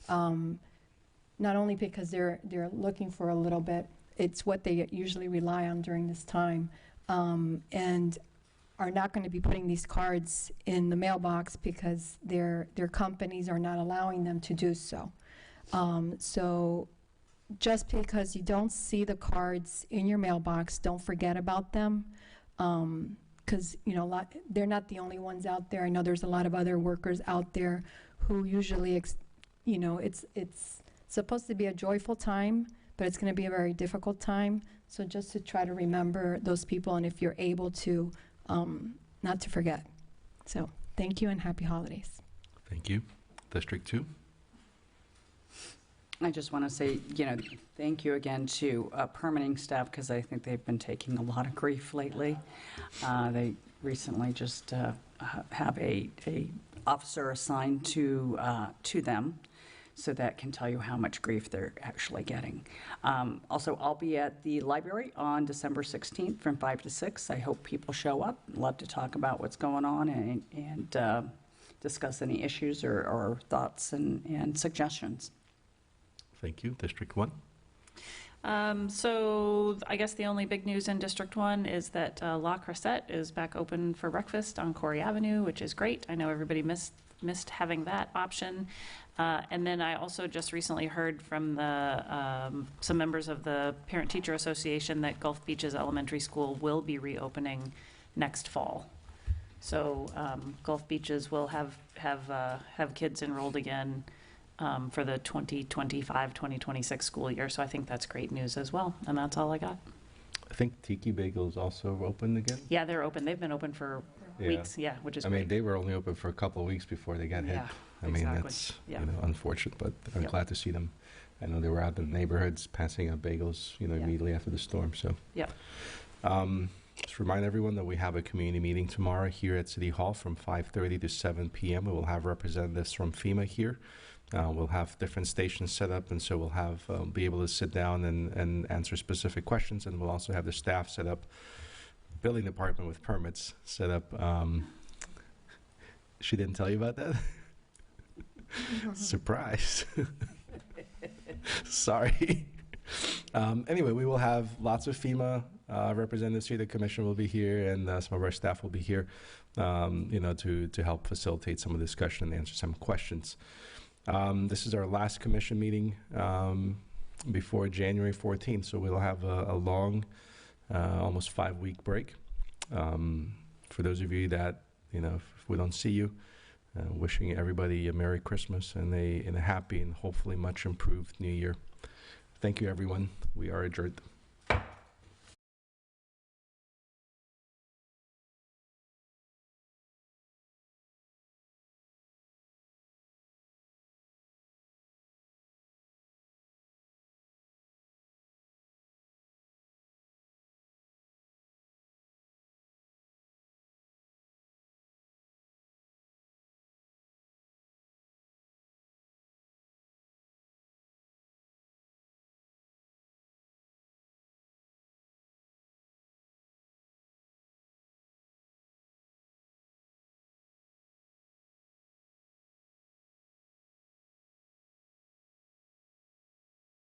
not only because they're looking for a little bit, it's what they usually rely on during this time, and are not going to be putting these cards in the mailbox because their companies are not allowing them to do so. So just because you don't see the cards in your mailbox, don't forget about them, because they're not the only ones out there. I know there's a lot of other workers out there who usually, it's supposed to be a joyful time, but it's going to be a very difficult time. So just to try to remember those people, and if you're able to, not to forget. So thank you and happy holidays. Thank you. District 2. I just want to say, thank you again to permitting staff, because I think they've been taking a lot of grief lately. They recently just have a officer assigned to them, so that can tell you how much grief they're actually getting. Also, I'll be at the library on December 16th from 5 to 6. I hope people show up. Love to talk about what's going on and discuss any issues or thoughts and suggestions. Thank you. District 1. So I guess the only big news in District 1 is that La Cressette is back open for breakfast on Corey Avenue, which is great. I know everybody missed having that option. And then I also just recently heard from some members of the Parent-Teacher Association that Gulf Beaches Elementary School will be reopening next fall. So Gulf Beaches will have kids enrolled again for the 2025-2026 school year. So I think that's great news as well. And that's all I got. I think Tiki Bagel's also open again. Yeah, they're open. They've been open for weeks, which is great. They were only open for a couple of weeks before they got hit. That's unfortunate, but I'm glad to see them. I know they were out in the neighborhoods passing out bagels, immediately after the storm. So, just remind everyone that we have a community meeting tomorrow here at City Hall from 5:30 to 7 p.m. We will have representatives from FEMA here. We'll have different stations set up, and so we'll have be able to sit down and answer specific questions, and we'll also have the staff set up. Building department with permits set up. She didn't tell you about that? Surprise. Sorry. Anyway, we will have lots of FEMA representatives here. The commission will be here, and some of our staff will be here, to help facilitate some of the discussion and answer some questions. This is our last commission meeting before January 14th, so we'll have a long, almost 5-week break. For those of you that, if we don't see you, wishing everybody a Merry Christmas and a happy and hopefully much improved New Year. Thank you, everyone. We are adjourned.